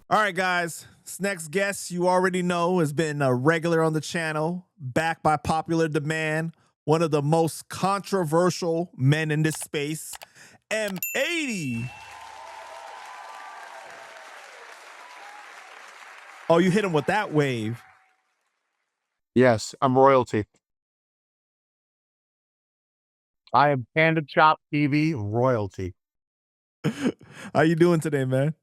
All right, guys. This next guest you already know has been a regular on the channel, back by popular demand. One of the most controversial men in this space, M80. Oh, you hit him with that wave. Yes, I'm royalty. I am Panda Chop TV royalty. How you doing today, man?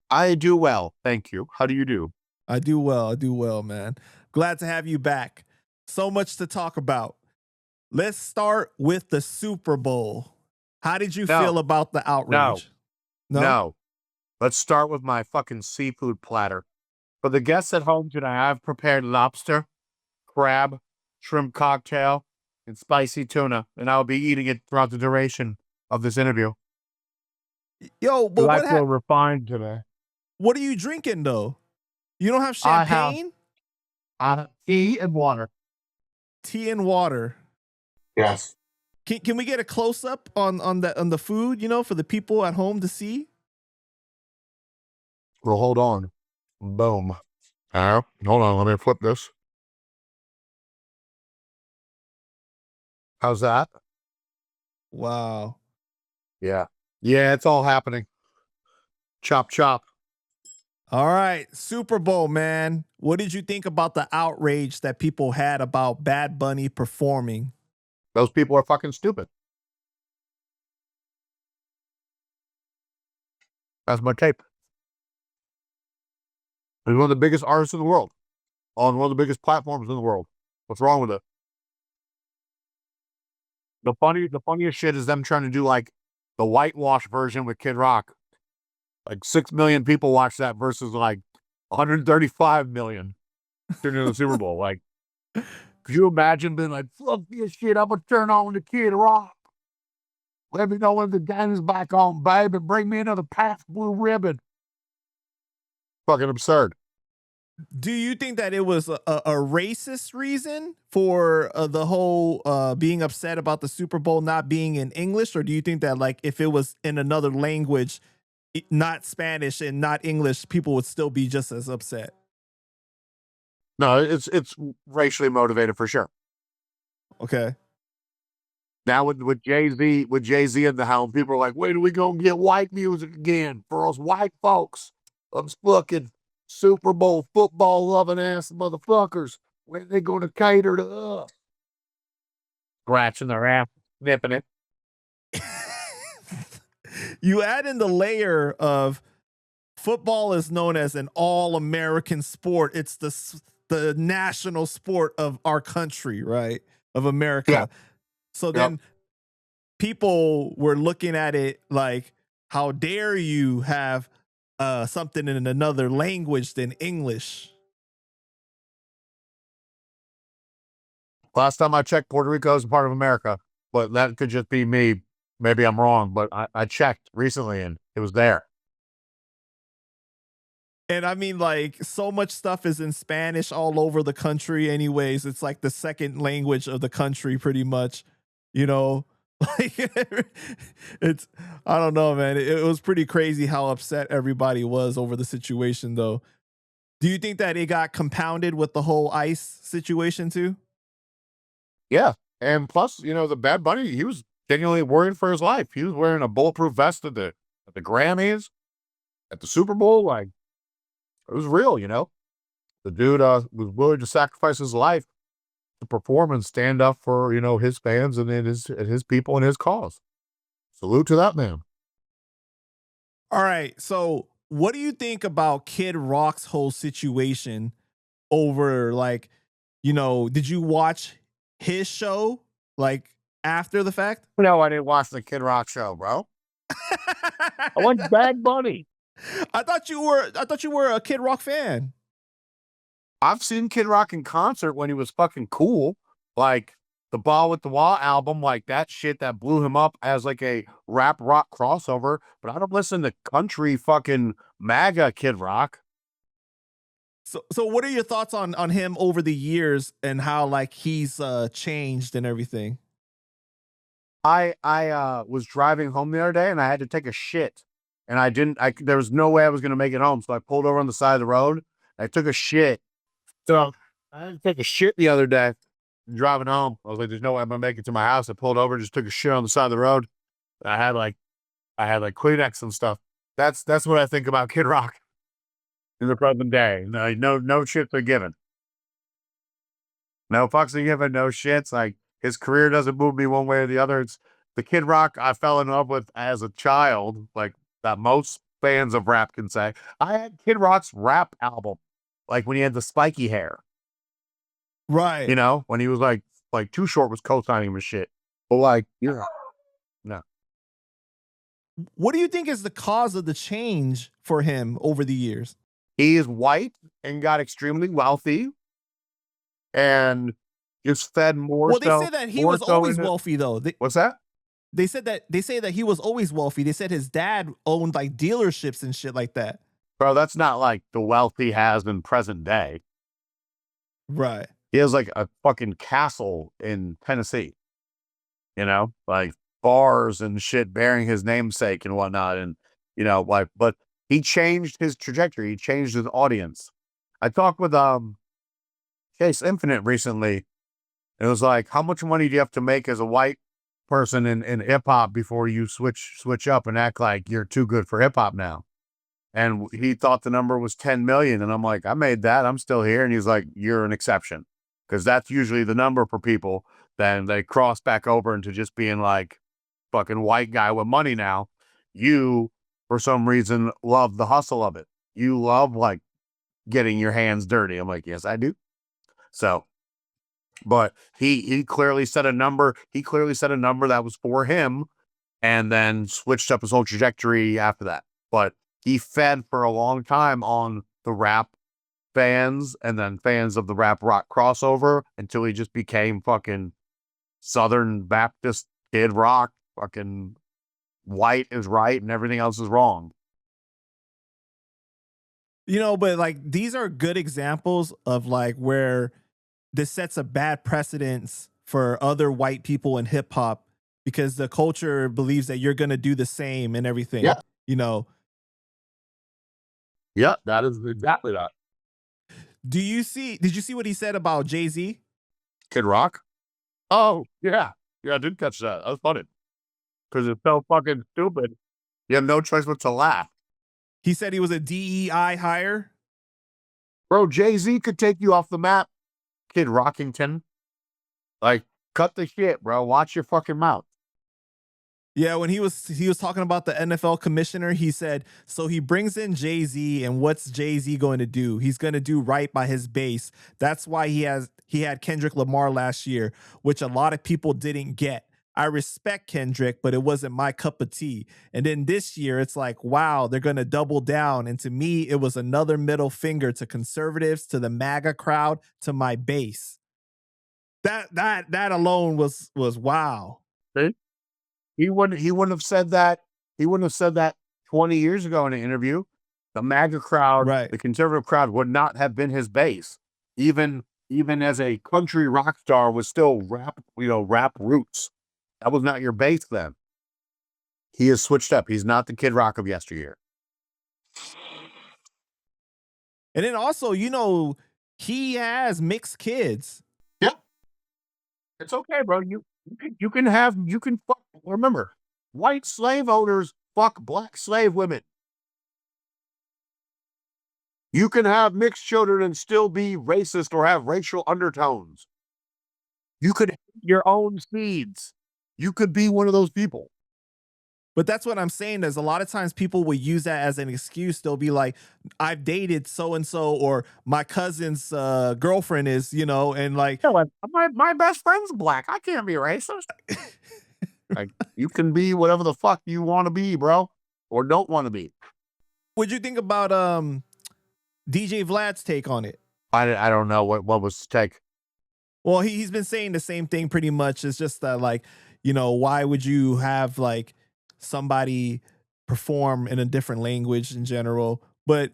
I do well, thank you. How do you do? I do well, man. Glad to have you back. So much to talk about. Let's start with the Super Bowl. How did you feel about the outrage? No. Let's start with my fucking seafood platter. For the guests at home tonight, I've prepared lobster, crab, shrimp cocktail, and spicy tuna, and I'll be eating it throughout the duration of this interview. Yo, but I feel refined today. What are you drinking though? You don't have champagne? I have tea and water. Tea and water. Yes. Can we get a close up on the food, you know, for the people at home to see? Well, hold on. Boom. Hold on, let me flip this. How's that? Wow. Yeah. Yeah, it's all happening. Chop, chop. All right, Super Bowl, man. What did you think about the outrage that people had about Bad Bunny performing? Those people are fucking stupid. That's my tape. He's one of the biggest artists in the world, on one of the biggest platforms in the world. What's wrong with it? The funniest shit is them trying to do like the whitewash version with Kid Rock. Like 6 million people watch that versus like 135 million during the Super Bowl. Like, could you imagine being like, fuck this shit, I'm gonna turn on the Kid Rock. Let me know when the game is back on, babe, and bring me another Pabst Blue Ribbon. Fucking absurd. Do you think that it was a racist reason for the whole being upset about the Super Bowl not being in English? Or do you think that like if it was in another language, not Spanish and not English, people would still be just as upset? No, it's racially motivated for sure. Okay. Now with Jay-Z in the house, people are like, when are we gonna get white music again for us white folks? Us fucking Super Bowl football loving ass motherfuckers. When are they gonna cater to us? Scratching their ass, nipping it. You add in the layer of football is known as an all-American sport. It's the national sport of our country, right? Of America. Yeah. So then people were looking at it like, how dare you have something in another language than English? Last time I checked, Puerto Rico is a part of America, but that could just be me. Maybe I'm wrong, but I checked recently and it was there. And I mean, like, so much stuff is in Spanish all over the country anyways. It's like the second language of the country pretty much, you know? Like, it's, I don't know, man. It was pretty crazy how upset everybody was over the situation, though. Do you think that it got compounded with the whole ICE situation, too? Yeah. And plus, you know, the Bad Bunny, he was genuinely worried for his life. He was wearing a bulletproof vest at the Grammys, at the Super Bowl. Like, it was real, you know? The dude was willing to sacrifice his life to perform and stand up for, you know, his fans and his people and his cause. Salute to that man. All right. So what do you think about Kid Rock's whole situation over, like, you know, did you watch his show like after the fact? No, I didn't watch the Kid Rock show, bro. I watched Bad Bunny. I thought you were a Kid Rock fan. I've seen Kid Rock in concert when he was fucking cool. Like the Ball with the Wall album, like that shit that blew him up as like a rap rock crossover. But I don't listen to country fucking MAGA Kid Rock. So what are your thoughts on him over the years and how like he's changed and everything? I was driving home the other day and I had to take a shit. And there was no way I was going to make it home. So I pulled over on the side of the road. I took a shit. So I had to take a shit the other day driving home. I was like, there's no way I'm going to make it to my house. I pulled over, just took a shit on the side of the road. I had like Kleenex and stuff. That's what I think about Kid Rock in the present day. No shits are given. No fucks are given, no shits. Like, his career doesn't move me one way or the other. It's the Kid Rock I fell in love with as a child, like that most fans of rap can say. I had Kid Rock's rap album, like when he had the spiky hair. Right. You know, when he was like Too Short was co-signing him and shit. But like, yeah. No. What do you think is the cause of the change for him over the years? He is white and got extremely wealthy and just fed more. Well, they say that he was always wealthy, though. What's that? They say that he was always wealthy. They said his dad owned like dealerships and shit like that. Bro, that's not like the wealth he has in present day. Right. He has like a fucking castle in Tennessee. You know, like bars and shit bearing his namesake and whatnot. And, you know, like, but he changed his trajectory. He changed his audience. I talked with Chase Infinite recently. It was like, how much money do you have to make as a white person in hip hop before you switch up and act like you're too good for hip hop now? And he thought the number was 10 million. And I'm like, I made that. I'm still here. And he's like, you're an exception. Because that's usually the number for people. Then they cross back over into just being like fucking white guy with money now. You, for some reason, love the hustle of it. You love like getting your hands dirty. I'm like, yes, I do. So, but he clearly set a number. He clearly set a number that was for him and then switched up his whole trajectory after that. But he fed for a long time on the rap fans and then fans of the rap rock crossover until he just became fucking Southern Baptist Kid Rock, fucking white is right and everything else is wrong. You know, but like these are good examples of like where this sets a bad precedence for other white people in hip hop because the culture believes that you're going to do the same and everything. Yeah. You know? Yeah, that is exactly that. Did you see what he said about Jay-Z? Kid Rock? Oh, yeah. Yeah, I did catch that. That was funny. Because it's so fucking stupid. You have no choice but to laugh. He said he was a DEI hire. Bro, Jay-Z could take you off the map, Kid Rockington. Like, cut the shit, bro. Watch your fucking mouth. Yeah, when he was talking about the NFL commissioner, he said, so he brings in Jay-Z, and what's Jay-Z going to do? He's going to do right by his base. That's why he had Kendrick Lamar last year, which a lot of people didn't get. I respect Kendrick, but it wasn't my cup of tea. And then this year, it's like, wow, they're going to double down. And to me, it was another middle finger to conservatives, to the MAGA crowd, to my base. That alone was wow. See? He wouldn't have said that. He wouldn't have said that 20 years ago in an interview. The MAGA crowd, right, the conservative crowd would not have been his base. Even as a country rock star was still rap roots. That was not your base then. He has switched up. He's not the Kid Rock of yesteryear. And then also, you know, he has mixed kids. Yeah. It's okay, bro. You can fuck. Remember, white slave owners fuck black slave women. You can have mixed children and still be racist or have racial undertones. You could hate your own seeds. You could be one of those people. But that's what I'm saying is a lot of times people will use that as an excuse. They'll be like, I've dated so-and-so, or my cousin's girlfriend is, you know, and like, my best friend's black. I can't be racist. Like, you can be whatever the fuck you want to be, bro, or don't want to be. What'd you think about DJ Vlad's take on it? I don't know what was his take. Well, he's been saying the same thing pretty much. It's just that, like, you know, why would you have like somebody perform in a different language in general? But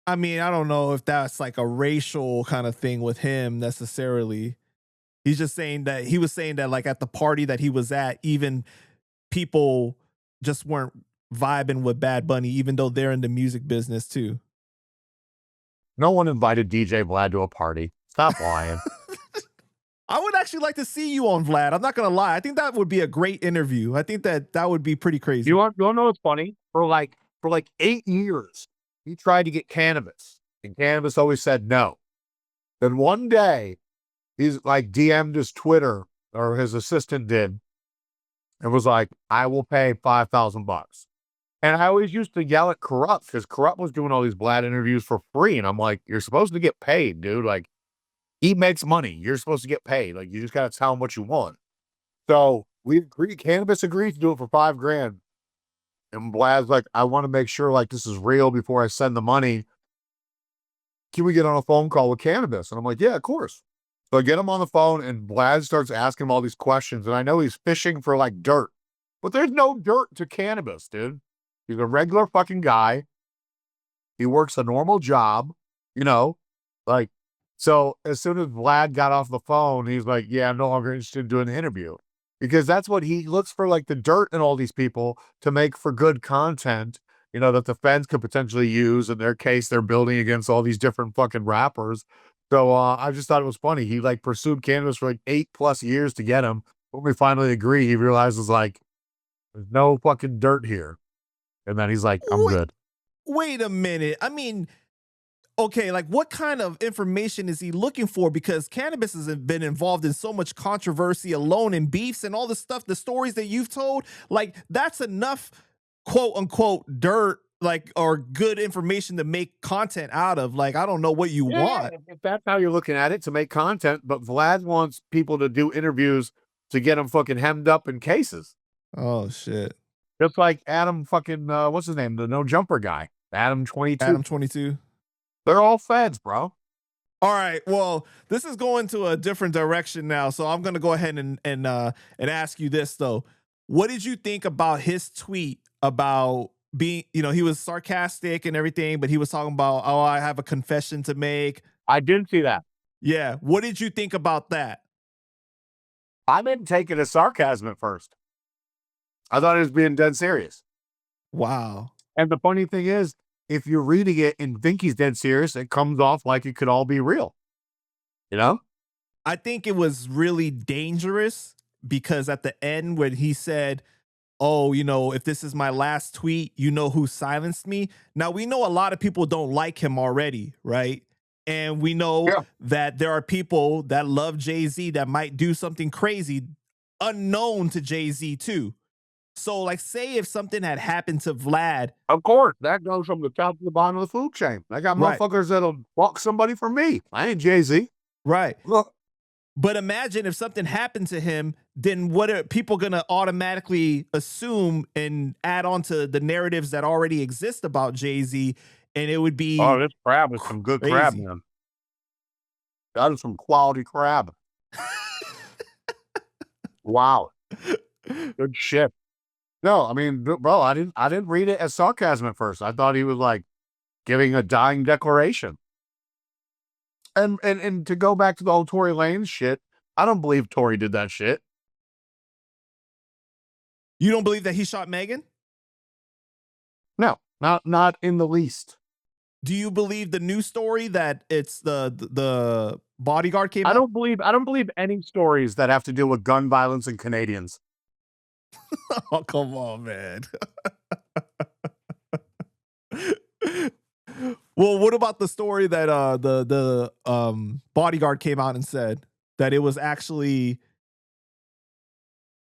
I mean, I don't know if that's like a racial kind of thing with him necessarily. He's just saying that he was saying that like at the party that he was at, even people just weren't vibing with Bad Bunny, even though they're in the music business too. No one invited DJ Vlad to a party. Stop lying. I would actually like to see you on Vlad. I'm not gonna lie. I think that would be a great interview. I think that would be pretty crazy. You want to know what's funny? For like 8 years, he tried to get Canibus, and Canibus always said no. Then one day, he's like DM'd his Twitter, or his assistant did, and was like, "I will pay $5,000." And I always used to yell at Corrupt because Corrupt was doing all these Vlad interviews for free, and I'm like, "You're supposed to get paid, dude. Like, he makes money. You're supposed to get paid. Like, you just gotta tell him what you want." So we agreed. Canibus agreed to do it for $5,000. And Vlad's like, "I want to make sure like this is real before I send the money. Can we get on a phone call with Canibus?" And I'm like, "Yeah, of course." So I get him on the phone, and Vlad starts asking him all these questions. And I know he's fishing for like dirt, but there's no dirt to Canibus, dude. He's a regular fucking guy. He works a normal job, you know, like. So as soon as Vlad got off the phone, he's like, "Yeah, I'm no longer interested in doing the interview." Because that's what he looks for, like the dirt in all these people to make for good content, you know, that the feds could potentially use. In their case, they're building against all these different fucking rappers. So I just thought it was funny. He like pursued Canibus for like 8+ years to get him. When we finally agree, he realizes like, there's no fucking dirt here. And then he's like, "I'm good." Wait a minute. I mean, okay, like what kind of information is he looking for? Because Canibus has been involved in so much controversy alone and beefs and all the stuff, the stories that you've told, like that's enough quote unquote dirt, like, or good information to make content out of. Like, I don't know what you want. If that's how you're looking at it, to make content, but Vlad wants people to do interviews to get them fucking hemmed up in cases. Oh shit. Just like Adam fucking, what's his name? The no jumper guy. Adam 22. Adam 22. They're all feds, bro. All right. Well, this is going to a different direction now, so I'm going to go ahead and ask you this though. What did you think about his tweet about being, you know, he was sarcastic and everything, but he was talking about, "Oh, I have a confession to make." I didn't see that. Yeah. What did you think about that? I didn't take it as sarcasm at first. I thought he was being dead serious. Wow. And the funny thing is, if you're reading it and think he's dead serious, it comes off like it could all be real. You know? I think it was really dangerous because at the end when he said, "Oh, you know, if this is my last tweet, you know who silenced me." Now, we know a lot of people don't like him already, right? And we know that there are people that love Jay-Z that might do something crazy unknown to Jay-Z too. So, like, say if something had happened to Vlad. Of course, that goes from the top to the bottom of the food chain. I got motherfuckers that'll walk somebody for me. I ain't Jay-Z. Right. Look. But imagine if something happened to him, then what are people going to automatically assume and add on to the narratives that already exist about Jay-Z? And it would be, "Oh, this crab is some good crab, man. That is some quality crab." Wow. Good shit. No, I mean, bro, I didn't read it as sarcasm at first. I thought he was like giving a dying declaration. And to go back to the whole Tory Lanez shit, I don't believe Tory did that shit. You don't believe that he shot Megan? No, not in the least. Do you believe the new story that it's the bodyguard came out? I don't believe any stories that have to deal with gun violence and Canadians. Oh, come on, man. Well, what about the story that the bodyguard came out and said that it was actually,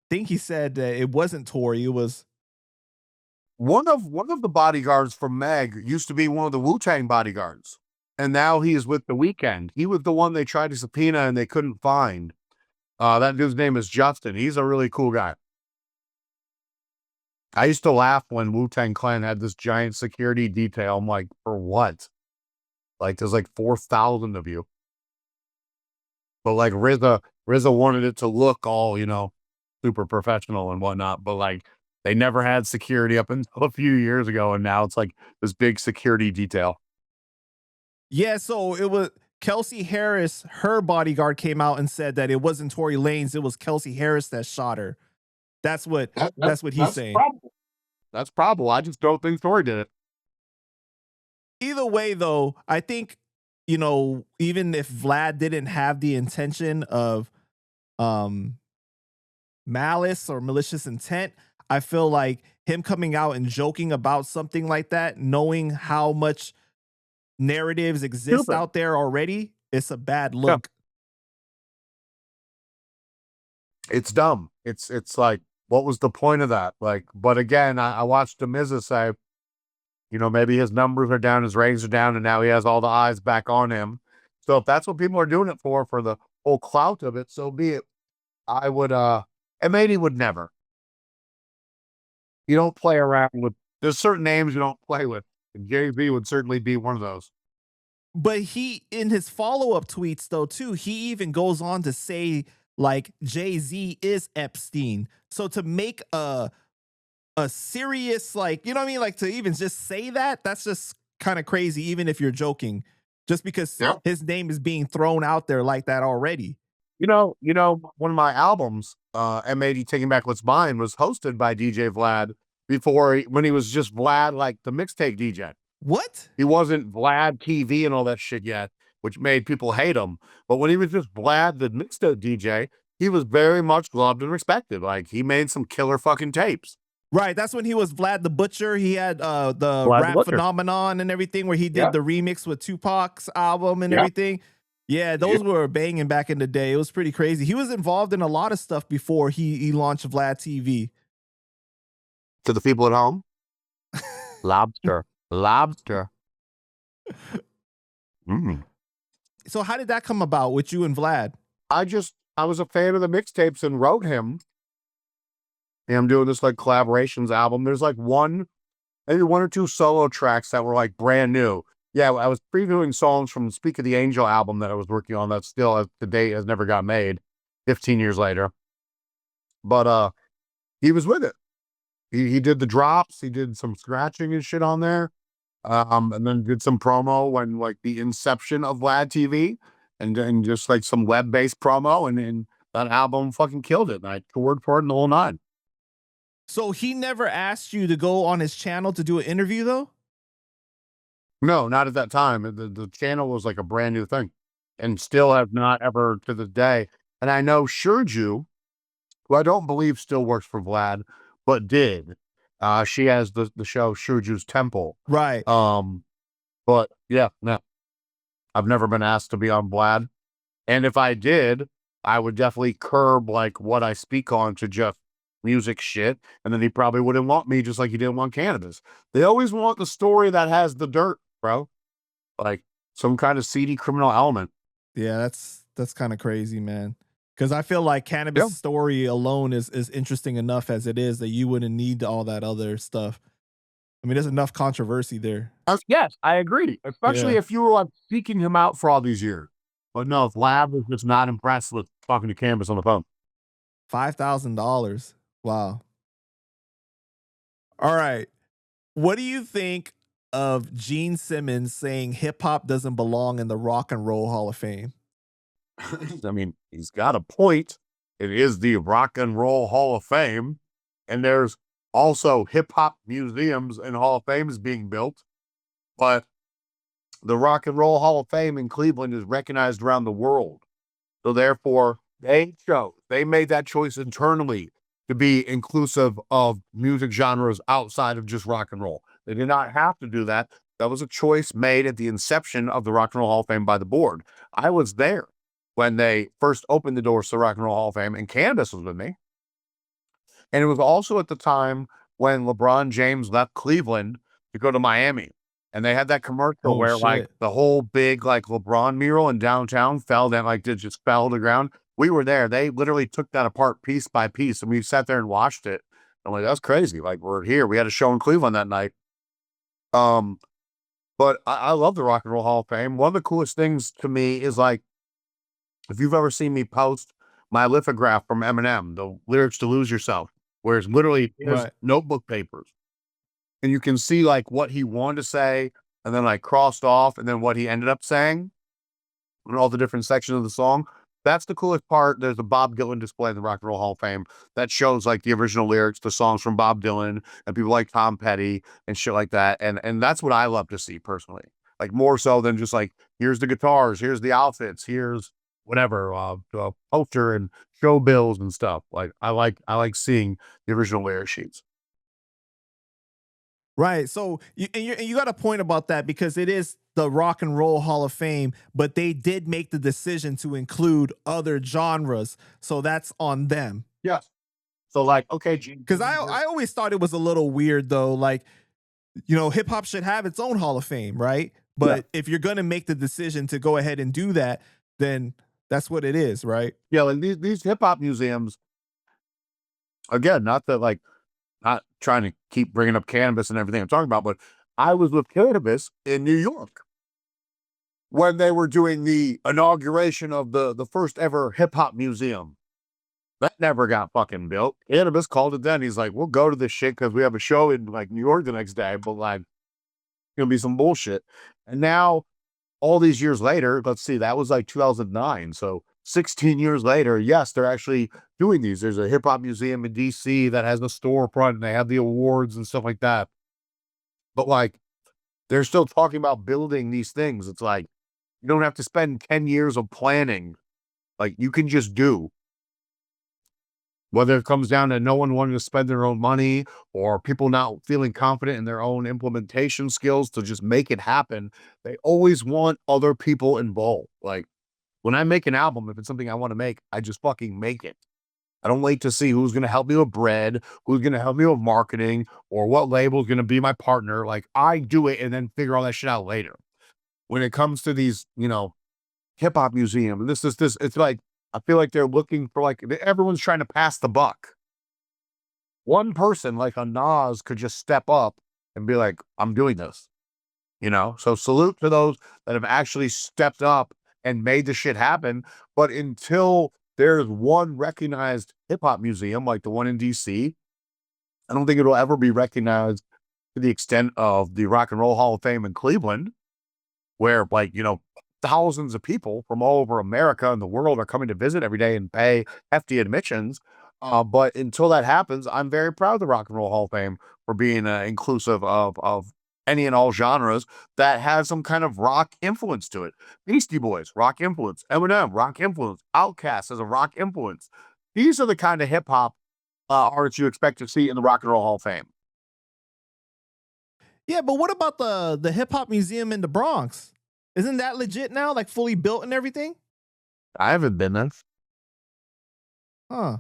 I think he said that it wasn't Tory, it was one of the bodyguards from Meg used to be one of the Wu-Tang bodyguards, and now he is with The Weeknd. He was the one they tried to subpoena and they couldn't find. That dude's name is Justin. He's a really cool guy. I used to laugh when Wu-Tang Clan had this giant security detail. I'm like, for what? Like, there's like 4,000 of you. But like RZA wanted it to look all, you know, super professional and whatnot. But like, they never had security up until a few years ago. And now it's like this big security detail. Yeah, so it was, Kelsey Harris, her bodyguard came out and said that it wasn't Tory Lanez, it was Kelsey Harris that shot her. That's what he's saying. Probable. That's probable. I just don't think Tory did it. Either way, though, I think, you know, even if Vlad didn't have the intention of malice or malicious intent, I feel like him coming out and joking about something like that, knowing how much narratives exist out there already, it's a bad look. Yeah. It's dumb. It's like, what was the point of that? Like, but again, I watched Demiza say, you know, maybe his numbers are down, his ratings are down, and now he has all the eyes back on him. So if that's what people are doing it for the whole clout of it, so be it. I would, M80 would never. You don't play around with, there's certain names you don't play with. And Jay-Z would certainly be one of those. But he, in his follow-up tweets, though, too, he even goes on to say, like, Jay-Z is Epstein. So to make a serious, like, you know what I mean? Like, to even just say that, that's just kind of crazy, even if you're joking, just because his name is being thrown out there like that already. You know, one of my albums, M80 Taking Back What's Mine, was hosted by DJ Vlad when he was just Vlad, like the mixtape DJ. What? He wasn't Vlad TV and all that shit yet, which made people hate him. But when he was just Vlad, the mixtape DJ, he was very much loved and respected. Like, he made some killer fucking tapes. Right, that's when he was Vlad the Butcher. He had the Vlad Rap Phenomenon and everything, where he did the remix with Tupac's album and everything. Yeah, those were banging back in the day. It was pretty crazy. He was involved in a lot of stuff before he launched Vlad TV. To the people at home, lobster. So how did that come about with you and Vlad? I was a fan of the mixtapes and wrote him. And I'm doing this like collaborations album. There's like maybe one or two solo tracks that were like brand new. Yeah, I was previewing songs from Speak of the Angel album that I was working on that still to date has never got made 15 years later. But he was with it. He did the drops, he did some scratching and shit on there. And then did some promo when like the inception of Vlad TV and just like some web-based promo, and that album fucking killed it. And I toured for it in the whole nine. So he never asked you to go on his channel to do an interview, though? No, not at that time. The channel was like a brand new thing, and still have not ever to this day. And I know Shurju, who I don't believe still works for Vlad, but did. She has the show Shurju's Temple. Right. But yeah, no. I've never been asked to be on Vlad. And if I did, I would definitely curb like what I speak on to just music shit, and then he probably wouldn't want me, just like he didn't want Canibus. They always want the story that has the dirt, bro, like some kind of seedy criminal element. Yeah, that's kind of crazy, man, because I feel like Canibus' story alone is interesting enough as it is, that you wouldn't need all that other stuff. I mean, there's enough controversy there. Yes, I agree, especially if you were like seeking him out for all these years. But no, if Vlad was just not impressed with talking to Canibus on the phone. $5,000. Wow. All right. What do you think of Gene Simmons saying hip hop doesn't belong in the Rock and Roll Hall of Fame? I mean, he's got a point. It is the Rock and Roll Hall of Fame, and there's also hip hop museums and Hall of Fames being built. But the Rock and Roll Hall of Fame in Cleveland is recognized around the world. So therefore, they made that choice internally to be inclusive of music genres outside of just rock and roll. They did not have to do that. That was a choice made at the inception of the Rock and Roll Hall of Fame by the board. I was there when they first opened the doors to the Rock and Roll Hall of Fame, and Canibus was with me. And it was also at the time when LeBron James left Cleveland to go to Miami. And they had that commercial where like the whole big like LeBron mural in downtown fell down, like it just fell to the ground. We were there. They literally took that apart piece by piece, and we sat there and watched it. I'm like, that's crazy. Like, we're here. We had a show in Cleveland that night. But I love the Rock and Roll Hall of Fame. One of the coolest things to me is like, if you've ever seen me post my lithograph from Eminem, the lyrics to Lose Yourself, where it's literally his notebook papers. And you can see like what he wanted to say, and then like crossed off, and then what he ended up saying. and all the different sections of the song. That's the coolest part. There's a Bob Dylan display in the Rock and Roll Hall of Fame that shows like the original lyrics, the songs from Bob Dylan and people like Tom Petty and shit like that. And that's what I love to see personally. Like more so than just like, here's the guitars, here's the outfits, here's whatever, poster and show bills and stuff. Like I like seeing the original lyric sheets. Right. So you got a point about that because it is the Rock and Roll Hall of Fame, but they did make the decision to include other genres. So that's on them. Yes. So like, okay, because I always thought it was a little weird though. Like, you know, hip hop should have its own Hall of Fame, right? But if you're gonna make the decision to go ahead and do that, then that's what it is, right? Yeah, like these hip hop museums. Again, not trying to keep bringing up Canibus and everything I'm talking about, but I was with Canibus in New York when they were doing the inauguration of the first ever hip hop museum. That never got fucking built. Canibus called it then. He's like, we'll go to this shit because we have a show in like New York the next day, but like, it's gonna be some bullshit. And now, all these years later, let's see, that was like 2009. So 16 years later, yes, they're actually doing these. There's a hip hop museum in DC that has a storefront and they have the awards and stuff like that. But like, they're still talking about building these things. It's like, you don't have to spend 10 years of planning. Like, you can just do. Whether it comes down to no one wanting to spend their own money or people not feeling confident in their own implementation skills to just make it happen, they always want other people involved. Like, when I make an album, if it's something I want to make, I just fucking make it. I don't wait to see who's going to help me with bread, who's going to help me with marketing, or what label is going to be my partner. Like, I do it and then figure all that shit out later. When it comes to these, you know, hip hop museum, this, it's like, I feel like they're looking for like, everyone's trying to pass the buck. One person like a Nas could just step up and be like, I'm doing this, you know? So salute to those that have actually stepped up and made the shit happen. But until there's one recognized hip hop museum, like the one in DC, I don't think it'll ever be recognized to the extent of the Rock and Roll Hall of Fame in Cleveland, where like, you know, thousands of people from all over America and the world are coming to visit every day and pay hefty admissions. But until that happens, I'm very proud of the Rock and Roll Hall of Fame for being inclusive of any and all genres that has some kind of rock influence to it. Beastie Boys, rock influence. Eminem, rock influence. Outkast has a rock influence. These are the kind of hip hop artists you expect to see in the Rock and Roll Hall of Fame. Yeah, but what about the hip hop museum in the Bronx? Isn't that legit now? Like fully built and everything? I haven't been there. Huh.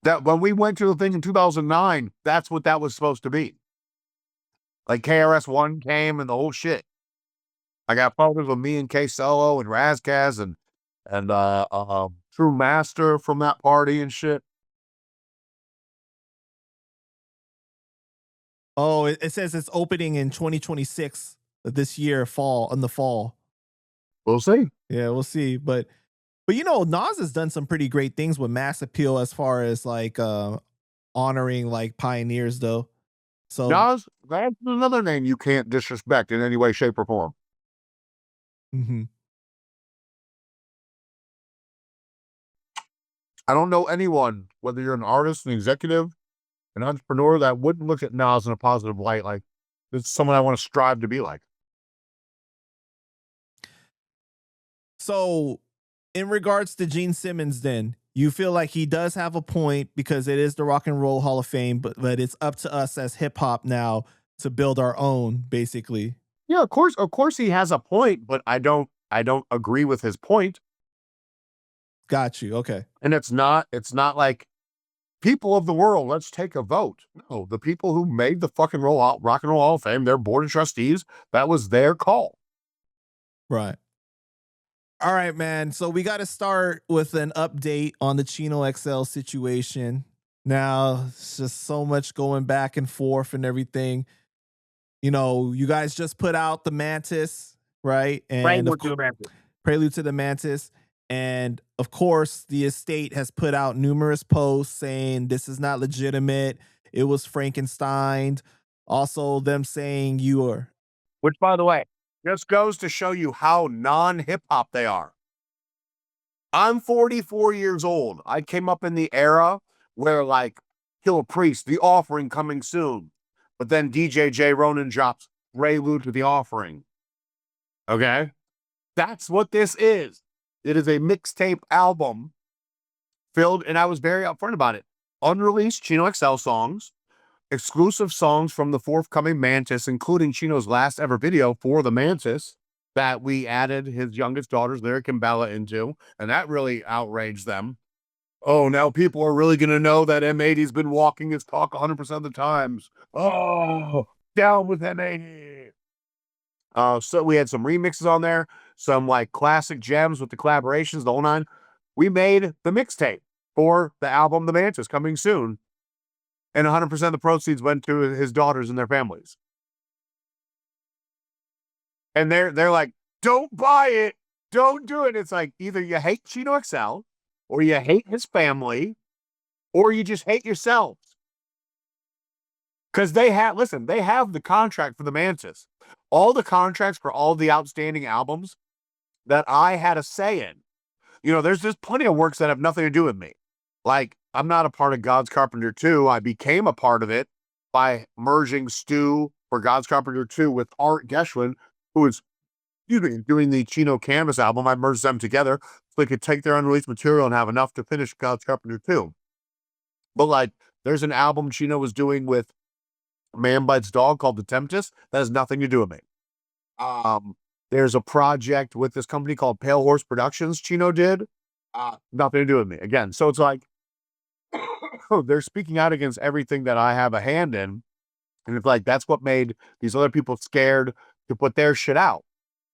That when we went to the thing in 2009, that's what that was supposed to be. Like KRS-One came and the whole shit. I got photos of me and K Solo and Razkaz and True Master from that party and shit. Oh, it says it's opening in 2026 this year, in the fall. We'll see. Yeah, we'll see. But you know, Nas has done some pretty great things with Mass Appeal as far as like honoring like pioneers though. So Nas, that's another name you can't disrespect in any way, shape, or form. I don't know anyone, whether you're an artist, an executive, an entrepreneur, that wouldn't look at Nas in a positive light. Like, this is someone I want to strive to be like. So, in regards to Gene Simmons, then you feel like he does have a point because it is the Rock and Roll Hall of Fame, but it's up to us as hip hop now to build our own, basically. Yeah, of course he has a point, but I don't agree with his point. Got you. Okay. And it's not like, people of the world, let's take a vote. No, the people who made the fucking Rock and Roll Hall of Fame, their board of trustees, that was their call. Right. All right, man. So we got to start with an update on the Chino XL situation. Now, it's just so much going back and forth and everything. You know, you guys just put out the Mantis, right? And Prelude to the Mantis. And of course, the estate has put out numerous posts saying this is not legitimate. It was Frankenstein. Also, them saying you are. Which, by the way, Just goes to show you how non-hip hop they are. I'm 44 years old. I came up in the era where like Kill a Priest, The Offering coming soon. But then DJ J. Ronan drops Prelude to The Offering. Okay? That's what this is. It is a mixtape album filled, and I was very upfront about it. Unreleased Chino XL songs, exclusive songs from the forthcoming Mantis, including Chino's last ever video for the Mantis that we added his youngest daughter's lyric and Bella into, and that really outraged them. Oh, now people are really going to know that M80's been walking his talk 100% of the times. Oh, down with M80. So we had some remixes on there, some like classic gems with the collaborations, the whole nine. We made the mixtape for the album The Mantis coming soon. And 100% of the proceeds went to his daughters and their families. And they're like, don't buy it. Don't do it. It's like either you hate Chino XL or you hate his family or you just hate yourselves. Because they have the contract for the Mantis. All the contracts for all the outstanding albums that I had a say in. You know, there's plenty of works that have nothing to do with me. Like, I'm not a part of God's Carpenter 2. I became a part of it by merging Stu for God's Carpenter 2 with Art Geschwin, who is, doing the Chino Canibus album. I merged them together so they could take their unreleased material and have enough to finish God's Carpenter 2. But like, there's an album Chino was doing with Man Bites Dog called The Tempest that has nothing to do with me. There's a project with this company called Pale Horse Productions Chino did. Nothing to do with me. Again, so it's like, they're speaking out against everything that I have a hand in. And it's like, that's what made these other people scared to put their shit out.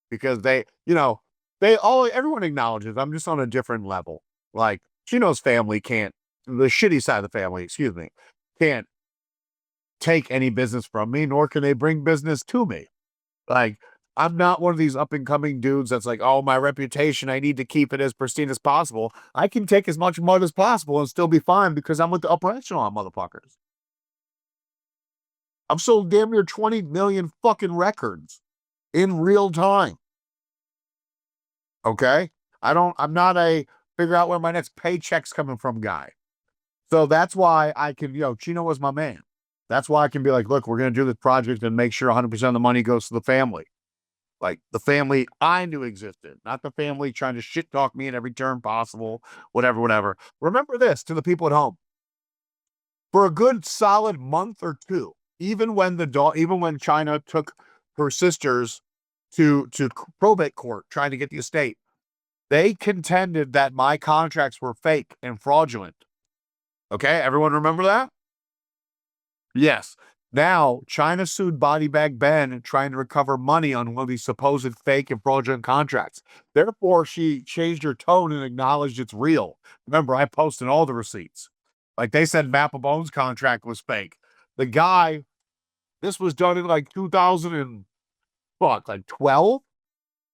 Because everyone acknowledges I'm just on a different level. Like, Chino's family can't, the shitty side of the family, can't take any business from me, nor can they bring business to me. Like, I'm not one of these up-and-coming dudes that's like, oh, my reputation, I need to keep it as pristine as possible. I can take as much mud as possible and still be fine because I'm with the upper echelon motherfuckers. I've sold damn near 20 million fucking records in real time. Okay? I'm not a figure out where my next paycheck's coming from guy. So that's why I can, Chino was my man. That's why I can be like, look, we're going to do this project and make sure 100% of the money goes to the family. Like the family I knew existed, not the family trying to shit talk me in every turn possible, whatever. Remember this to the people at home. For a good solid month or two, even when China took her sisters to probate court trying to get the estate, they contended that my contracts were fake and fraudulent. Okay, everyone remember that? Yes. Now, China sued Body Bag Ben trying to recover money on one of these supposed fake and fraudulent contracts. Therefore, she changed her tone and acknowledged it's real. Remember, I posted all the receipts. Like they said Map of Bones contract was fake. The guy, this was done in like 2012?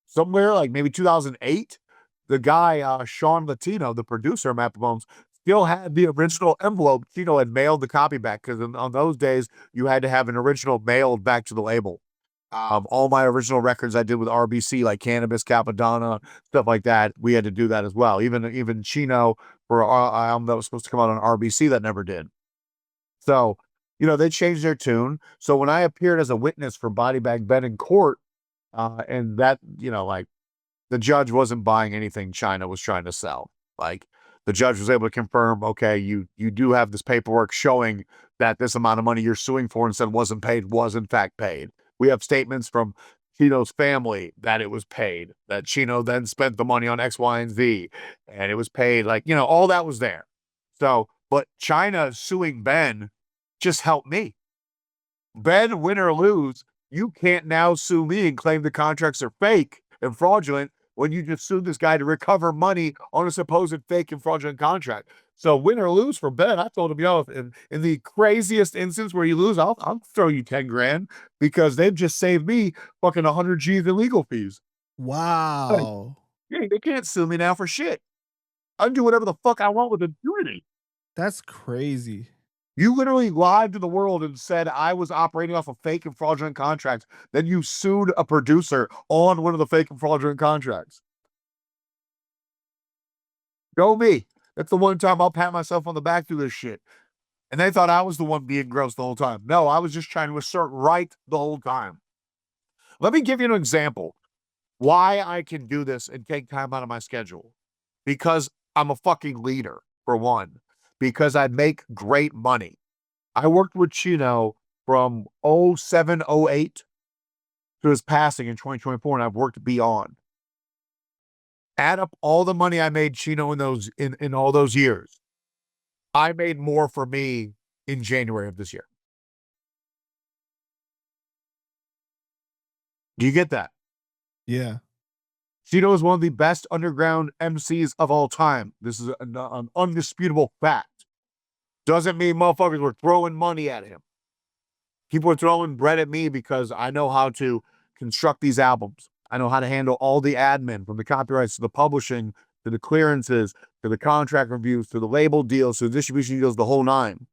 Somewhere, like maybe 2008. The guy, Sean Latino, the producer of Map of Bones, still had the original envelope. Chino had mailed the copy back because on those days you had to have an original mailed back to the label. All my original records I did with RBC, like Canibus, Capadonna, stuff like that, we had to do that as well. Even Chino for our album that was supposed to come out on RBC that never did. So, they changed their tune. So when I appeared as a witness for Body Bag Ben in court, and that, like the judge wasn't buying anything China was trying to sell. Like, the judge was able to confirm, okay, you do have this paperwork showing that this amount of money you're suing for and said wasn't paid was in fact paid. We have statements from Chino's family that it was paid, that Chino then spent the money on X, Y, and Z, and it was paid. Like, all that was there. So, but China suing Ben just helped me. Ben, win or lose, you can't now sue me and claim the contracts are fake and fraudulent when you just sued this guy to recover money on a supposed fake and fraudulent contract. So win or lose for Ben, I told him, in the craziest instance where you lose, I'll throw you 10 grand because they've just saved me fucking 100 G's in legal fees. Wow. Like, they can't sue me now for shit. I can do whatever the fuck I want with impunity. That's crazy. You literally lied to the world and said I was operating off of fake and fraudulent contracts. Then you sued a producer on one of the fake and fraudulent contracts. Go me. That's the one time I'll pat myself on the back through this shit. And they thought I was the one being gross the whole time. No, I was just trying to assert right the whole time. Let me give you an example why I can do this and take time out of my schedule. Because I'm a fucking leader, for one. Because I make great money. I worked with Chino from 07, 08 to his passing in 2024, and I've worked beyond. Add up all the money I made Chino in all those years. I made more for me in January of this year. Do you get that? Yeah. Chino is one of the best underground MCs of all time. This is an undisputable fact. Doesn't mean motherfuckers were throwing money at him. People are throwing bread at me because I know how to construct these albums. I know how to handle all the admin, from the copyrights to the publishing, to the clearances, to the contract reviews, to the label deals, to the distribution deals, the whole nine.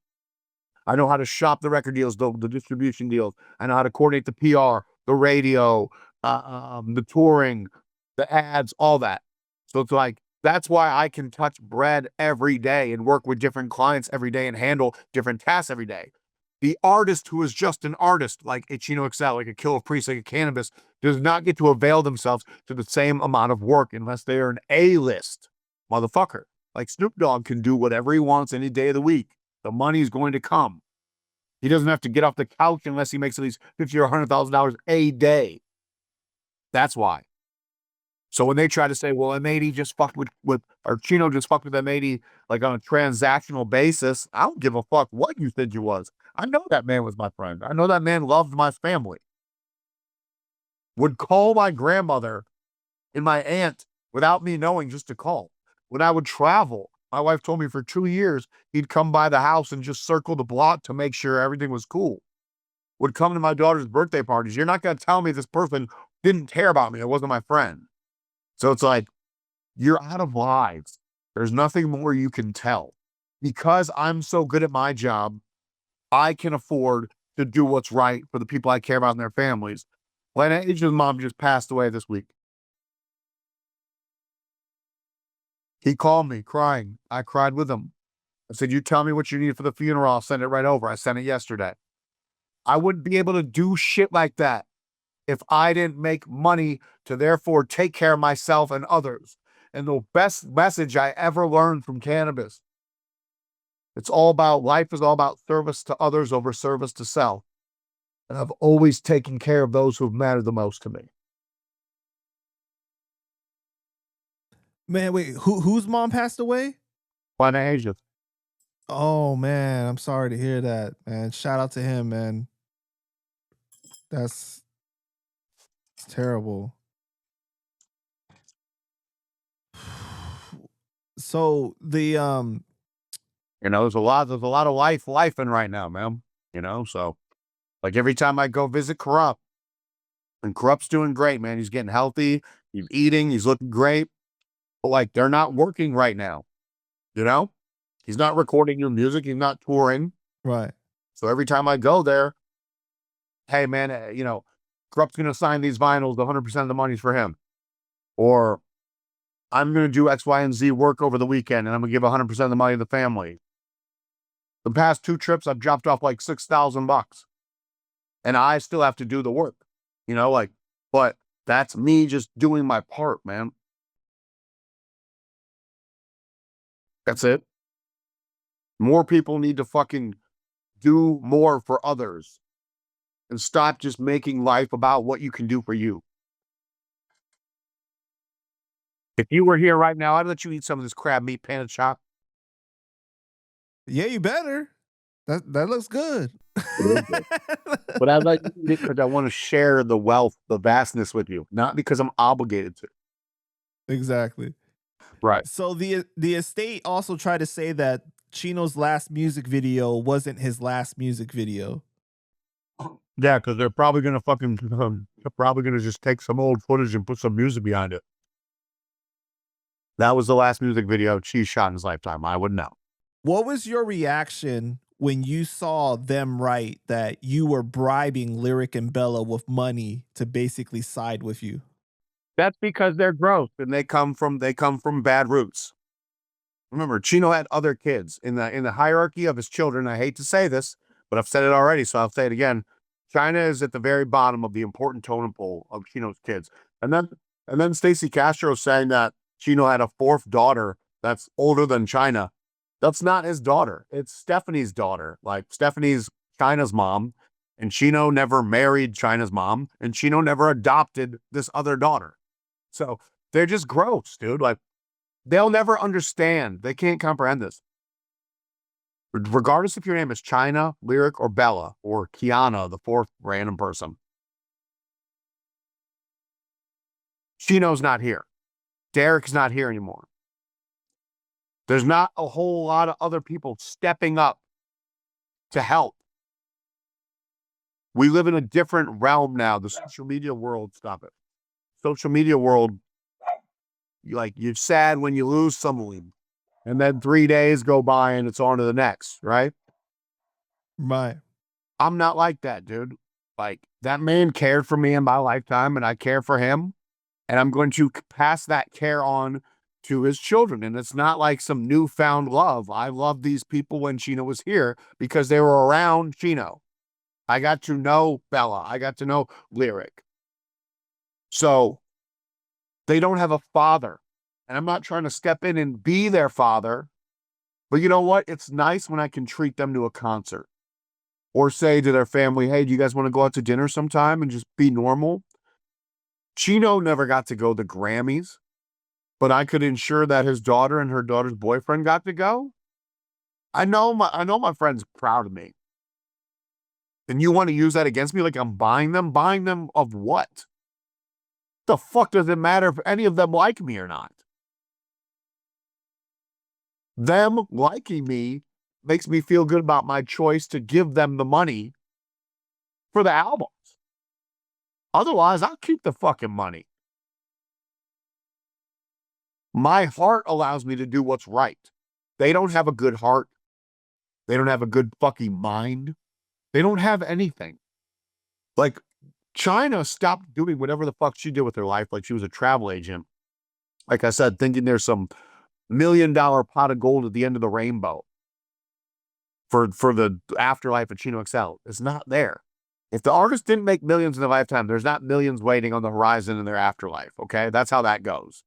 I know how to shop the record deals, the distribution deals. I know how to coordinate the PR, the radio, the touring, the ads, all that. So it's like, that's why I can touch bread every day and work with different clients every day and handle different tasks every day. The artist who is just an artist, like a Chino XL, like a Killer Priest, like a Canibus, does not get to avail themselves to the same amount of work unless they are an A-list motherfucker. Like Snoop Dogg can do whatever he wants any day of the week. The money is going to come. He doesn't have to get off the couch unless he makes at least $50,000 or $100,000 a day. That's why. So when they try to say, well, M80 just fucked with or Chino just fucked with M80 like on a transactional basis, I don't give a fuck what you said you was. I know that man was my friend. I know that man loved my family. Would call my grandmother and my aunt without me knowing, just to call. When I would travel, my wife told me for 2 years, he'd come by the house and just circle the block to make sure everything was cool. Would come to my daughter's birthday parties. You're not going to tell me this person didn't care about me. It wasn't my friend. So it's like, you're out of lives. There's nothing more you can tell. Because I'm so good at my job, I can afford to do what's right for the people I care about and their families. Vlad Exposed' mom just passed away this week. He called me crying. I cried with him. I said, you tell me what you need for the funeral. I'll send it right over. I sent it yesterday. I wouldn't be able to do shit like that if I didn't make money to therefore take care of myself and others. And the best message I ever learned from Canibus, it's all about, life is all about service to others over service to self. And I've always taken care of those who've mattered the most to me. Man, wait, whose mom passed away? Vlad Exposed. Oh man, I'm sorry to hear that, man. Shout out to him, man. That's terrible. So the you know, there's a lot of life in right now, man. You know, so like every time I go visit Corrupt, and Corrupt's doing great, man. He's getting healthy, he's eating, he's looking great. But like, they're not working right now. You know? He's not recording new music, he's not touring. right. So every time I go there, hey man, you know, Corrupt's gonna sign these vinyls, 100% of the money's for him. Or I'm gonna do X, Y, and Z work over the weekend and I'm gonna give 100% of the money to the family. The past 2 trips, I've dropped off like $6,000. And I still have to do the work. You know, like, but that's me just doing my part, man. That's it. More people need to fucking do more for others and stop just making life about what you can do for you. If you were here right now, I'd let you eat some of this crab meat panda chop. Yeah, you better. That looks good. But I'd like to eat it because I want to share the wealth, the vastness with you, not because I'm obligated to. Exactly. Right. So the estate also tried to say that Chino's last music video wasn't his last music video. Yeah, because they're probably gonna just take some old footage and put some music behind it. That was the last music video Cheese shot in his lifetime. I wouldn't know. What was your reaction when you saw them write that you were bribing Lyric and Bella with money to basically side with you? That's because they're gross and they come from bad roots. Remember, Chino had other kids in the hierarchy of his children. I hate to say this, but I've said it already, so I'll say it again. China is at the very bottom of the important totem pole of Chino's kids. And then Stacey Castro saying that Chino had a fourth daughter that's older than China. That's not his daughter. It's Stephanie's daughter. Like, Stephanie's China's mom, and Chino never married China's mom, and Chino never adopted this other daughter. So they're just gross, dude. Like, they'll never understand. They can't comprehend this. Regardless if your name is China, Lyric, or Bella, or Kiana, the fourth random person, Chino's not here. Derek's not here anymore. There's not a whole lot of other people stepping up to help. We live in a different realm now. The social media world, stop it. Social media world, you're sad when you lose someone, and then 3 days go by and it's on to the next, right? Right. I'm not like that, dude. Like, that man cared for me in my lifetime, and I care for him, and I'm going to pass that care on to his children. And it's not like some newfound love. I loved these people when Chino was here because they were around Chino. I got to know Bella. I got to know Lyric. So they don't have a father. And I'm not trying to step in and be their father. But you know what? It's nice when I can treat them to a concert. Or say to their family, hey, do you guys want to go out to dinner sometime and just be normal? Chino never got to go to the Grammys, but I could ensure that his daughter and her daughter's boyfriend got to go. I know my friend's proud of me. And you want to use that against me like I'm buying them? Buying them of what? The fuck does it matter if any of them like me or not? Them liking me makes me feel good about my choice to give them the money for the albums. Otherwise, I'll keep the fucking money. My heart allows me to do what's right. They don't have a good heart. They don't have a good fucking mind. They don't have anything. Like, China stopped doing whatever the fuck she did with her life, like she was a travel agent. Like I said, thinking there's some $1 million pot of gold at the end of the rainbow for the afterlife of Chino XL. It's not there. If the artist didn't make millions in their lifetime, there's not millions waiting on the horizon in their afterlife, okay? That's how that goes.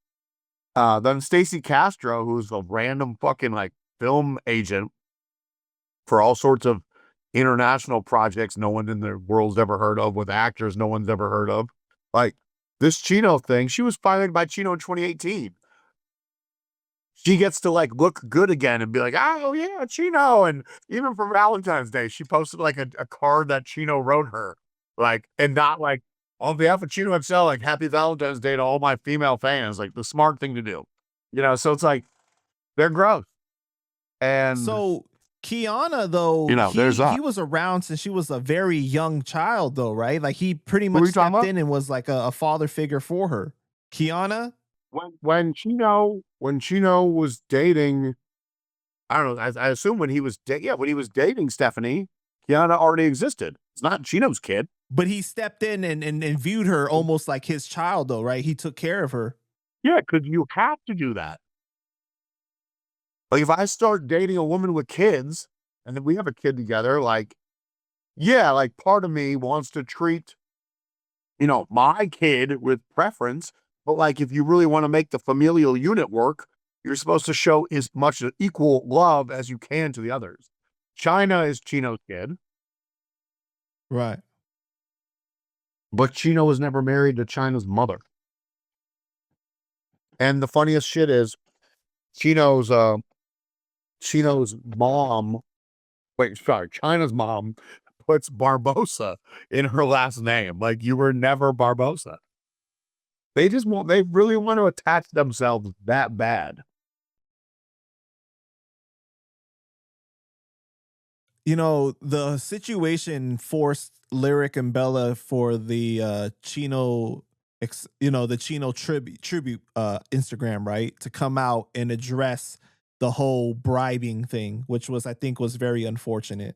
Then Stacey Castro, who's a random fucking, like, film agent for all sorts of international projects no one in the world's ever heard of, with actors no one's ever heard of. Like, this Chino thing, she was fired by Chino in 2018. She gets to, like, look good again and be like, oh yeah, Chino. And even for Valentine's Day, she posted like a card that Chino wrote her. Like, and not like, on behalf of Chino XL, like, happy Valentine's Day to all my female fans. Like, the smart thing to do. You know, so it's like, they're gross. And so Kiana, though, you know, he was around since she was a very young child, though, right? Like, he pretty much stepped in and was like a father figure for her. Kiana? When Chino was dating, I don't know, I assume when he was dating Stephanie, Kiana already existed. It's not Chino's kid. But he stepped in and viewed her almost like his child, though, right? He took care of her. Yeah, because you have to do that. Like, if I start dating a woman with kids, and then we have a kid together, like, yeah, like, part of me wants to treat, you know, my kid with preference. But, like, if you really want to make the familial unit work, you're supposed to show as much equal love as you can to the others. China is Chino's kid. Right. But Chino was never married to China's mother. And the funniest shit is China's mom puts Barbosa in her last name. Like, you were never Barbosa. They really want to attach themselves that bad. You know, the situation forced Lyric and Bella for the Chino, the Chino tribute Instagram, right, to come out and address the whole bribing thing, which was, I think, was very unfortunate.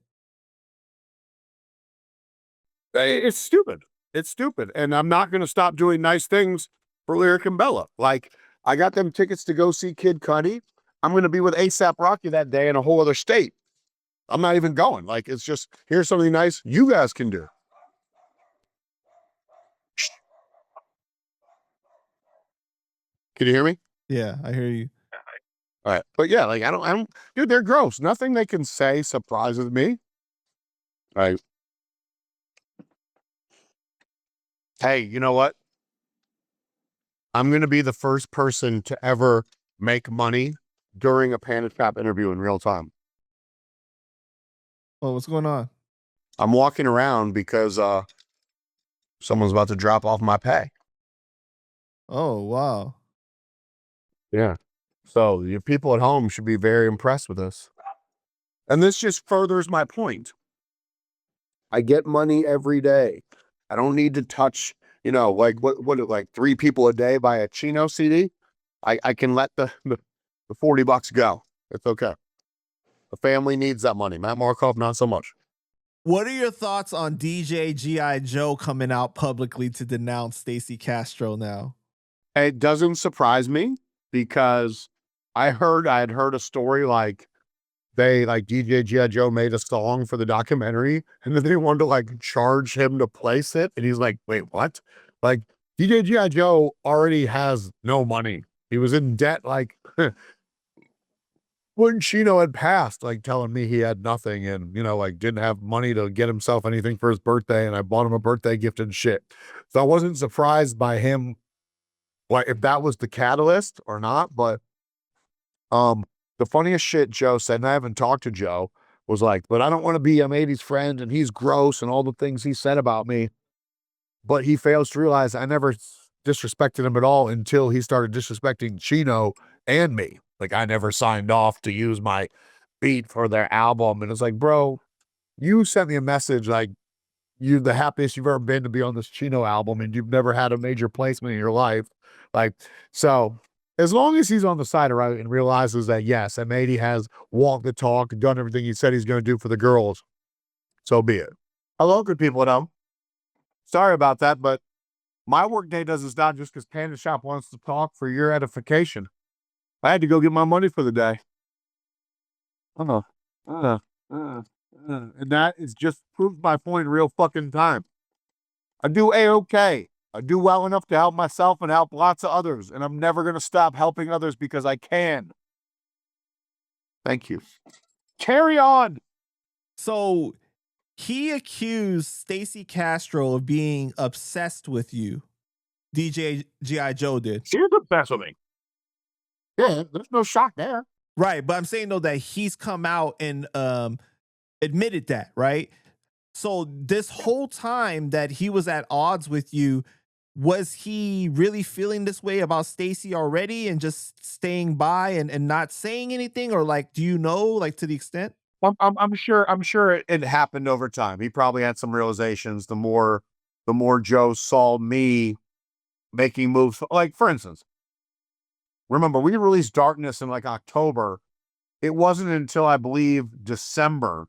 It's stupid. It's stupid. And I'm not going to stop doing nice things for Lyric and Bella. Like, I got them tickets to go see Kid Cudi. I'm going to be with A$AP Rocky that day in a whole other state. I'm not even going. Like, it's just, here's something nice you guys can do. Can you hear me? Yeah, I hear you. All right. But yeah, like, I don't, dude, they're gross. Nothing they can say surprises me. All right. Hey, you know what? I'm going to be the first person to ever make money during a Panda Trap interview in real time. Oh, what's going on? I'm walking around because someone's about to drop off my pay. Oh, wow. Yeah. So your people at home should be very impressed with this. And this just furthers my point. I get money every day. I don't need to touch, you know, like like 3 people a day buy a Chino CD. I can let the $40 go. It's okay. The family needs that money. Matt Markov, not so much. What are your thoughts on DJ G.I. Joe coming out publicly to denounce Stacey Castro now? It doesn't surprise me because I had heard a story like DJ G.I. Joe made a song for the documentary and then they wanted to like charge him to place it. And he's like, wait, what? Like DJ G.I. Joe already has no money. He was in debt like when Chino had passed, like telling me he had nothing and, you know, like didn't have money to get himself anything for his birthday. And I bought him a birthday gift and shit. So I wasn't surprised by him, like if that was the catalyst or not. But the funniest shit Joe said, and I haven't talked to Joe, was like, but I don't want to be M80's friend and he's gross and all the things he said about me. But he fails to realize I never disrespected him at all until he started disrespecting Chino and me. Like I never signed off to use my beat for their album. And it's like, bro, you sent me a message like you're the happiest you've ever been to be on this Chino album and you've never had a major placement in your life. Like, so as long as he's on the side of right and realizes that, yes, M80 has walked the talk, done everything he said he's going to do for the girls, so be it. Hello, good people at home. Sorry about that, but my work day doesn't stop just because Panda Shop wants to talk for your edification. I had to go get my money for the day. And that is just proves my point in real fucking time. I do A-okay. I do well enough to help myself and help lots of others, and I'm never going to stop helping others because I can. Thank you. Carry on. So he accused Stacey Castro of being obsessed with you. DJ G.I. Joe did. She's obsessed with me. Yeah, there's no shock there. Right, but I'm saying though that he's come out and admitted that, right? So this whole time that he was at odds with you, was he really feeling this way about Stacey already and just staying by and not saying anything? Or like, do you know, like to the extent? I'm sure it happened over time. He probably had some realizations. The more Joe saw me making moves, like for instance, remember we released Darkness in like October. It wasn't until I believe December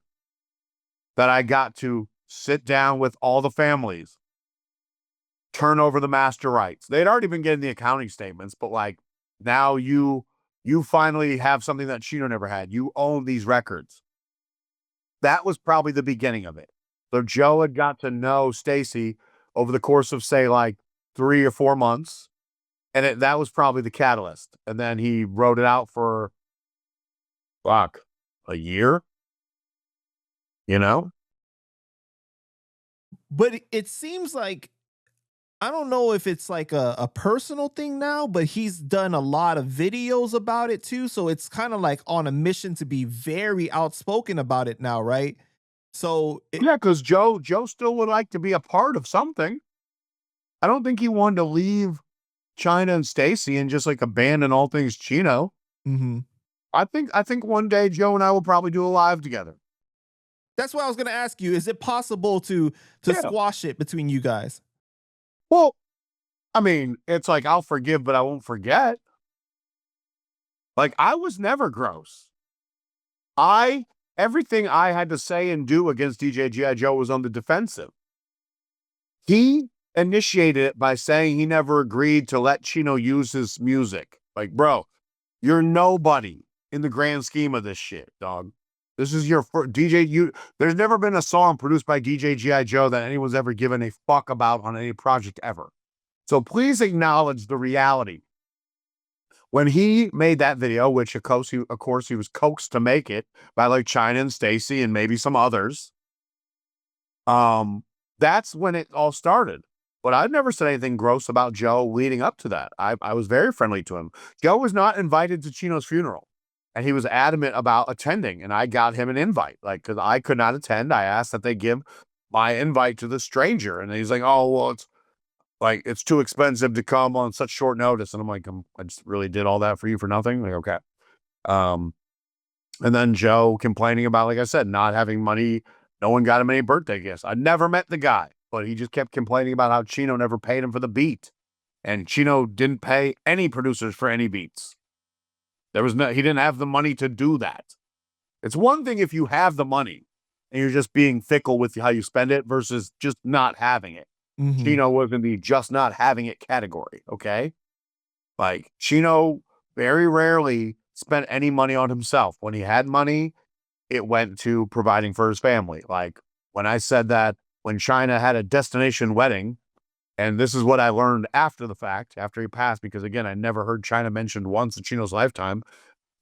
that I got to sit down with all the families, turn over the master rights. They'd already been getting the accounting statements, but like now you finally have something that Chino never had. You own these records. That was probably the beginning of it. So Joe had got to know Stacey over the course of say like 3 or 4 months. And that was probably the catalyst. And then he wrote it out for a year, you know? But it seems like, I don't know if it's like a personal thing now, but he's done a lot of videos about it too. So it's kind of like on a mission to be very outspoken about it now, right? So yeah, because Joe still would like to be a part of something. I don't think he wanted to leave China and Stacey and just like abandon all things Chino. Mm-hmm. I think one day Joe and I will probably do a live together. That's what I was going to ask you. Is it possible to squash it between you guys? Well, I mean, it's like I'll forgive, but I won't forget. Like, I was never gross. Everything I had to say and do against DJ G.I. Joe was on the defensive. He initiated it by saying he never agreed to let Chino use his music. Like, bro, you're nobody in the grand scheme of this shit, dog. This is your first there's never been a song produced by DJ G.I. Joe that anyone's ever given a fuck about on any project ever. So please acknowledge the reality. When he made that video, which of course he was coaxed to make it by like China and Stacy and maybe some others. That's when it all started. But I've never said anything gross about Joe leading up to that. I was very friendly to him. Joe was not invited to Chino's funeral, and he was adamant about attending, and I got him an invite. Like, because I could not attend, I asked that they give my invite to the stranger, and he's like, oh, well, it's too expensive to come on such short notice. And I'm like, I just really did all that for you for nothing? Like, okay. And then Joe complaining about, like I said, not having money. No one got him any birthday gifts. I never met the guy, but he just kept complaining about how Chino never paid him for the beat. And Chino didn't pay any producers for any beats. He didn't have the money to do that. It's one thing if you have the money and you're just being fickle with how you spend it versus just not having it. Mm-hmm. Chino was in the just not having it category, okay? Like, Chino very rarely spent any money on himself. When he had money, it went to providing for his family. Like, when I said that when China had a destination wedding, and this is what I learned after the fact, after he passed, because again, I never heard China mentioned once in Chino's lifetime,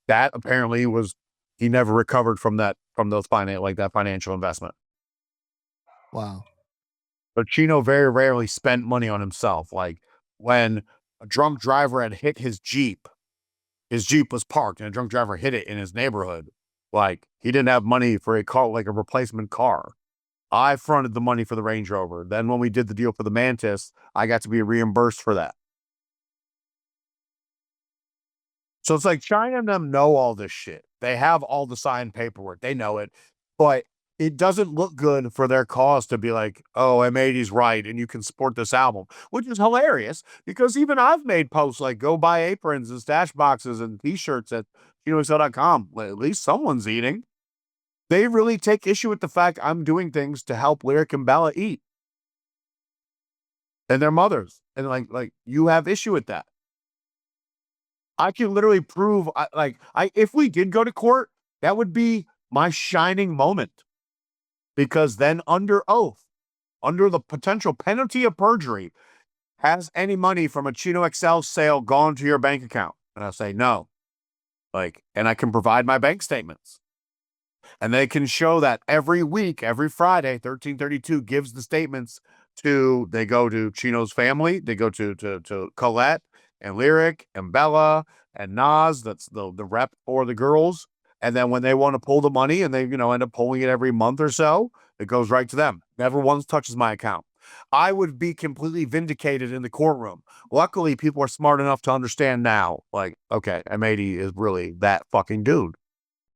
that apparently was, he never recovered from that financial investment. Wow. But Chino very rarely spent money on himself. Like, when a drunk driver had hit his Jeep was parked and a drunk driver hit it in his neighborhood. Like, he didn't have money for a car, like a replacement car. I fronted the money for the Range Rover. Then when we did the deal for the Mantis, I got to be reimbursed for that. So it's like China and them know all this shit. They have all the signed paperwork. They know it. But it doesn't look good for their cause to be like, oh, M80's right, and you can support this album, which is hilarious because even I've made posts like, go buy aprons and stash boxes and t-shirts at ChinoXL.com. At least someone's eating. They really take issue with the fact I'm doing things to help Lyric and Bella eat. And their mothers. And like you have issue with that. I can literally prove, if we did go to court, that would be my shining moment. Because then under oath, under the potential penalty of perjury, has any money from a Chino XL sale gone to your bank account? And I'll say no. And I can provide my bank statements. And they can show that every week, every Friday, 1332 gives the statements they go to Chino's family, they go to Colette and Lyric and Bella and Nas, that's the rep for the girls. And then when they want to pull the money and they, end up pulling it every month or so, it goes right to them. Never once touches my account. I would be completely vindicated in the courtroom. Luckily, people are smart enough to understand now, like, okay, M80 is really that fucking dude.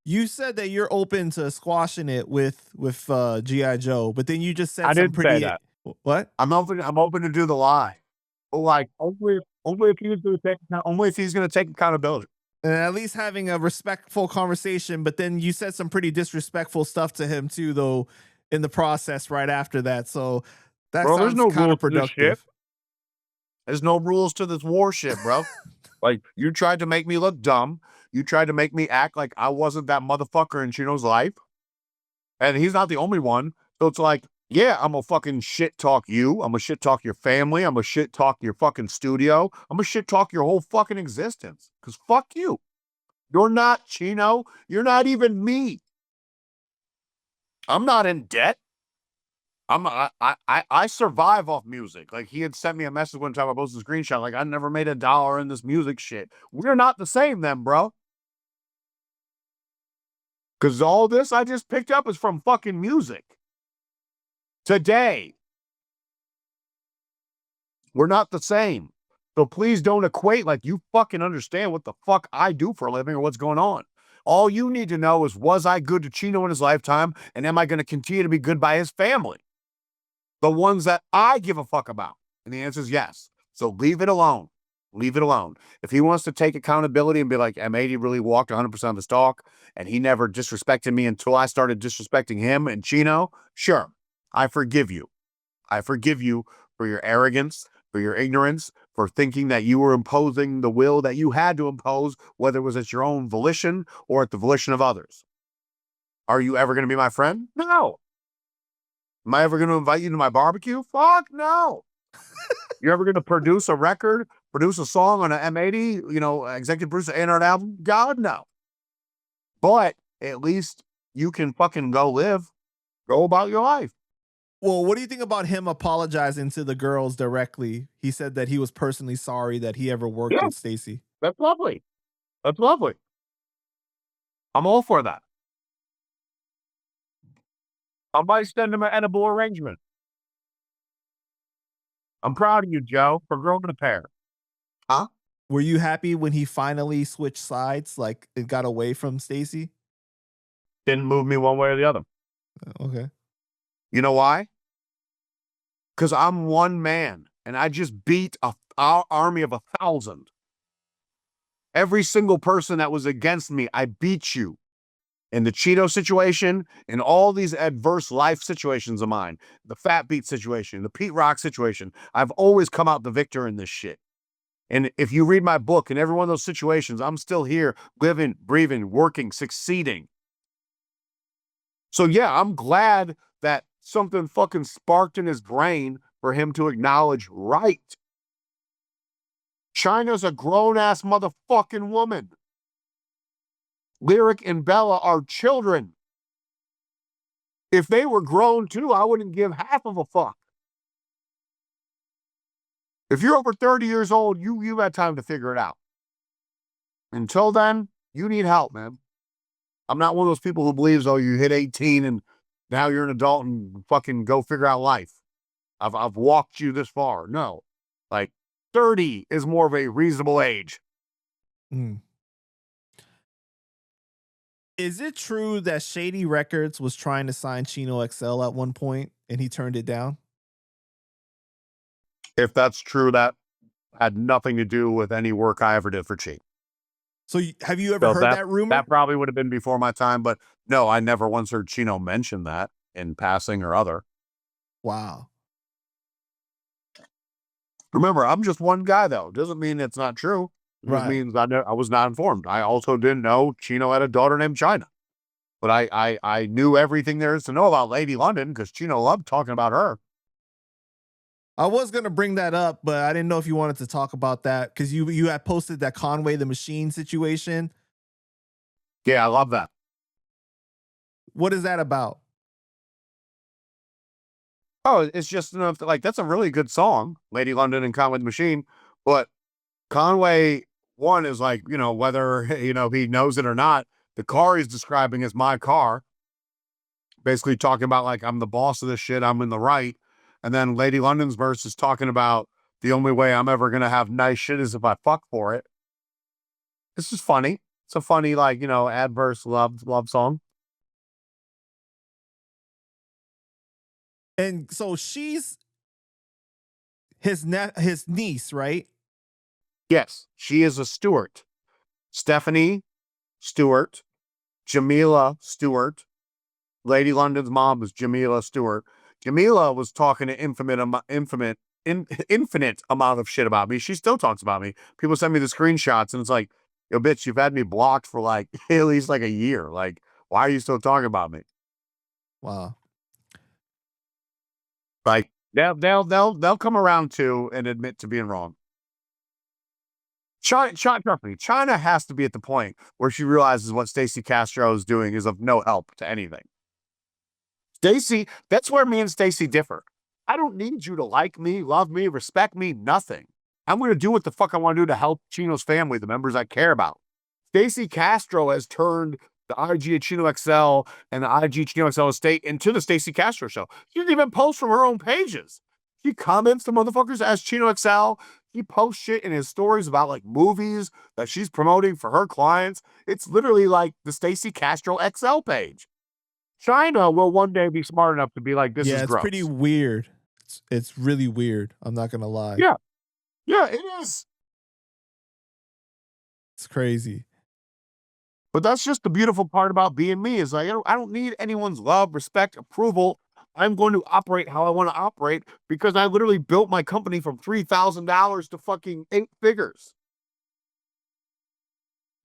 You said that you're open to squashing it with G.I. Joe, but then you just said some pretty... Say that. What? I'm open to do the lie. Like, only if he's going to take accountability. And at least having a respectful conversation, but then you said some pretty disrespectful stuff to him too, though, in the process right after that. So that sounds counterproductive. There's no rules to this war shit, bro. Like, you tried to make me look dumb. You tried to make me act like I wasn't that motherfucker in Chino's life. And he's not the only one. So it's like, yeah, I'm gonna fucking shit talk you. I'm gonna shit talk your family. I'm gonna shit talk your fucking studio. I'm gonna shit talk your whole fucking existence. Because fuck you. You're not Chino. You're not even me. I'm not in debt. I survive off music. Like, he had sent me a message one time, I posted a screenshot, like, I never made $1 in this music shit. We're not the same then, bro. Because all this I just picked up is from fucking music. Today. We're not the same. So please don't equate like you fucking understand what the fuck I do for a living or what's going on. All you need to know is, was I good to Chino in his lifetime? And am I going to continue to be good by his family? The ones that I give a fuck about. And the answer is yes. So leave it alone. Leave it alone. If he wants to take accountability and be like, M80 really walked 100% of his talk, and he never disrespected me until I started disrespecting him and Chino, sure, I forgive you. I forgive you for your arrogance, for your ignorance, for thinking that you were imposing the will that you had to impose, whether it was at your own volition or at the volition of others. Are you ever going to be my friend? No. Am I ever going to invite you to my barbecue? Fuck no. You're ever going to produce a record, produce a song on an M80, executive producer A&R album? God, no. But at least you can fucking go about your life. Well, what do you think about him apologizing to the girls directly? He said that he was personally sorry that he ever worked with Stacey. That's lovely. That's lovely. I'm all for that. I might send him an edible arrangement. I'm proud of you, Joe, for growing a pair. Huh? Were you happy when he finally switched sides, like it got away from Stacey? Didn't move me one way or the other. Okay. You know why? Because I'm one man, and I just beat our army of 1,000. Every single person that was against me, I beat you. In the Chino situation, in all these adverse life situations of mine, the Fat Beat situation, the Pete Rock situation, I've always come out the victor in this shit. And if you read my book, in every one of those situations, I'm still here, living, breathing, working, succeeding. So yeah, I'm glad that something fucking sparked in his brain for him to acknowledge right. China's a grown-ass motherfucking woman. Lyric and Bella are children. If they were grown too, I wouldn't give half of a fuck. If you're over 30 years old, you had time to figure it out. Until then, you need help, man. I'm not one of those people who believes, oh, you hit 18 and now you're an adult and fucking go figure out life. I've walked you this far. No. Like 30 is more of a reasonable age. Mm. Is it true that Shady Records was trying to sign Chino XL at one point and he turned it down? If that's true, that had nothing to do with any work I ever did for Cheap. So have you ever heard that rumor? That probably would have been before my time, but no, I never once heard Chino mention that in passing or other. Wow. Remember, I'm just one guy, though. Doesn't mean it's not true. It just means I was not informed. I also didn't know Chino had a daughter named China. But I knew everything there is to know about Lady London because Chino loved talking about her. I was going to bring that up, but I didn't know if you wanted to talk about that because you had posted that Conway the Machine situation. Yeah, I love that. What is that about? Oh, it's just enough to, like, that's a really good song, Lady London and Conway the Machine. But Conway, one, is like, whether, he knows it or not, the car he's describing is my car. Basically talking about, like, I'm the boss of this shit, I'm in the right. And then Lady London's verse is talking about the only way I'm ever going to have nice shit is if I fuck for it. This is funny. It's a funny, like, adverse love song. And so she's his niece, right? Yes, she is a Stewart. Stephanie Stewart, Jamila Stewart. Lady London's mom was Jamila Stewart. Jamila was talking an infinite amount of shit about me. She still talks about me. People send me the screenshots and it's like, yo, bitch, you've had me blocked for like at least like a year. Like, why are you still talking about me? Wow. Like, they'll come around to and admit to being wrong. China has to be at the point where she realizes what Stacey Castro is doing is of no help to anything. Stacey, that's where me and Stacey differ. I don't need you to like me, love me, respect me, nothing. I'm going to do what the fuck I want to do to help Chino's family, the members I care about. Stacey Castro has turned the IG of Chino XL and the IG Chino XL estate into the Stacey Castro show. She doesn't even post from her own pages. She comments to motherfuckers as Chino XL. He posts shit in his stories about like movies that she's promoting for her clients. It's literally like the Stacey Castro XL page. China will one day be smart enough to be like, this is gross. Yeah, it's pretty weird. It's really weird. I'm not going to lie. Yeah. Yeah, it is. It's crazy. But that's just the beautiful part about being me is like, I don't need anyone's love, respect, approval. I'm going to operate how I want to operate because I literally built my company from $3,000 to fucking 8 figures.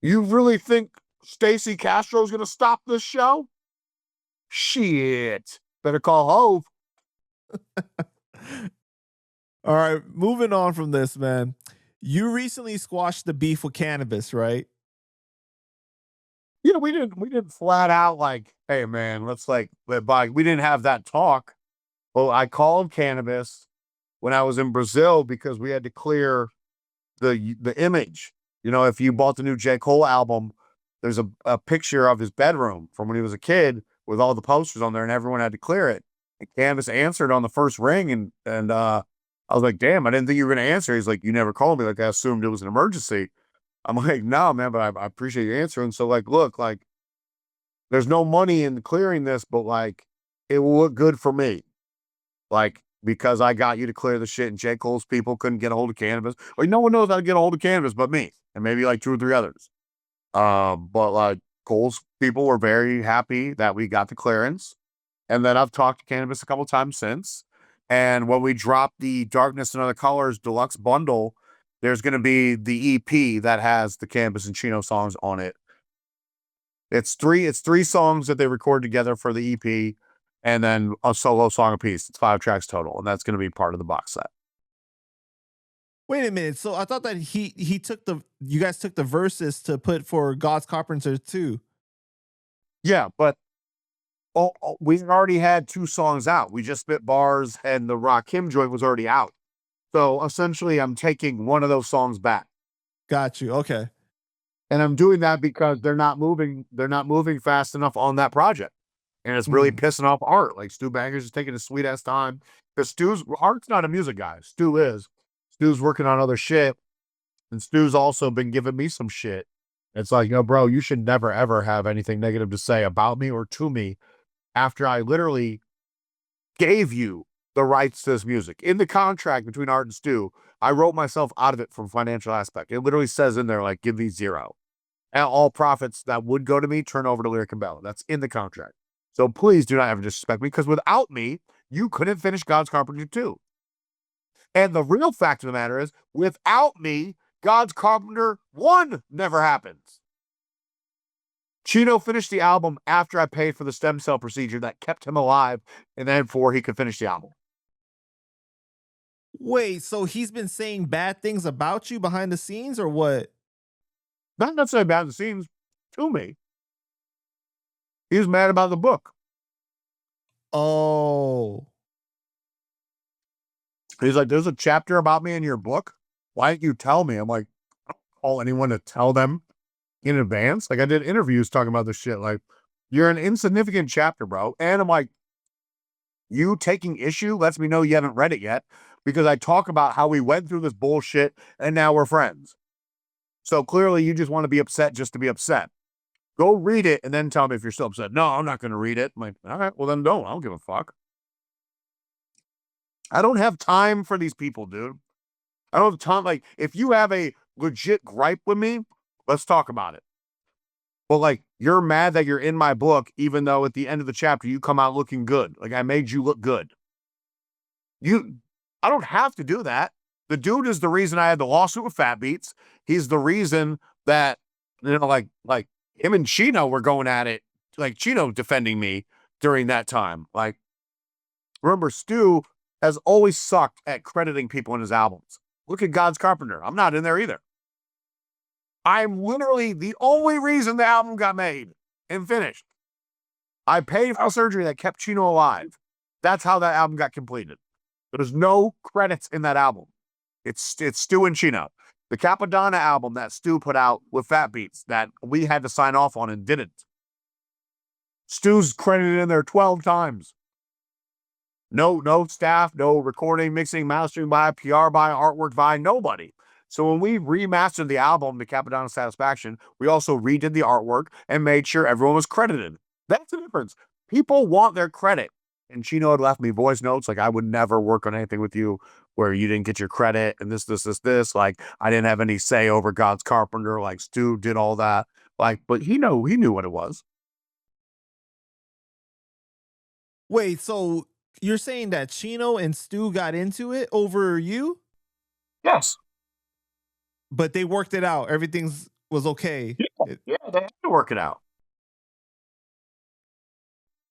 You really think Stacey Castro is going to stop this show? Shit. Better call Hove. All right, moving on from this, man. You recently squashed the beef with Canibus, right? Yeah, we didn't flat out like, hey man, let's like let by. We didn't have that talk. Well, I called Canibus when I was in Brazil because we had to clear the image. You know, if you bought the new J. Cole album, there's a picture of his bedroom from when he was a kid with all the posters on there, and everyone had to clear it. And Canibus answered on the first ring, and I was like, damn, I didn't think you were gonna answer. He's like, you never called me. Like I assumed it was an emergency. I'm like, no, man, but I appreciate you answering. So like, look, like, there's no money in clearing this, but like, it will look good for me. Like, because I got you to clear the shit and J. Cole's people couldn't get a hold of Canibus. Like, no one knows how to get a hold of Canibus but me and maybe like 2 or 3 others. But like, Cole's people were very happy that we got the clearance. And then I've talked to Canibus a couple times since. And when we dropped the Darkness and Other Colors deluxe bundle, there's going to be the EP that has the Canibus and Chino songs on it. It's three songs that they recorded together for the EP, and then a solo song apiece. It's 5 tracks total, and that's going to be part of the box set. Wait a minute. So I thought that you guys took the verses to put for God's Carpenter too. Yeah, but we already had 2 songs out. We just spit bars, and the Rakim joint was already out. So essentially, I'm taking one of those songs back. Got you. Okay. And I'm doing that because they're not moving fast enough on that project. And it's really pissing off Art. Like Stu Bangas is taking a sweet ass time. Because Art's not a music guy. Stu is. Stu's working on other shit. And Stu's also been giving me some shit. It's like, yo, bro, you should never ever have anything negative to say about me or to me after I literally gave you the rights to this music. In the contract between Art and Stu, I wrote myself out of it from financial aspect. It literally says in there, like, give me 0. And all profits that would go to me turn over to Lyric and Bella. That's in the contract. So please do not ever disrespect me, because without me, you couldn't finish God's Carpenter 2. And the real fact of the matter is, without me, God's Carpenter 1 never happens. Chino finished the album after I paid for the stem cell procedure that kept him alive, and then before he could finish the album. Wait, so he's been saying bad things about you behind the scenes or what? Not necessarily behind the scenes, to me. He was mad about the book. Oh. He's like, there's a chapter about me in your book. Why didn't you tell me? I'm like, I don't call anyone to tell them in advance. Like, I did interviews talking about this shit. Like, you're an insignificant chapter, bro. And I'm like, you taking issue lets me know you haven't read it yet, because I talk about how we went through this bullshit and now we're friends. So clearly you just want to be upset just to be upset. Go read it and then tell me if you're still upset. No, I'm not going to read it. I'm like, all right, well then don't. I don't give a fuck. I don't have time for these people, dude. I don't have time. Like, if you have a legit gripe with me, let's talk about it. But like, you're mad that you're in my book, even though at the end of the chapter, you come out looking good. Like, I made you look good. I don't have to do that. The dude is the reason I had the lawsuit with Fat Beats. He's the reason that, you know, like him and Chino were going at it, like Chino defending me during that time. Like, remember, Stu has always sucked at crediting people in his albums. Look at God's Carpenter. I'm not in there either. I'm literally the only reason the album got made and finished. I paid for surgery that kept Chino alive. That's how that album got completed. There's no credits in that album. It's Stu and Chino. The Capadonna album that Stu put out with Fat Beats that we had to sign off on and didn't. Stu's credited in there 12 times. No staff, no recording, mixing, mastering by, PR by, artwork by, nobody. So when we remastered the album, The Capadonna Satisfaction, we also redid the artwork and made sure everyone was credited. That's the difference. People want their credit. And Chino had left me voice notes like, I would never work on anything with you where you didn't get your credit and this. Like, I didn't have any say over God's Carpenter. Like, Stu did all that. Like, but he knew what it was. Wait, so you're saying that Chino and Stu got into it over you? Yes. But they worked it out. Everything was okay. Yeah, they had to work it out.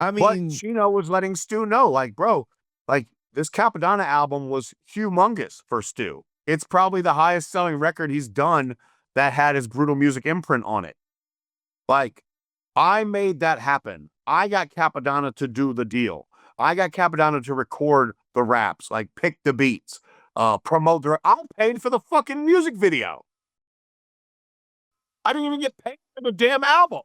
I mean, but Chino was letting Stu know, like, bro, like this Capadonna album was humongous for Stu. It's probably the highest selling record he's done that had his brutal music imprint on it. Like, I made that happen. I got Capadonna to do the deal. I got Capadonna to record the raps, like pick the beats, promote the. I paid for the fucking music video. I didn't even get paid for the damn album.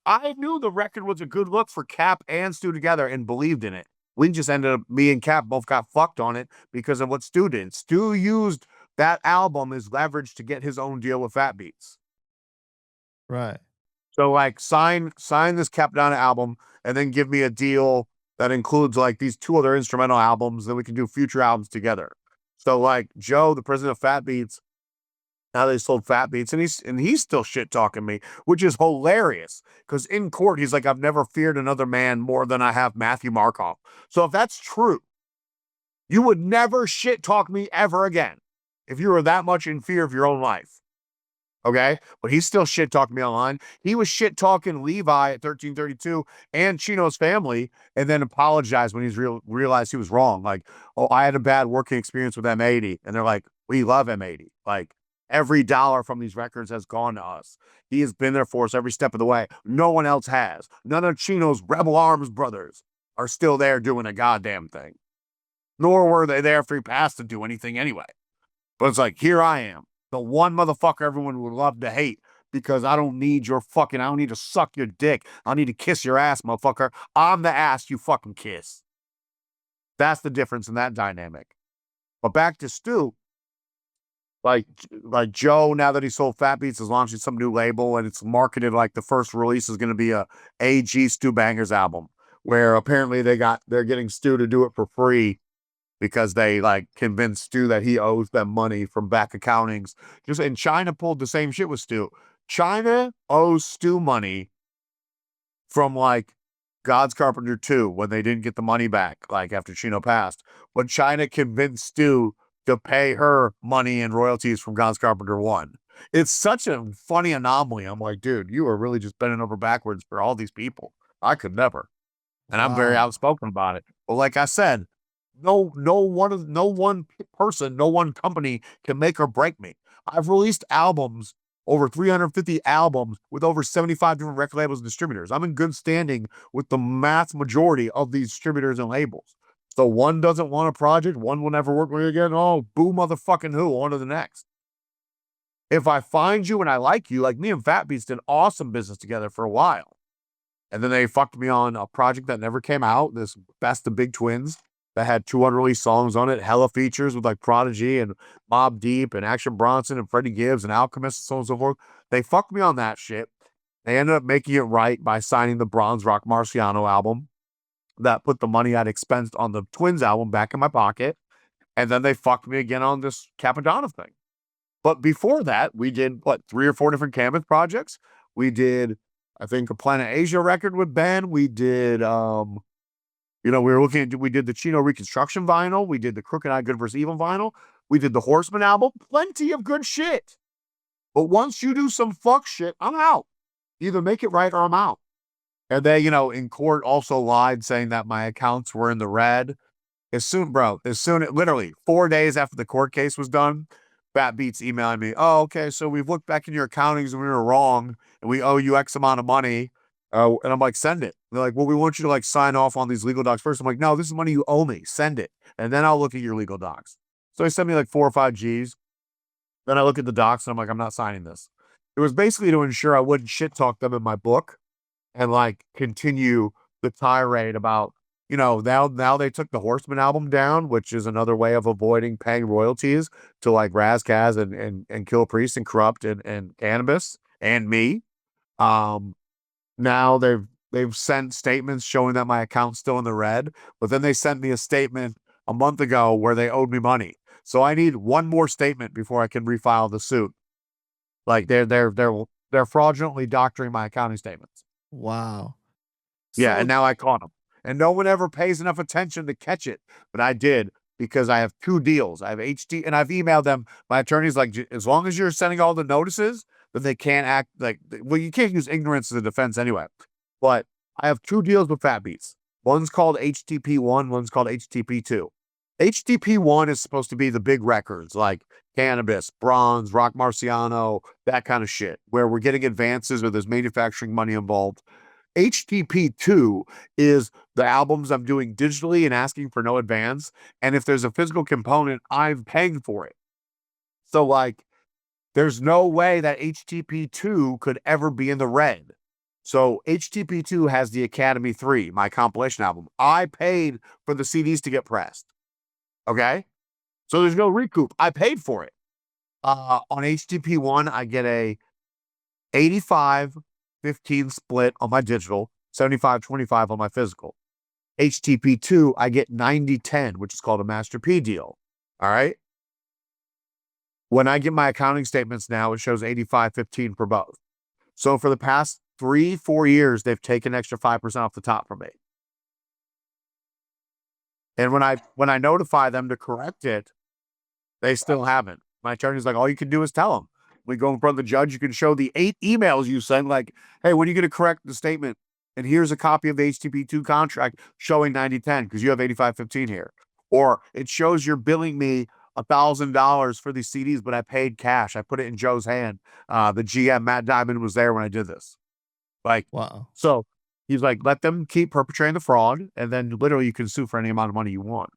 I knew the record was a good look for Cap and Stu together and believed in it. We just ended up, me and Cap both got fucked on it because of what Stu did. Stu used that album as leverage to get his own deal with Fat Beats. Right. So like sign this Capadonna album and then give me a deal that includes like these 2 other instrumental albums, then we can do future albums together. So like Joe, the president of Fat Beats, now they sold Fat Beats, and he's still shit talking me, which is hilarious. Because in court, he's like, I've never feared another man more than I have Matthew Markoff. So if that's true, you would never shit talk me ever again if you were that much in fear of your own life. Okay? But he's still shit talking me online. He was shit talking Levi at 1332 and Chino's family, and then apologized when he's realized he was wrong. Like, oh, I had a bad working experience with M80. And they're like, we love M80. Like, every dollar from these records has gone to us. He has been there for us every step of the way. No one else has. None of Chino's Rebel Arms brothers are still there doing a goddamn thing. Nor were they there after he passed to do anything anyway. But it's like, here I am, the one motherfucker everyone would love to hate because I don't need to suck your dick. I need to kiss your ass, motherfucker. I'm the ass you fucking kiss. That's the difference in that dynamic. But back to Stu. Like Joe, now that he sold Fat Beats, is launching some new label, and it's marketed like the first release is going to be a AG Stu Bangas album, where apparently they're getting Stu to do it for free because they like convinced Stu that he owes them money from back accountings. And China pulled the same shit with Stu. China owes Stu money from like God's Carpenter 2 when they didn't get the money back, like after Chino passed. But China convinced Stu to pay her money and royalties from God's Carpenter 1. It's such a funny anomaly. I'm like, dude, you are really just bending over backwards for all these people. I could never. And I'm very outspoken about it. But like I said, no one person, no one company can make or break me. I've released albums, over 350 albums with over 75 different record labels and distributors. I'm in good standing with the mass majority of these distributors and labels. So one doesn't want a project, one will never work with you again. Oh, boo motherfucking who, on to the next. If I find you and I like you, like me and Fat Beats did awesome business together for a while. And then they fucked me on a project that never came out, this Best of Big Twins, that had 2 unreleased songs on it, hella features with like Prodigy and Mobb Deep and Action Bronson and Freddie Gibbs and Alchemist and so on and so forth. They fucked me on that shit. They ended up making it right by signing the Bronze Rock Marciano album that put the money I'd expensed on the Twins album back in my pocket. And then they fucked me again on this Capadonna thing. But before that, we did, 3 or 4 different Canibus projects. We did, I think, a Planet Asia record with Ben. We did, we did the Chino Reconstruction vinyl. We did the Crooked Eye Good vs. Evil vinyl. We did the Horseman album. Plenty of good shit. But once you do some fuck shit, I'm out. Either make it right or I'm out. And they, in court also lied saying that my accounts were in the red. Literally 4 days after the court case was done, Fat Beats emailing me, oh, okay, so we've looked back in your accountings and we were wrong and we owe you X amount of money. And I'm like, send it. They're like, well, we want you to sign off on these legal docs first. I'm like, no, this is money you owe me. Send it. And then I'll look at your legal docs. So they sent me 4 or 5 G's. Then I look at the docs and I'm like, I'm not signing this. It was basically to ensure I wouldn't shit talk them in my book and continue the tirade about, now they took the Horseman album down, which is another way of avoiding paying royalties to Raz Kaz and Kill Priest and Corrupt and Canibus and me. Now they've they've sent statements showing that my account's still in the red, but then they sent me a statement a month ago where they owed me money. So I need one more statement before I can refile the suit. Like they're fraudulently doctoring my accounting statements. Wow. Yeah, So and now I caught them. And no one ever pays enough attention to catch it, but I did because I have 2 deals. I have HT, and I've emailed them. My attorney's like, as long as you're sending all the notices, that they can't act like, well, you can't use ignorance as a defense anyway. But I have 2 deals with Fat Beats. One's called HTP1, one's called HTP2. HTP1 is supposed to be the big records like Canibus, Bronze, Rock Marciano, that kind of shit, where we're getting advances or there's manufacturing money involved. HTP2 is the albums I'm doing digitally and asking for no advance. And if there's a physical component, I'm paying for it. So, like, there's no way that HTP2 could ever be in the red. So HTP2 has the Academy 3, my compilation album. I paid for the CDs to get pressed. Okay? So there's no recoup. I paid for it. On HTP1, I get a 85-15 split on my digital, 75-25 on my physical. HTP2, I get 90-10, which is called a Master P deal. All right? When I get my accounting statements now, it shows 85-15 for both. So for the past 3-4 years, they've taken extra 5% off the top from me. And when I notify them to correct it, they still haven't. My attorney's like, all you can do is tell them. We go in front of the judge, you can show the 8 emails you sent, like, hey, when are you going to correct the statement? And here's a copy of the HTP2 contract showing 90-10 because you have 85-15 here. Or it shows you're billing me $1,000 for these CDs, but I paid cash. I put it in Joe's hand. The GM, Matt Diamond, was there when I did this. Like, wow. So he's like, let them keep perpetrating the fraud, and then literally you can sue for any amount of money you want.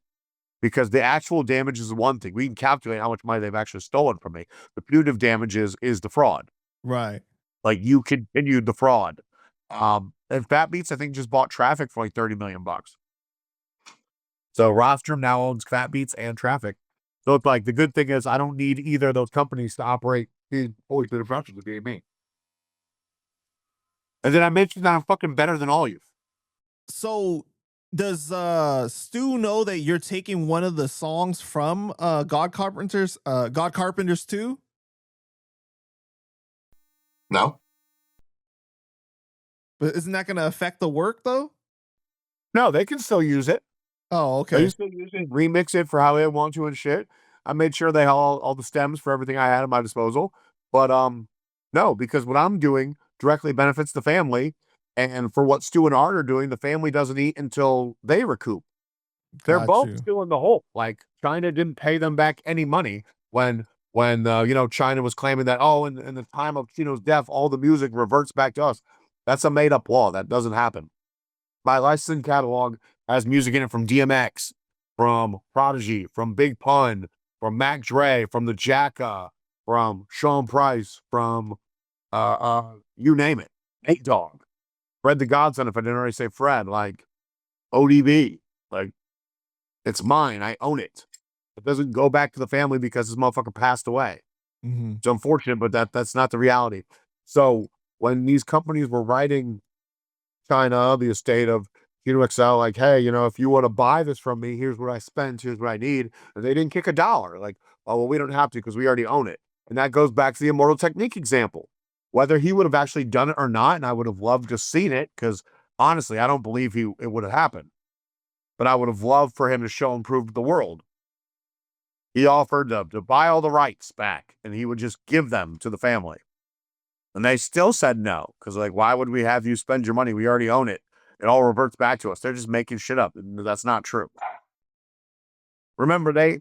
Because the actual damage is one thing. We can calculate how much money they've actually stolen from me. The punitive damages is the fraud. Right. Like, you continued the fraud. And Fat Beats, I think, just bought Traffic for like $30 million. So Rostrum now owns Fat Beats and Traffic. So it's like, the good thing is I don't need either of those companies to operate fully to the front of the me. And then I mentioned that I'm fucking better than all you. So does Stu know that you're taking one of the songs from God Carpenters 2? No. But isn't that going to affect the work though? No, they can still use it. Oh, They okay. can still use it, remix it for how they want to and shit. I made sure they had all the stems for everything I had at my disposal. But no, because what I'm doing directly benefits the family. And for what Stu and Art are doing, the family doesn't eat until they recoup. They're Got both you. still in the hole. Like, China didn't pay them back any money when China was claiming that, oh, in the time of Chino's death, all the music reverts back to us. That's a made-up law. That doesn't happen. My licensing catalog has music in it from DMX, from Prodigy, from Big Pun, from Mac Dre, from the Jacka, from Sean Price, from you name it. Nate Dogg. Fred the Godson, if I didn't already say Fred, like ODB. Like, it's mine. I own it. It doesn't go back to the family because this motherfucker passed away. Mm-hmm. It's unfortunate, but that's not the reality. So when these companies were writing China, the estate of Chino XL, like, hey, if you want to buy this from me, here's what I spent, here's what I need. And they didn't kick a dollar. Like, oh, well, we don't have to because we already own it. And that goes back to the Immortal Technique example. Whether he would have actually done it or not, and I would have loved to seen it, because honestly, I don't believe it would have happened. But I would have loved for him to show and prove to the world. He offered to buy all the rights back, and he would just give them to the family. And they still said no, because, like, why would we have you spend your money? We already own it. It all reverts back to us. They're just making shit up. That's not true. Remember, they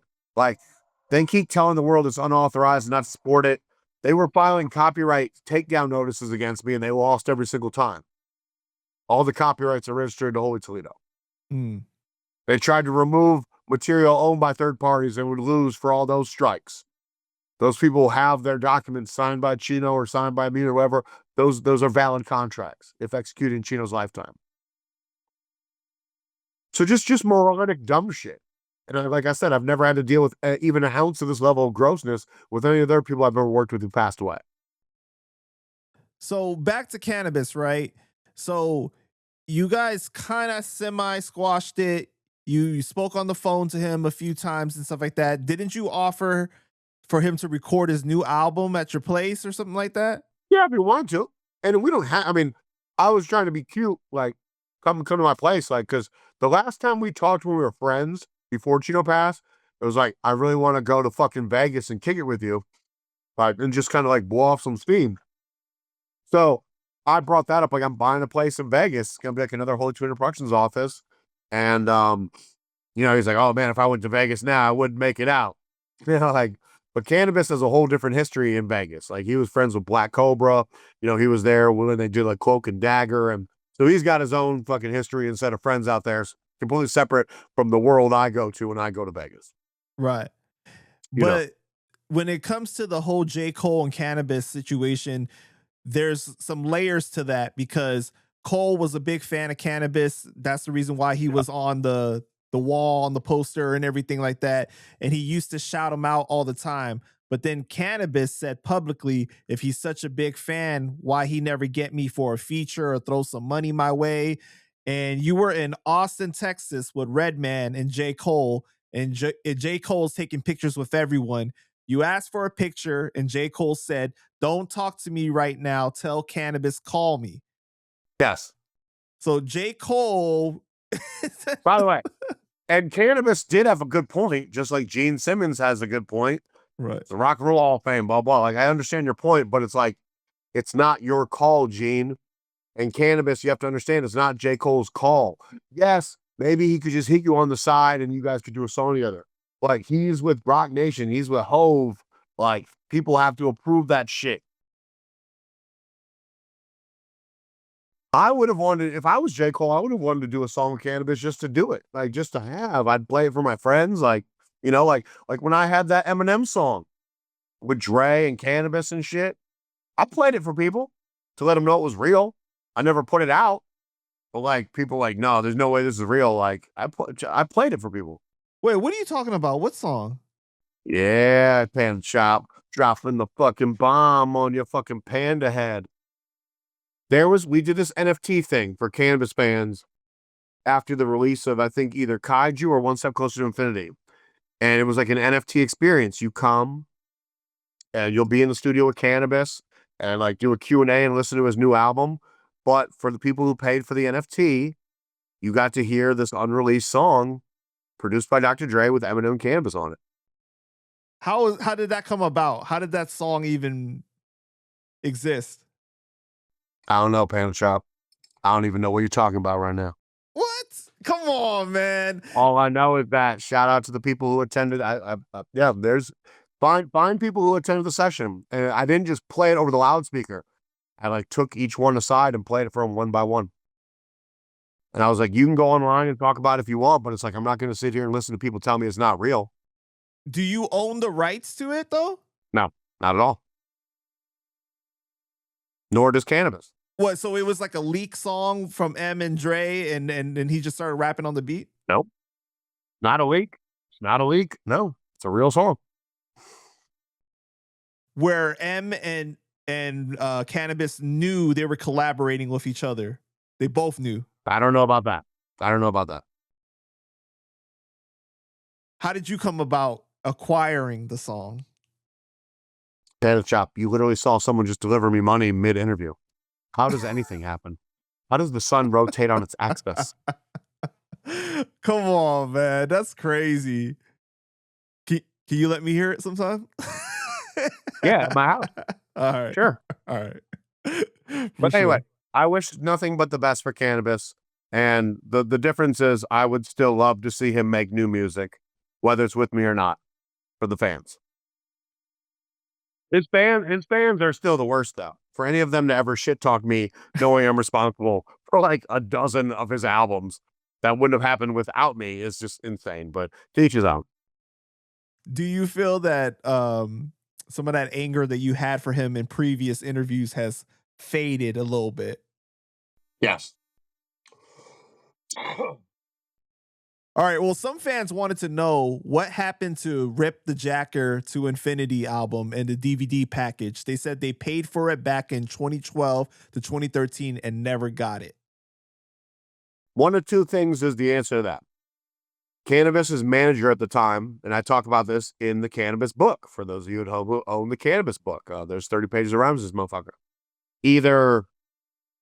keep telling the world it's unauthorized and not to support it. They were filing copyright takedown notices against me, and they lost every single time. All the copyrights are registered to Holy Toledo. Mm. They tried to remove material owned by third parties and would lose for all those strikes. Those people have their documents signed by Chino or signed by me or whoever. Those are valid contracts if executed in Chino's lifetime. So just moronic dumb shit. And like I said, I've never had to deal with even an ounce of this level of grossness with any other people I've ever worked with who passed away. So back to Canibus, right? So you guys kind of semi squashed it. You spoke on the phone to him a few times and stuff like that. Didn't you offer for him to record his new album at your place or something like that? Yeah, if you want to. And we don't have, I mean, I was trying to be cute, like, come to my place, like, because the last time we talked when we were friends before Chino passed, it was like, I really want to go to fucking Vegas and kick it with you, like, and just kind of like blow off some steam. So I brought that up, like, I'm buying a place in Vegas. It's gonna be like another Holy Trinity Productions office. And he's like, oh man, if I went to Vegas now, I wouldn't make it out. Like, but Canibus has a whole different history in Vegas. Like, he was friends with Black Cobra. He was there when they did like Cloak and Dagger. And so he's got his own fucking history and set of friends out there, completely separate from the world I go to when I go to Vegas. Right. But when it comes to the whole J. Cole and Canibus situation, there's some layers to that because Cole was a big fan of Canibus. That's the reason why he was on the wall, on the poster and everything like that. And he used to shout him out all the time. But then Canibus said publicly, if he's such a big fan, why he never get me for a feature or throw some money my way. And you were in Austin, Texas with Redman and J. Cole, and J. Cole's taking pictures with everyone. You asked for a picture and J. Cole said, don't talk to me right now. Tell Canibus, call me. Yes. So J. Cole. By the way, and Canibus did have a good point, just like Gene Simmons has a good point. Right. It's the Rock and Roll Hall of Fame, blah, blah. Like, I understand your point, but it's like, it's not your call, Gene. And Canibus, you have to understand, it's not J. Cole's call. Yes, maybe he could just hit you on the side and you guys could do a song together. Like, he's with Rock Nation. He's with Hove. Like, people have to approve that shit. I would have wanted, if I was J. Cole, I would have wanted to do a song with Canibus just to do it. Like, just to have. I'd play it for my friends. Like, like when I had that Eminem song with Dre and Canibus and shit, I played it for people to let them know it was real. I never put it out. But, like, people like, no, there's no way this is real. Like, I played it for people. Wait, what are you talking about? What song? Yeah, Pan Shop, dropping the fucking bomb on your fucking Panda head. We did this NFT thing for Canibus fans after the release of, I think, either Kaiju or One Step Closer to Infinity. And it was like an NFT experience. You come and you'll be in the studio with Canibus and like do a Q&A and listen to his new album. But for the people who paid for the NFT, you got to hear this unreleased song produced by Dr. Dre with Eminem and Canibus on it. How did that come about? How did that song even exist? I don't know, Pan Shop. I don't even know what you're talking about right now. What? Come on, man. All I know is that shout out to the people who attended. There's find people who attended the session. And I didn't just play it over the loudspeaker. I like took each one aside and played it for them one by one. And I was like, you can go online and talk about it if you want, but it's like, I'm not going to sit here and listen to people tell me it's not real. Do you own the rights to it though? No, not at all. Nor does Canibus. What? So it was like a leak song from M and Dre, and he just started rapping on the beat? Nope. Not a leak. It's not a leak. No, it's a real song. Where M and Canibus knew they were collaborating with each other. They both knew. I don't know about that. I don't know about that. How did you come about acquiring the song? Panda Chop, you literally saw someone just deliver me money mid-interview. How does anything happen? How does the sun rotate on its axis? Come on, man. That's crazy. Can you let me hear it sometime? Yeah, at my house. All right. Sure. All right. But anyway, I wish nothing but the best for Canibus. And the difference is I would still love to see him make new music, whether it's with me or not, for the fans. His fans are still the worst, though. For any of them to ever shit talk me, knowing I'm responsible for like a dozen of his albums, that wouldn't have happened without me, is just insane. But to each his own. Do you feel that some of that anger that you had for him in previous interviews has faded a little bit? Yes. All right. Well, some fans wanted to know what happened to Rip the Jacker to Infinity album and the DVD package. They said they paid for it back in 2012 to 2013 and never got it. One of two things is the answer to that. Canibus's manager at the time, and I talk about this in the Canibus book, for those of you who own the Canibus book. There's 30 pages of rhymes, this motherfucker. Either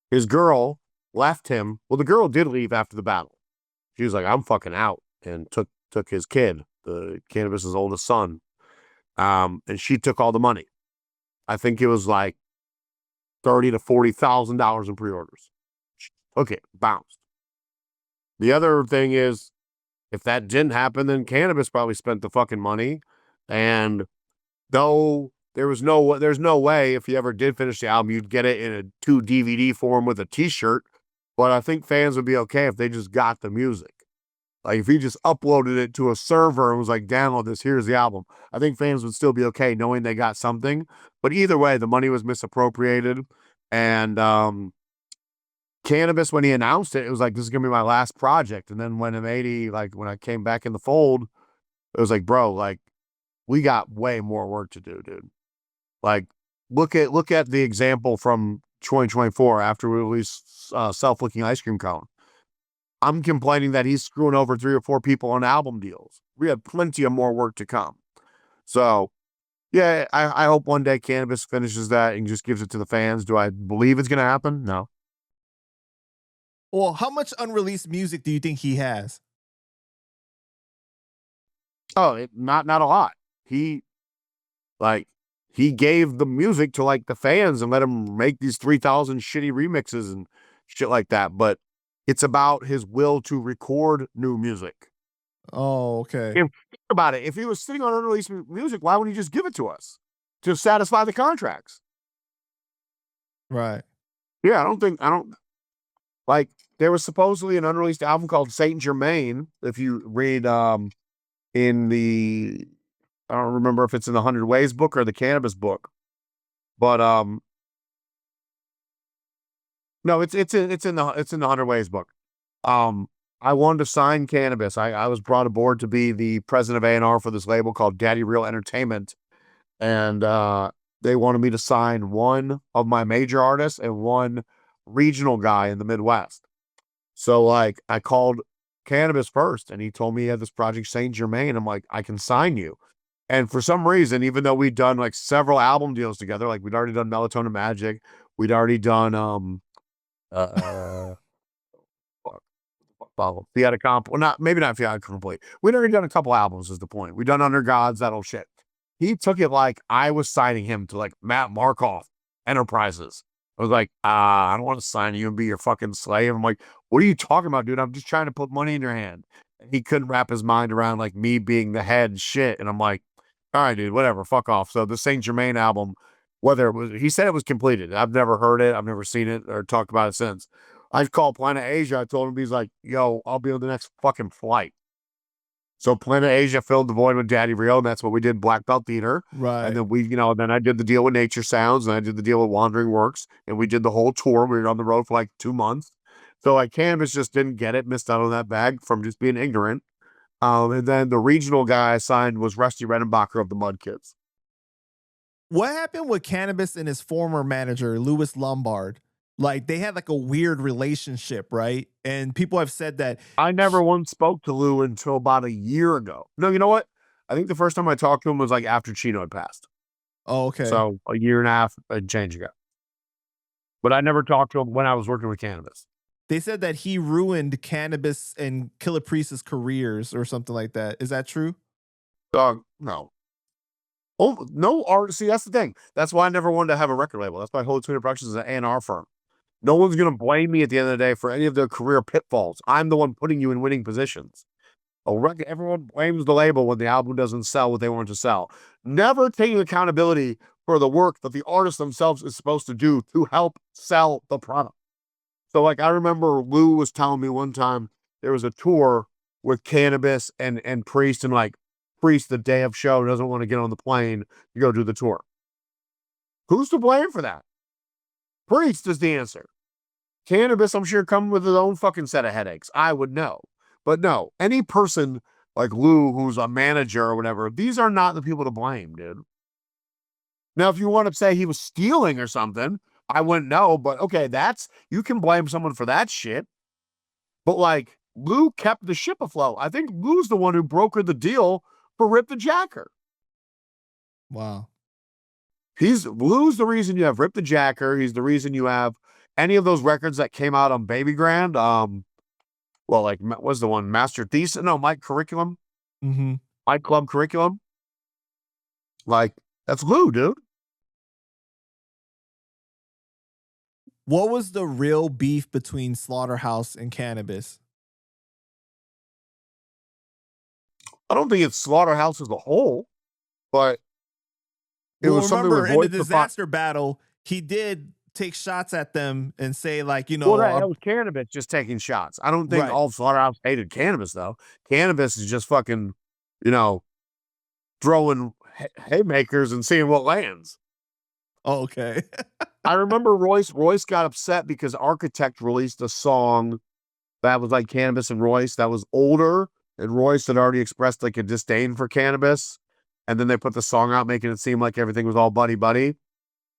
his girl left him. Well, the girl did leave after the battle. She was like, I'm fucking out, and took his kid, the Canibus's oldest son. And she took all the money. I think it was like $30,000 to $40,000 in pre-orders. She took it, bounced. The other thing is, if that didn't happen, then Canibus probably spent the fucking money. And though there's no way if you ever did finish the album, you'd get it in a 2 DVD form with a t-shirt. But I think fans would be okay if they just got the music. Like if he just uploaded it to a server and was like, download this, here's the album. I think fans would still be okay knowing they got something. But either way, the money was misappropriated. And Canibus, when he announced it, it was like, this is gonna be my last project. And then when when I came back in the fold, it was like, bro, like we got way more work to do, dude. Like look at the example from 2024 after we released Self-Licking Ice Cream Cone. I'm complaining that he's screwing over 3 or 4 people on album deals. We have plenty of more work to come. So yeah, I hope one day Canibus finishes that and just gives it to the fans. Do I believe it's gonna happen? No. Well, how much unreleased music do you think he has? Oh, not a lot. He gave the music to like the fans and let them make these 3,000 shitty remixes and shit like that. But it's about his will to record new music. Oh, okay. And think about it. If he was sitting on unreleased music, why wouldn't he just give it to us to satisfy the contracts? Right. Yeah, I don't like there was supposedly an unreleased album called Saint Germain. If you read in the I don't remember if it's in the 100 Ways book or the Canibus book. But no, it's in the 100 Ways book. I wanted to sign Canibus. I was brought aboard to be the president of A&R for this label called Daddy Real Entertainment. And they wanted me to sign one of my major artists and one regional guy in the Midwest. So like I called Canibus first and he told me he had this project Saint Germain. I'm like, I can sign you. And for some reason, even though we'd done like several album deals together, like we'd already done Melatonin Magic, we'd already done Fiat Comp, well, not Fiat Complete. We'd already done a couple albums is the point. We'd done Under Gods, that old shit. He took it like I was signing him to like Matt Markoff Enterprises. I was like, I don't want to sign you and be your fucking slave. I'm like, what are you talking about, dude? I'm just trying to put money in your hand. And he couldn't wrap his mind around like me being the head shit. And I'm like, all right, dude, whatever, fuck off. So the Saint Germain album, he said it was completed. I've never heard it. I've never seen it or talked about it since. I've called Planet Asia. I told him, he's like, yo, I'll be on the next fucking flight. So Planet Asia filled the void with Daddy Real, and that's what we did, Black Belt Theater. Right. And then then I did the deal with Nature Sounds, and I did the deal with Wandering Works, and we did the whole tour. We were on the road for like 2 months. So like Canibus just didn't get it, missed out on that bag from just being ignorant. And then the regional guy I signed was Rusty Redenbacher of the Mud Kids. What happened with Canibus and his former manager, Louis Lombard? Like they had like a weird relationship, right? And people have said that I never once spoke to Lou until about a year ago. No, you know what? I think the first time I talked to him was like after Chino had passed. Oh, okay. So a year and a half and change ago. But I never talked to him when I was working with Canibus. They said that he ruined Canibus and Killer Priest's careers or something like that. Is that true? No. Oh, no art. See, that's the thing. That's why I never wanted to have a record label. That's why Holy Twitter Productions is an A&R firm. No one's going to blame me at the end of the day for any of their career pitfalls. I'm the one putting you in winning positions. Everyone blames the label when the album doesn't sell what they want to sell. Never taking accountability for the work that the artist themselves is supposed to do to help sell the product. So like I remember Lou was telling me one time there was a tour with Canibus and Priest, and like Priest the day of show doesn't want to get on the plane to go do the tour. Who's to blame for that? Priest is the answer. Canibus, I'm sure, come with his own fucking set of headaches. I would know. But no, any person like Lou who's a manager or whatever, these are not the people to blame, dude. Now, if you want to say he was stealing or something, I wouldn't know. But okay, you can blame someone for that shit. But like Lou kept the ship afloat. I think Lou's the one who brokered the deal for Rip the Jacker. Wow. Lou's the reason you have Rip the Jacker. He's the reason you have any of those records that came out on Baby Grand. Well, like, what's the one? Master Thesis? No, Mike Curriculum. Mm-hmm. Mike Club Curriculum. Like, that's Lou, dude. What was the real beef between Slaughterhouse and Canibus? I don't think it's Slaughterhouse as a whole, but it was something with in the disaster battle, he did take shots at them and say, like, you know, that was Canibus just taking shots. I don't think all of Slaughterhouse hated Canibus, though. Canibus is just fucking, you know, throwing haymakers and seeing what lands. Oh, okay. I remember Royce got upset because Architect released a song that was like Canibus and Royce that was older, and Royce had already expressed like a disdain for Canibus, and then they put the song out making it seem like everything was all buddy-buddy.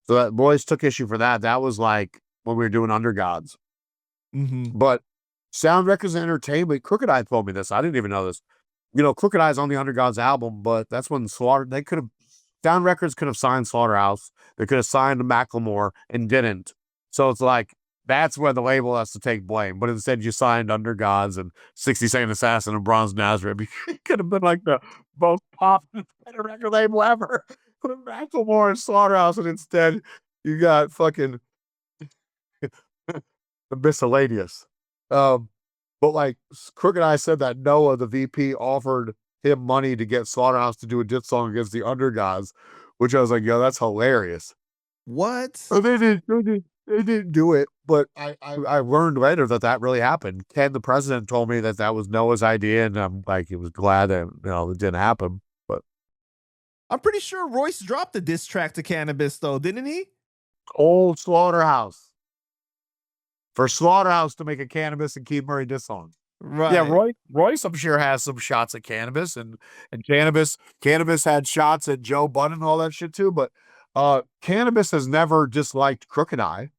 So that Royce took issue for that. That was like when we were doing Undergods. Mm-hmm. But Sound Records and Entertainment, Crooked Eye told me this. I didn't even know this. You know, Crooked Eye's on the Undergods album, but that's when Sound Records could have signed Slaughterhouse. They could have signed Macklemore and didn't. So it's like, that's where the label has to take blame. But instead, you signed Undergods and 60 Second Assassin and Bronze Nazareth. It could have been like the most popular record label ever. Put Macklemore and Slaughterhouse, and instead, you got fucking the miscellaneous. But like, Crooked Eye said that Noah, the VP, offered him money to get Slaughterhouse to do a diss song against the Undergods, which I was like, yo, that's hilarious. What? So they didn't do it, but I learned later that really happened. Ken, the president, told me that was Noah's idea, and I'm like, he was glad that, you know, it didn't happen. But I'm pretty sure Royce dropped a diss track to Canibus, though, didn't he? Old Slaughterhouse. For Slaughterhouse to make a Canibus and Keith Murray diss song. Right. Yeah, Royce, I'm sure, has some shots at Canibus, and Canibus had shots at Joe Budden and all that shit too, but Canibus has never disliked Crooked Eye.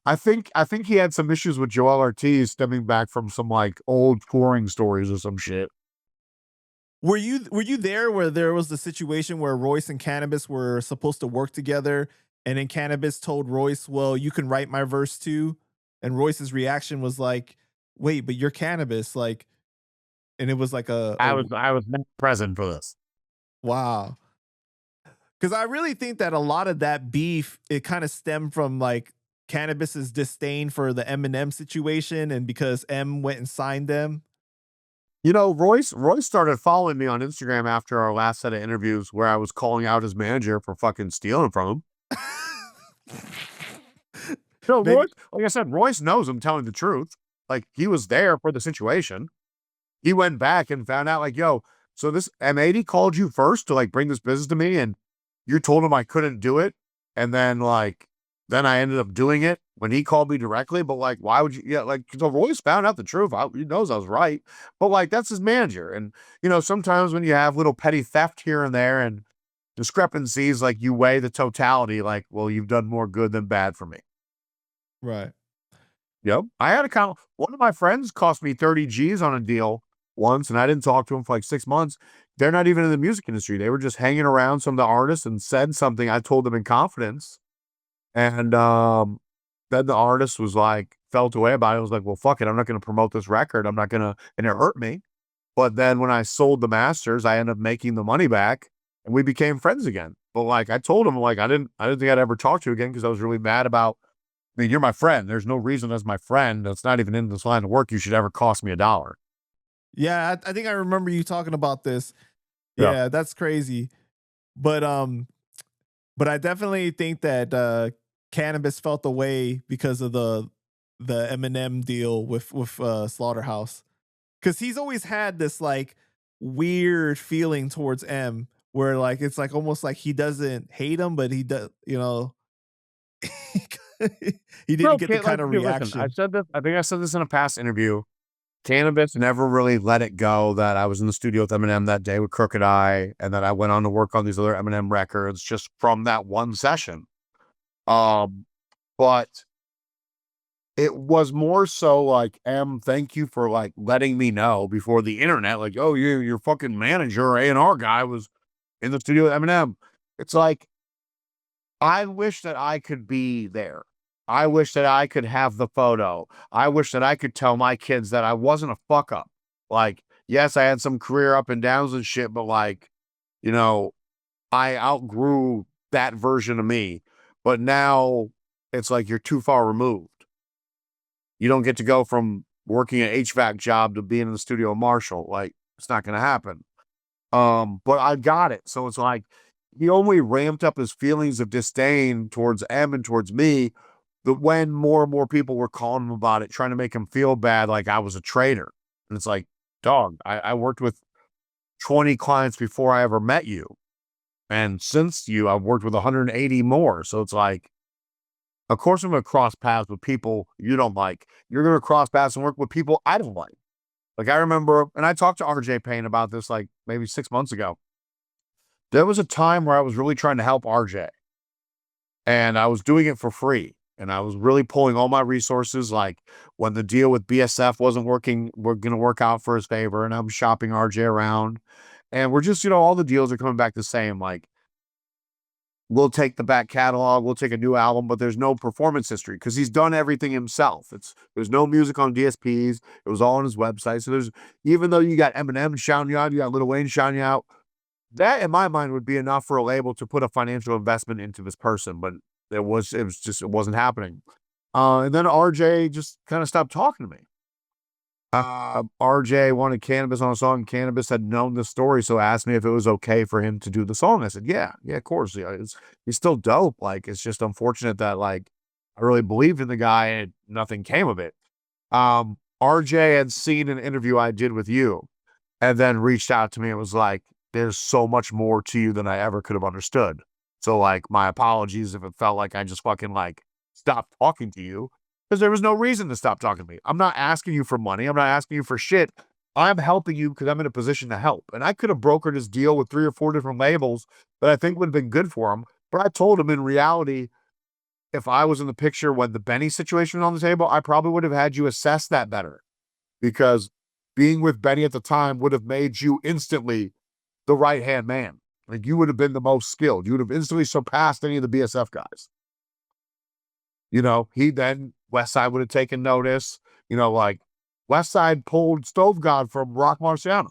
I think he had some issues with Joel Ortiz stemming back from some like old touring stories or some shit. Were you there where there was the situation where Royce and Canibus were supposed to work together, and then Canibus told Royce, well, you can write my verse too? And Royce's reaction was like, wait, but you're Canibus, like, and it was like I was not present for this. Wow. Because I really think that a lot of that beef, it kind of stemmed from like Canibus's disdain for the Eminem situation, and because M went and signed them. You know, Royce started following me on Instagram after our last set of interviews where I was calling out his manager for fucking stealing from him. No, Royce, like I said, Royce knows I'm telling the truth. Like, he was there for the situation. He went back and found out, like, yo, so this M80 called you first to like bring this business to me, and you told him I couldn't do it. And then then I ended up doing it when he called me directly. But like, why would you? Yeah, like, so Royce found out the truth. He knows I was right. But like, that's his manager. And, you know, sometimes when you have little petty theft here and there and discrepancies, like, you weigh the totality, like, well, you've done more good than bad for me. Right. Yep. I had one of my friends cost me 30 G's on a deal once, and I didn't talk to him for like 6 months. They're not even in the music industry. They were just hanging around some of the artists and said something. I told them in confidence. And then the artist was like, felt away about it. I was like, well, fuck it. I'm not going to promote this record. I'm not going to, and it hurt me. But then when I sold the masters, I ended up making the money back and we became friends again. But like, I told him, like, I didn't think I'd ever talk to you again because I was really mad about, I mean, you're my friend. There's no reason as my friend that's not even in this line of work you should ever cost me $1. Yeah, I think I remember you talking about this. Yeah, that's crazy. But I definitely think that Canibus felt the way because of the Eminem deal with Slaughterhouse. Because he's always had this like weird feeling towards M, where like it's like almost like he doesn't hate him, but he does, you know. He didn't get the kind of reaction. Listen, I think I said this in a past interview. Canibus never really let it go that I was in the studio with Eminem that day with Crooked Eye, and that I went on to work on these other Eminem records just from that one session. But It was more so like, thank you for like letting me know before the internet, like, oh, your fucking manager or A&R guy was in the studio with Eminem. It's like, I wish that I could be there. I wish that I could have the photo. I wish that I could tell my kids that I wasn't a fuck up. Like, yes, I had some career up and downs and shit, but like, you know, I outgrew that version of me. But now it's like you're too far removed. You don't get to go from working an HVAC job to being in the studio Marshall. Like, it's not going to happen. But I got it. So it's like, he only ramped up his feelings of disdain towards M and towards me, but when more and more people were calling him about it, trying to make him feel bad, like I was a traitor. And it's like, dog, I worked with 20 clients before I ever met you. And since you, I've worked with 180 more. So it's like, of course I'm going to cross paths with people you don't like. You're going to cross paths and work with people I don't like. Like I remember, and I talked to RJ Payne about this like maybe 6 months ago. There was a time where I was really trying to help RJ. And I was doing it for free. And I was really pulling all my resources. Like when the deal with BSF wasn't working, we're going to work out for his favor. And I'm shopping RJ around. And we're just, all the deals are coming back the same. Like, we'll take the back catalog, we'll take a new album, but there's no performance history because he's done everything himself. There's no music on DSPs. It was all on his website. So even though you got Eminem shouting you out, you got Lil Wayne shouting you out, that in my mind would be enough for a label to put a financial investment into this person. But it wasn't happening. And then RJ just kind of stopped talking to me. RJ wanted Canibus on a song. Canibus had known the story, so asked me if it was okay for him to do the song. I said, yeah, of course. Yeah, he's still dope. Like, it's just unfortunate that like I really believed in the guy and nothing came of it. RJ had seen an interview I did with you and then reached out to me and was like, there's so much more to you than I ever could have understood. So like, my apologies if it felt like I just fucking like stopped talking to you. Because there was no reason to stop talking to me. I'm not asking you for money. I'm not asking you for shit. I'm helping you because I'm in a position to help. And I could have brokered his deal with 3 or 4 different labels that I think would have been good for him. But I told him in reality, if I was in the picture when the Benny situation was on the table, I probably would have had you assess that better. Because being with Benny at the time would have made you instantly the right-hand man. Like, you would have been the most skilled. You would have instantly surpassed any of the BSF guys. He then, Westside would have taken notice. Like Westside pulled Stove God from Rock Marciano.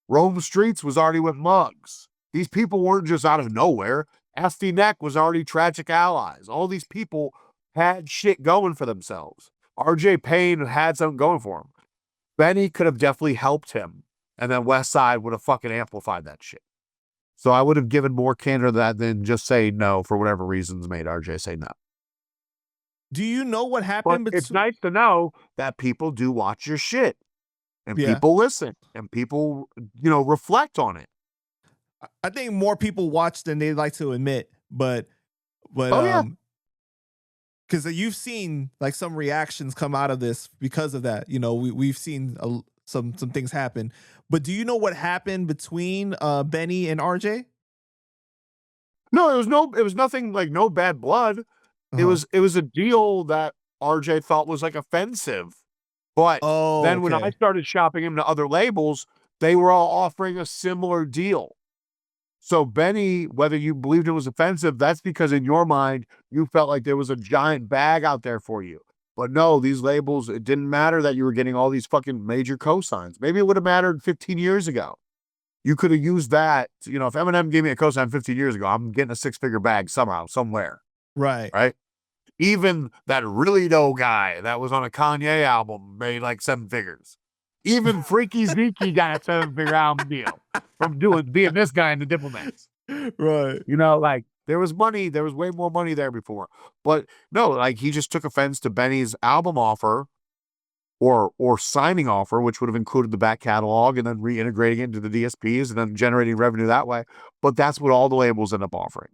Rome Streets was already with Muggs. These people weren't just out of nowhere. SD Neck was already Tragic Allies. All these people had shit going for themselves. RJ Payne had something going for him. Benny could have definitely helped him. And then Westside would have fucking amplified that shit. So I would have given more candor to that than just say no for whatever reasons made RJ say no. Do you know what happened? But it's nice to know that people do watch your shit and people listen and people, reflect on it. I think more people watch than they like to admit, but yeah. Because you've seen like some reactions come out of this because of that. We've seen some things happen. But do you know what happened between Benny and RJ? No, it was nothing, like no bad blood. Uh-huh. It was a deal that RJ thought was like offensive. But then when I started shopping him to other labels, they were all offering a similar deal. So Benny, whether you believed it was offensive, that's because in your mind, you felt like there was a giant bag out there for you. But no, these labels, it didn't matter that you were getting all these fucking major cosigns. Maybe it would have mattered 15 years ago. You could have used that. If Eminem gave me a cosign 15 years ago, I'm getting a 6-figure bag somehow, somewhere. Right. Even that really dope guy that was on a Kanye album made like 7 figures. Even Freaky Zeke got a 7-figure album deal from being this guy in the Diplomats. Right. Like there was money. There was way more money there before. But no, like he just took offense to Benny's album offer or signing offer, which would have included the back catalog and then reintegrating it into the DSPs and then generating revenue that way. But that's what all the labels end up offering.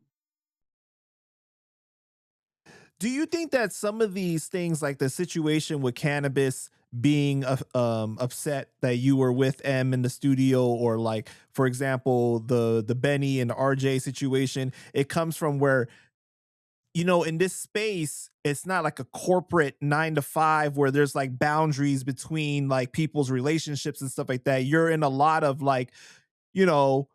Do you think that some of these things, like the situation with Canibus being upset that you were with M in the studio, or like, for example, the Benny and RJ situation, it comes from where you know, in this space, it's not like a corporate 9 to 5 where there's like boundaries between like people's relationships and stuff like that. You're in a lot of like, you know,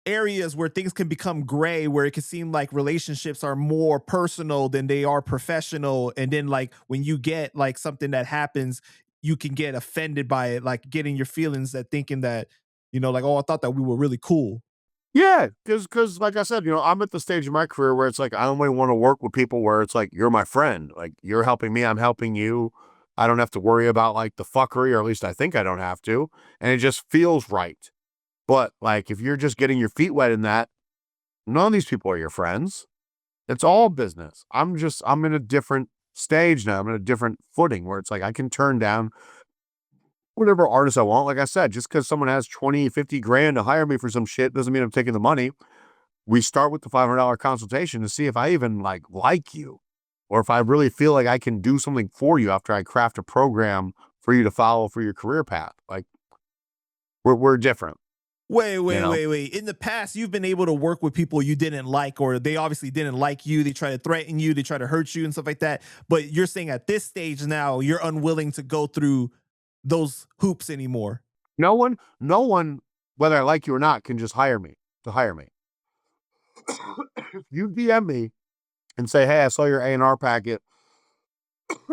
areas where things can become gray, where it can seem like relationships are more personal than they are professional. And then like when you get like something that happens, you can get offended by it, like getting your feelings, that thinking that, you know, like, oh, I thought that we were really cool. Yeah, because like I said, you know, I'm at the stage of my career where it's like I only want to work with people where it's like you're my friend, like you're helping me, I'm helping you. I don't have to worry about like the fuckery, or at least I think I don't have to, and it just feels right. But like if you're just getting your feet wet in that, none of these people are your friends. It's all business. I'm in a different stage now. I'm in a different footing where it's like I can turn down whatever artist I want. Like I said, just because someone has 20, 50 grand to hire me for some shit doesn't mean I'm taking the money. We start with the $500 consultation to see if I even like you, or if I really feel like I can do something for you after I craft a program for you to follow for your career path. Like we're different. Wait, You know? wait. In the past, you've been able to work with people you didn't like, or they obviously didn't like you. They try to threaten you, they try to hurt you and stuff like that. But you're saying at this stage now, you're unwilling to go through those hoops anymore. No one, whether I like you or not, can just hire me. If you DM me and say, hey, I saw your A&R packet.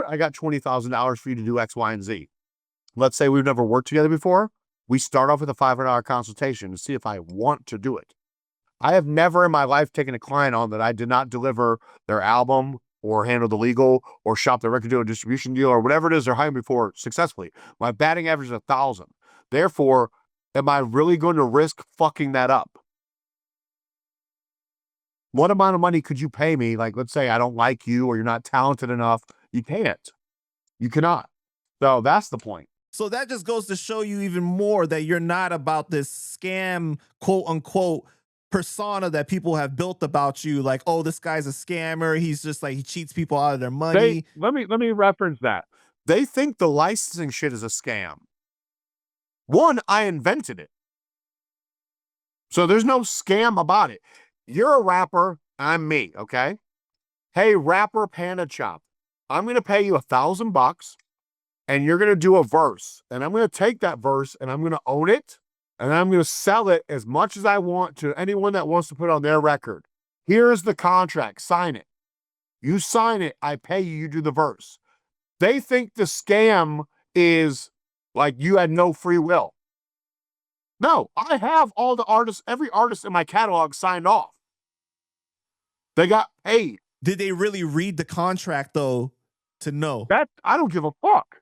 I got $20,000 for you to do X, Y, and Z. Let's say we've never worked together before. We start off with a $500 consultation to see if I want to do it. I have never in my life taken a client on that I did not deliver their album or handle the legal or shop their record deal or distribution deal or whatever it is they're hiring me for successfully. My batting average is 1,000. Therefore, am I really going to risk fucking that up? What amount of money could you pay me? Like, let's say I don't like you or you're not talented enough. You can't. You cannot. So that's the point. So that just goes to show you even more that you're not about this scam, quote unquote, persona that people have built about you. Like, oh, this guy's a scammer. He's just like, he cheats people out of their money. Let me reference that. They think the licensing shit is a scam. One, I invented it. So there's no scam about it. You're a rapper, I'm me, okay? Hey, rapper Panda Chop, I'm going to pay you $1,000 and you're going to do a verse. And I'm going to take that verse and I'm going to own it and I'm going to sell it as much as I want to anyone that wants to put it on their record. Here's the contract, sign it. You sign it, I pay you, you do the verse. They think the scam is like you had no free will. No, I have all the artists, every artist in my catalog signed off. They got paid. Did they really read the contract though to know? That I don't give a fuck.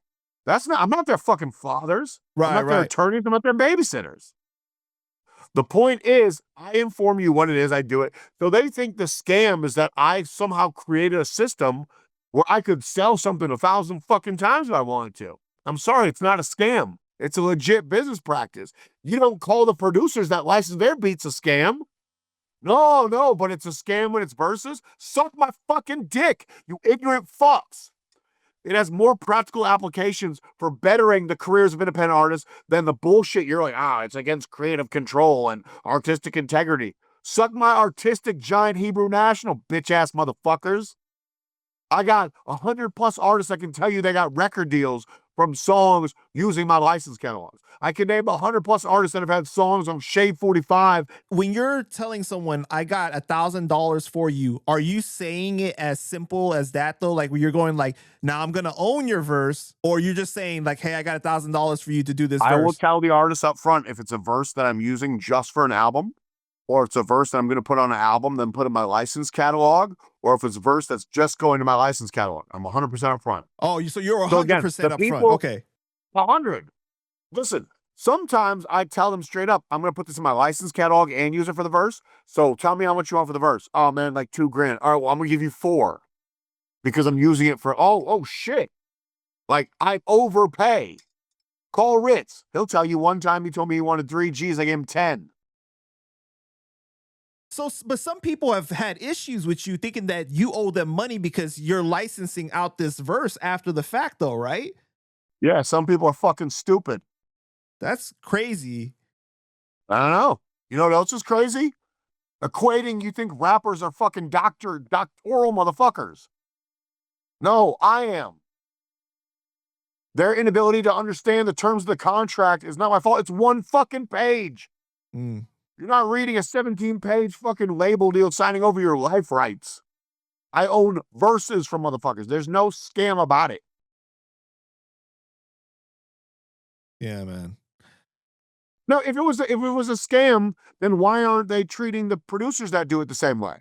I'm not their fucking fathers. I'm not their attorneys, I'm not their babysitters. The point is, I inform you what it is, I do it. So they think the scam is that I somehow created a system where I could sell something 1,000 fucking times if I wanted to. I'm sorry, it's not a scam. It's a legit business practice. You don't call the producers that license their beats a scam. No, but it's a scam when it's verses. Suck my fucking dick, you ignorant fucks. It has more practical applications for bettering the careers of independent artists than the bullshit you're like, it's against creative control and artistic integrity. Suck my artistic giant Hebrew national, bitch-ass motherfuckers. I got 100+ artists that can tell you they got record deals from songs using my license catalogs. I can name 100+ artists that have had songs on Shade 45. When you're telling someone, I got $1,000 for you, are you saying it as simple as that though? Like when you're going like, now I'm going to own your verse, or you're just saying like, hey, I got $1,000 for you to do this verse? I will tell the artist up front if it's a verse that I'm using just for an album, or it's a verse that I'm going to put on an album, then put in my license catalog, or if it's a verse that's just going to my license catalog. I'm 100% upfront. Oh, so you're 100% upfront. Okay. 100. Listen, sometimes I tell them straight up, I'm going to put this in my license catalog and use it for the verse. So tell me how much you want for the verse. Oh man, like $2,000. All right, well, I'm going to give you 4 because I'm using it for, oh shit. Like I overpay. Call Ritz. He'll tell you one time he told me he wanted 3 G's. I gave him 10. So, but some people have had issues with you thinking that you owe them money because you're licensing out this verse after the fact though, right? Yeah, some people are fucking stupid. That's crazy. I don't know. You know what else is crazy? Equating, you think rappers are fucking doctoral motherfuckers. No, I am. Their inability to understand the terms of the contract is not my fault. It's one fucking page. Mm. You're not reading a 17-page fucking label deal signing over your life rights. I own verses from motherfuckers. There's no scam about it. Yeah, man. No, if it was a scam, then why aren't they treating the producers that do it the same way?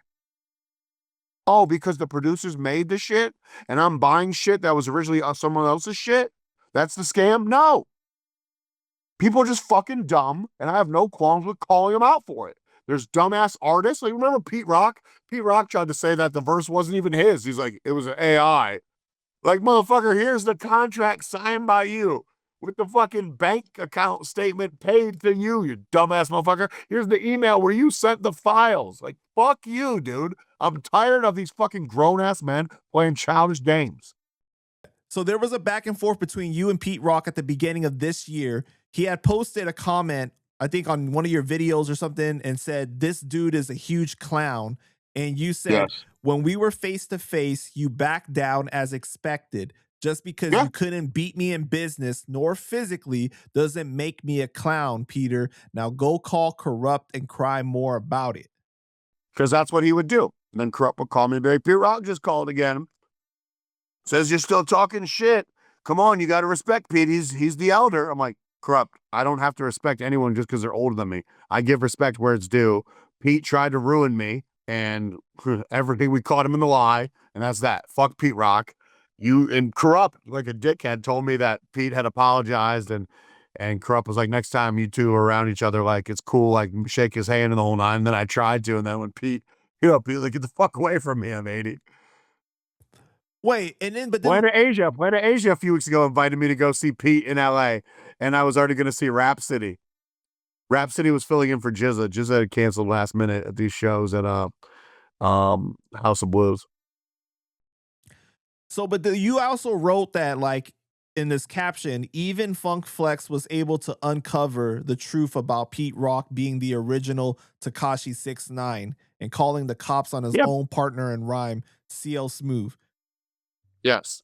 Oh, because the producers made the shit and I'm buying shit that was originally someone else's shit? That's the scam? No. People are just fucking dumb, and I have no qualms with calling them out for it. There's dumbass artists. Like, remember Pete Rock? Pete Rock tried to say that the verse wasn't even his. He's like, it was an AI. Like, motherfucker, here's the contract signed by you with the fucking bank account statement paid to you, you dumbass motherfucker. Here's the email where you sent the files. Like, fuck you, dude. I'm tired of these fucking grown-ass men playing childish games. So there was a back and forth between you and Pete Rock at the beginning of this year. He had posted a comment, I think on one of your videos or something, and said, this dude is a huge clown. And you said, yes, when we were face to face, you backed down as expected. Just because you couldn't beat me in business nor physically doesn't make me a clown, Peter. Now go call Corrupt and cry more about it. Because that's what he would do. And then Corrupt would call me and be like, Pete Rock just called again. Says you're still talking shit. Come on, you got to respect Pete. He's the elder. I'm like, Corrupt, I don't have to respect anyone just because they're older than me. I give respect where it's due. Pete tried to ruin me, and everything, we caught him in the lie, and that's that. Fuck Pete Rock. You and Corrupt, like a dickhead, told me that Pete had apologized, and Corrupt was like, next time you two are around each other, like, it's cool, like, shake his hand in the whole nine. And then I tried to, and then when Pete, Pete was like, get the fuck away from me, I'm 80. Wait, and then, but then Planet Asia a few weeks ago invited me to go see Pete in LA, and I was already going to see Rap City. Rap City was filling in for Jizza. Jizza had canceled last minute at these shows at House of Blues. So, but you also wrote that, like, in this caption, even Funk Flex was able to uncover the truth about Pete Rock being the original Tekashi 6ix9ine and calling the cops on his own partner in rhyme, CL Smooth. Yes.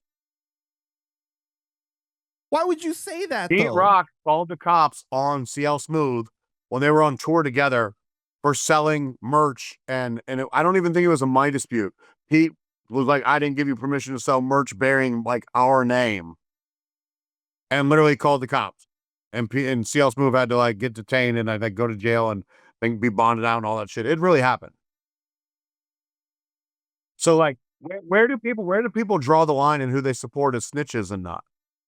Why would you say that, Pete though? Rock called the cops on CL Smooth when they were on tour together for selling merch, and I don't even think it was a money dispute. Pete was like, I didn't give you permission to sell merch bearing, like, our name. And literally called the cops. And CL Smooth had to, like, get detained and I think go to jail and think be bonded out and all that shit. It really happened. So, like, where do people draw the line in who they support as snitches and not?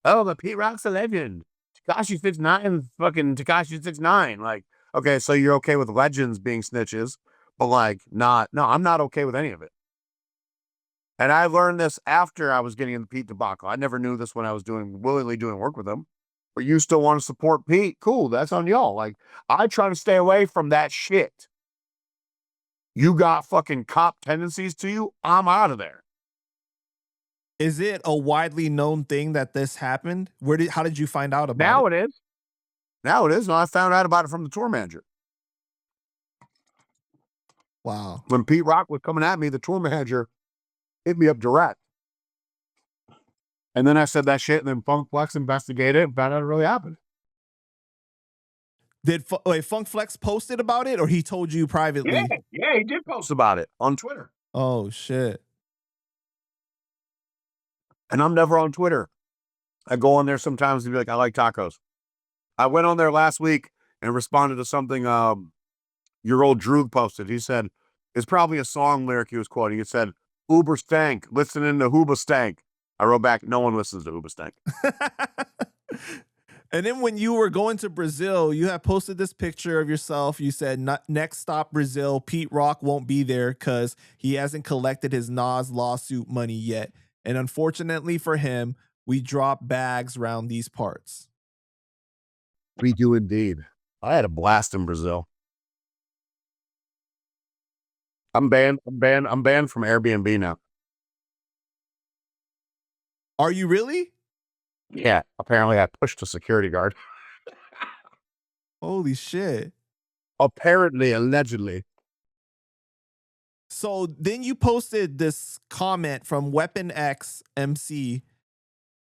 Oh, but Pete Rock's a legend. Tekashi 6ix9ine, fucking Tekashi 6ix9ine. Like, okay, so you're okay with legends being snitches, but like, no, I'm not okay with any of it. And I learned this after I was getting in the Pete debacle. I never knew this when I was willingly doing work with him. But you still want to support Pete? Cool, that's on y'all. Like, I try to stay away from that shit. You got fucking cop tendencies to you, I'm out of there. Is it a widely known thing that this happened? How did you find out about it? Now it is. Now it is. And I found out about it from the tour manager. Wow. When Pete Rock was coming at me, the tour manager hit me up direct. And then I said that shit, and then Funk Flex investigated and found out it really happened. Did Funk Flex posted about it, or he told you privately? Yeah, he did post about it on Twitter. Oh, shit. And I'm never on Twitter. I go on there sometimes to be like, I like tacos. I went on there last week and responded to something your old Droog posted. He said, it's probably a song lyric he was quoting. It said, Uber stank, listening to Hooba stank. I wrote back, no one listens to Hooba stank. And then when you were going to Brazil, you have posted this picture of yourself. You said, next stop Brazil, Pete Rock won't be there because he hasn't collected his Nas lawsuit money yet. And unfortunately for him, we drop bags around these parts. We do indeed. I had a blast in Brazil. I'm banned from Airbnb now. Are you really? Yeah, apparently I pushed a security guard. Holy shit. Apparently, allegedly. So then you posted this comment from Weapon X MC,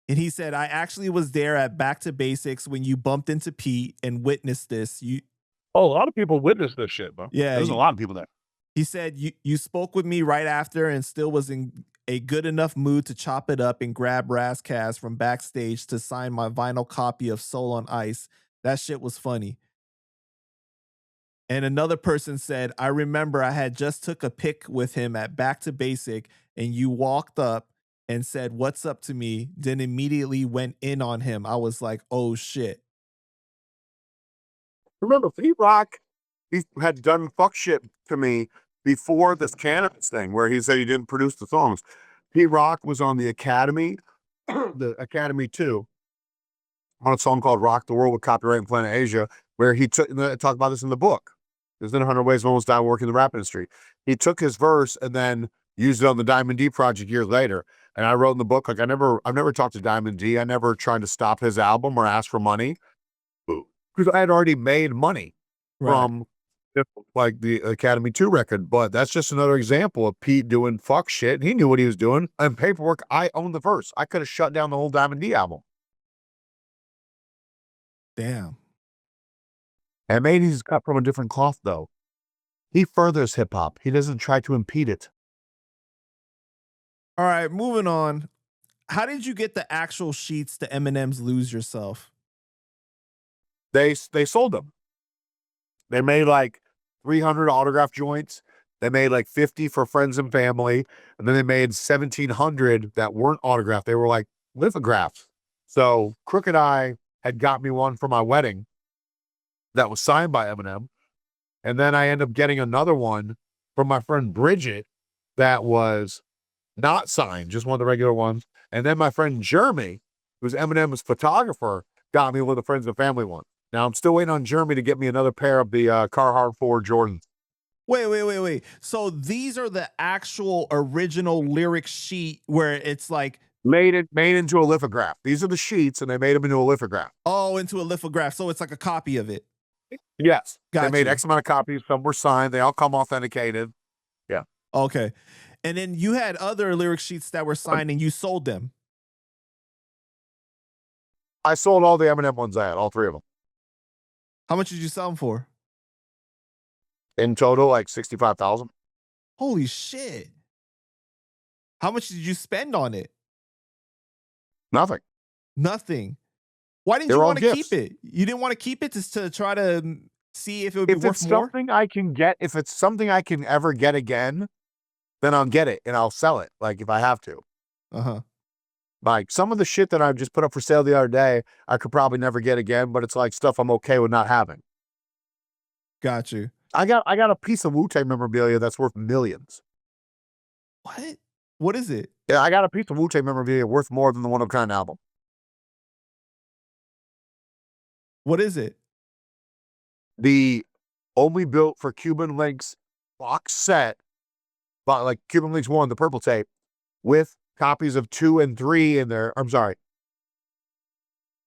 and he said, "I actually was there at Back to Basics when you bumped into Pete and witnessed this. Oh, a lot of people witnessed this shit, bro. Yeah, There's a lot of people there. He said, you spoke with me right after and still was in a good enough mood to chop it up and grab Razkaz from backstage to sign my vinyl copy of Soul on Ice. That shit was funny." And another person said, "I remember I had just took a pic with him at Back to Basic and you walked up and said, 'What's up?' to me, then immediately went in on him. I was like, oh shit." Remember, P-Rock, he had done fuck shit to me before this Canibus thing, where he said he didn't produce the songs. P-Rock was on the Academy, the Academy 2, on a song called Rock the World with Copyright in Planet Asia, where he talked about this in the book. There's been 100 Ways to Almost Die working in the rap industry. He took his verse and then used it on the Diamond D project years later. And I wrote in the book, like, I've never talked to Diamond D. I never tried to stop his album or ask for money, because I had already made money from like the Academy 2 record. But that's just another example of Pete doing fuck shit. He knew what he was doing. And paperwork, I owned the verse. I could have shut down the whole Diamond D album. Damn. And maybe he's cut from a different cloth, though. He furthers hip hop. He doesn't try to impede it. All right, moving on. How did you get the actual sheets to Eminem's Lose Yourself? They sold them. They made like 300 autograph joints. They made like 50 for friends and family. And then they made 1,700 that weren't autographed. They were like lithographs. So Crooked Eye had got me one for my wedding that was signed by Eminem. And then I ended up getting another one from my friend Bridget that was not signed, just one of the regular ones. And then my friend Jeremy, who's Eminem's photographer, got me one of the friends and family one. Now I'm still waiting on Jeremy to get me another pair of the Carhartt 4 Jordans. Wait. So these are the actual original lyric sheet where it's like made into a lithograph. These are the sheets, and they made them into a lithograph. Oh, into a lithograph. So it's like a copy of it. Yes. Got they made you. X amount of copies. Some were signed. They all come authenticated. Yeah. Okay. And then you had other lyric sheets that were signed and you sold them. I sold all the Eminem ones I had, all three of them. How much did you sell them for? In total, like $65,000. Holy shit. How much did you spend on it? Nothing. Why didn't you want to keep it? You didn't want to keep it to try to see if it would be worth more? If it's something I can get, if it's something I can ever get again, then I'll get it and I'll sell it, like if I have to. Uh-huh. Like some of the shit that I just put up for sale the other day, I could probably never get again, but it's like stuff I'm okay with not having. Got you. I got a piece of Wu-Tang memorabilia that's worth millions. What? What is it? Yeah, I got a piece of Wu-Tang memorabilia worth more than the One of a Kind album. What is it? The only built for Cuban Links box set, but like Cuban Links 1, the purple tape, with copies of 2 and 3 in there. I'm sorry.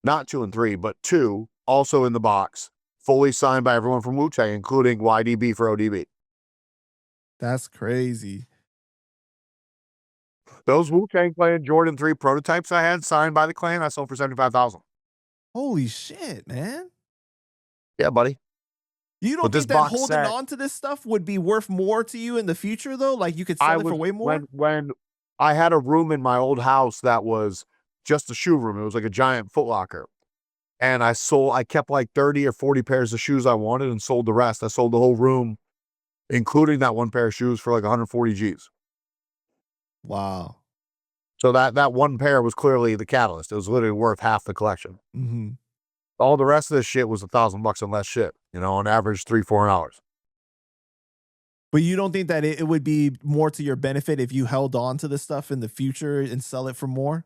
Not 2 and 3, but 2 also in the box, fully signed by everyone from Wu-Tang, including YDB for ODB. That's crazy. Those Wu-Tang Clan Jordan 3 prototypes I had signed by the Clan, I sold for $75,000. Holy shit, man. Yeah, buddy. You don't think that holding on to this stuff would be worth more to you in the future, though? Like you could sell it for way more? When I had a room in my old house that was just a shoe room. It was like a giant Foot Locker. And I kept like 30 or 40 pairs of shoes I wanted and sold the rest. I sold the whole room, including that one pair of shoes, for like 140 G's. Wow. So that one pair was clearly the catalyst. It was literally worth half the collection. Mm-hmm. All the rest of this shit was $1,000 and less shit, on average $300-400. But you don't think that it would be more to your benefit if you held on to this stuff in the future and sell it for more?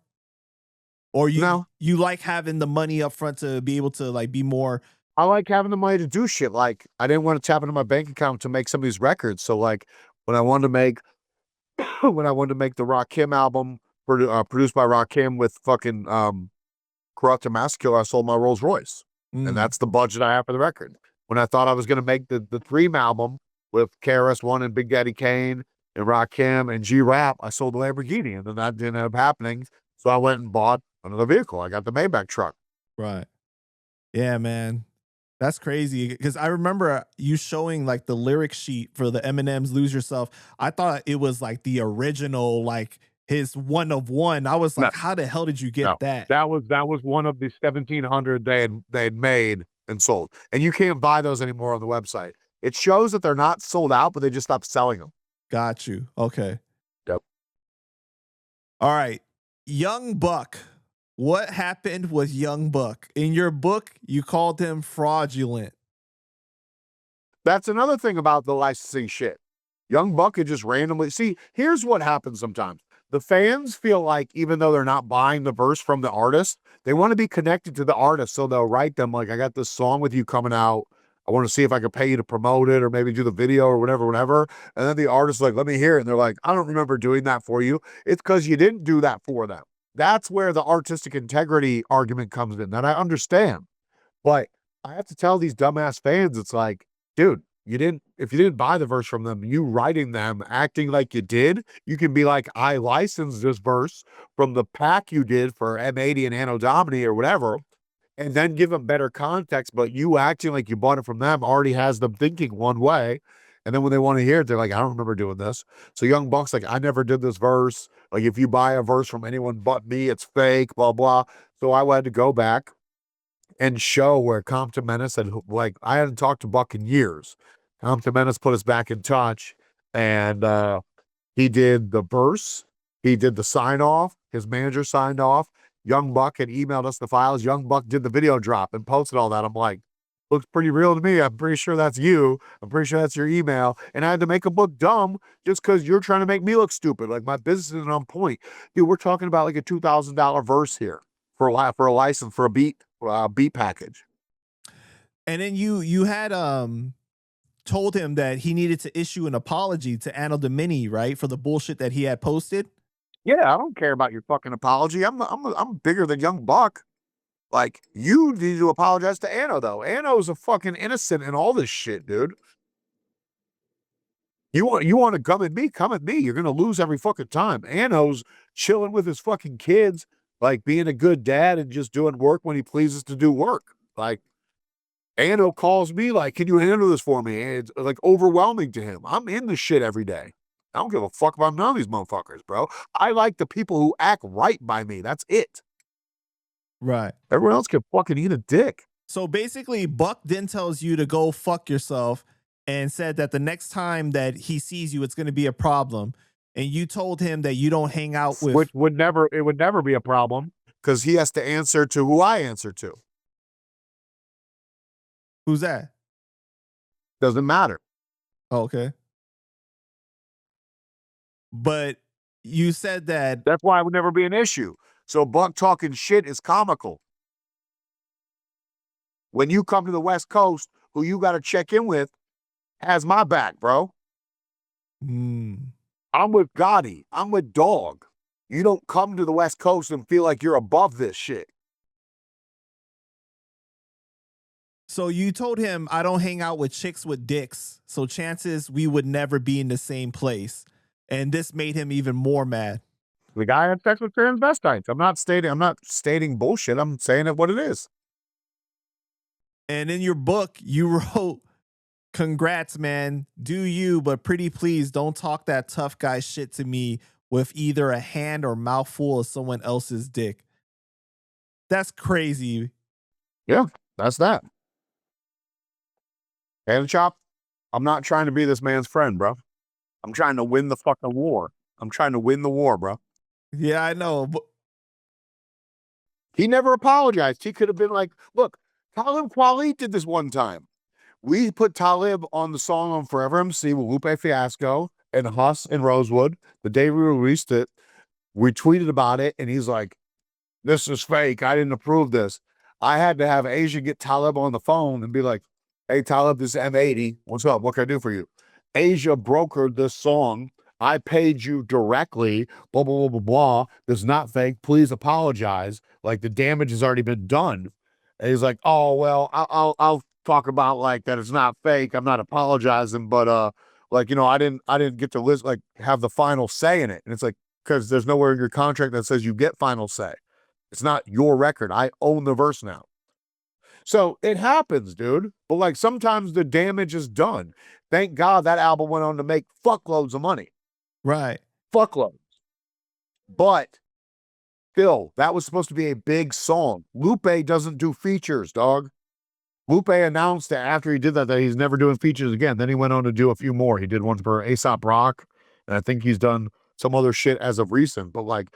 Or you like having the money up front to be able to like be more? I like having the money to do shit. Like I didn't want to tap into my bank account to make some of these records. So like when I wanted to make the Rakim album produced by Rakim with fucking Corrupt and Massacre, I sold my Rolls Royce. And that's the budget I have for the record. When I thought I was going to make the Threem album with KRS-One and Big Daddy Kane and Rakim and G-Rap, I sold the Lamborghini, and then that didn't end up happening. So I went and bought another vehicle. I got the Maybach truck. Right. Yeah, man. That's crazy because I remember you showing like the lyric sheet for the Eminem's Lose Yourself. I thought it was like the original, like his one of one. I was like, No. how the hell did you get No, that? that was one of the 1,700 they had made and sold. And you can't buy those anymore on the website. It shows that they're not sold out, but they just stopped selling them. Got you. Okay. Yep. All right. Young Buck. What happened with Young Buck? In your book, you called him fraudulent. That's another thing about the licensing shit. Young Buck could just randomly see. Here's what happens sometimes. The fans feel like even though they're not buying the verse from the artist, they want to be connected to the artist. So they'll write them like, I got this song with you coming out. I want to see if I could pay you to promote it or maybe do the video or whatever. And then the artist's like, let me hear it. And they're like, I don't remember doing that for you. It's because you didn't do that for them. That's where the artistic integrity argument comes in. That I understand. But I have to tell these dumbass fans, it's like, dude, if you didn't buy the verse from them, you writing them, acting like you did, you can be like, I licensed this verse from the pack you did for M80 and Anno Domini or whatever, and then give them better context, but you acting like you bought it from them already has them thinking one way. And then when they want to hear it, they're like, I don't remember doing this. So Young Buck's like, I never did this verse. Like, if you buy a verse from anyone but me, it's fake, blah, blah. So I had to go back and show where Compton Menace had, like, I hadn't talked to Buck in years. Compton Menace put us back in touch, and he did the verse, he did the sign off, his manager signed off. Young Buck had emailed us the files. Young Buck did the video drop and posted all that. I'm like, looks pretty real to me. I'm pretty sure that's you. I'm pretty sure that's your email. And I had to make him look dumb just because you're trying to make me look stupid. Like, my business isn't on point. Dude, we're talking about like a $2,000 verse here for a license for a beat package. And then you had told him that he needed to issue an apology to Anno Domini, right, for the bullshit that he had posted. Yeah, I don't care about your fucking apology. I'm bigger than Young Buck. Like, you need to apologize to Anno, though. Anno's a fucking innocent in all this shit, dude. You want to come at me? Come at me. You're gonna lose every fucking time. Anno's chilling with his fucking kids, like being a good dad and just doing work when he pleases to do work. Like, Anno calls me like, can you handle this for me? And it's like overwhelming to him. I'm in the shit every day. I don't give a fuck about none of these motherfuckers, bro. I like the people who act right by me. That's it. Right. Everyone else can fucking eat a dick. So basically, Buck then tells you to go fuck yourself and said that the next time that he sees you, it's going to be a problem. And you told him that you don't hang out with... Which would never be a problem because he has to answer to who I answer to. Who's that? Doesn't matter. Oh, okay. But you said that... That's why it would never be an issue. So Buck talking shit is comical. When you come to the West Coast, who you got to check in with has my back, bro. I'm with Gotti. I'm with Dog. You don't come to the West Coast and feel like you're above this shit. So you told him, I don't hang out with chicks with dicks, so chances we would never be in the same place. And this made him even more mad. The guy had sex with transvestites. I'm not stating bullshit. I'm saying it what it is. And in your book, you wrote, congrats, man. Do you, but pretty please don't talk that tough guy shit to me with either a hand or mouthful of someone else's dick. That's crazy. Yeah, that's that. And Chop, I'm not trying to be this man's friend, bro. I'm trying to win the fucking war. I'm trying to win the war, bro. Yeah, I know. But he never apologized. He could have been like, look, Talib Kweli did this one time. We put Talib on the song on Forever MC with Lupe Fiasco and Huss and Rosewood. The day we released it, we tweeted about it, and he's like, this is fake. I didn't approve this. I had to have Asia get Talib on the phone and be like, hey, Talib, this is M80. What's up? What can I do for you? Asia brokered this song. I paid you directly, blah, blah, blah, blah, blah. This is not fake. Please apologize. Like, the damage has already been done. And he's like, oh, well, I'll talk about like that it's not fake. I'm not apologizing, but like, you know, I didn't get to list, like, have the final say in it. And it's like, because there's nowhere in your contract that says you get final say. It's not your record. I own the verse now. So it happens, dude. But like sometimes the damage is done. Thank God that album went on to make fuckloads of money. Right. Fuckloads. But still, that was supposed to be a big song. Lupe doesn't do features, dog. Lupe announced that after he did that he's never doing features again. Then he went on to do a few more. He did one for A$AP Rock, and I think he's done some other shit as of recent. But like,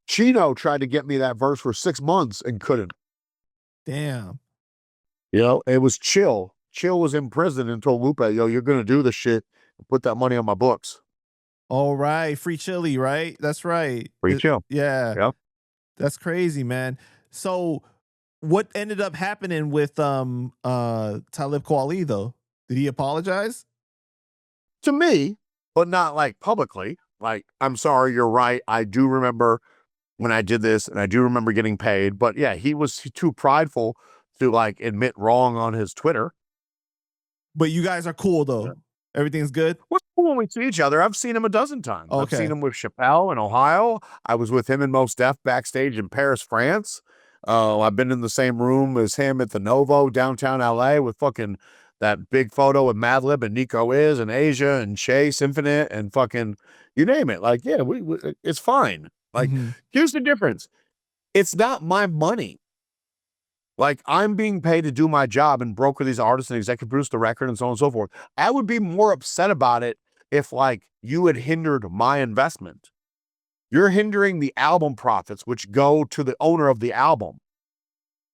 Chino tried to get me that verse for 6 months and couldn't. Damn. You know, it was Chill. Chill was in prison and told Lupe, yo, you're going to do this shit and put that money on my books. All right. Free Chili, right? That's right. Free Chill. Yeah. Yep. That's crazy, man. So what ended up happening with Talib Kweli though? Did he apologize? To me, but not like publicly. Like, I'm sorry, you're right. I do remember when I did this and I do remember getting paid. But yeah, he was too prideful to like admit wrong on his Twitter. But you guys are cool though. Yeah. Everything's good. We're cool when we see each other. I've seen him a dozen times. Okay. I've seen him with Chappelle in Ohio. I was with him and Mos Def backstage in Paris, France. I've been in the same room as him at the Novo downtown LA with fucking that big photo with Madlib and Nico Is and Asia and Chase Infinite and fucking you name it. Like, yeah, we it's fine. Like, here's the difference. It's not my money. Like, I'm being paid to do my job and broker these artists and executive produce the record and so on and so forth. I would be more upset about it if, like, you had hindered my investment. You're hindering the album profits, which go to the owner of the album,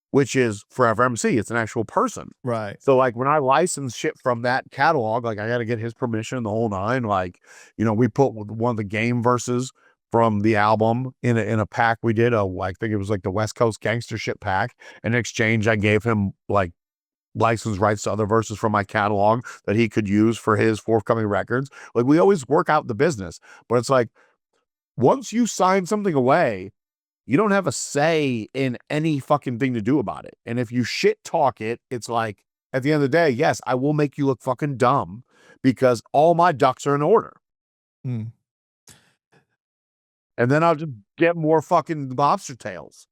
which is Forever MC. It's an actual person. Right. So, like, when I license shit from that catalog, like, I got to get his permission, the whole nine. Like, you know, we put one of the game verses from the album in a pack we did, I think it was like the West Coast Gangster Shit pack. In exchange, I gave him like license rights to other verses from my catalog that he could use for his forthcoming records. Like, we always work out the business, but it's like, once you sign something away, you don't have a say in any fucking thing to do about it. And if you shit talk it, it's like, at the end of the day, yes, I will make you look fucking dumb because all my ducks are in order. And then I'll just get more fucking lobster tails.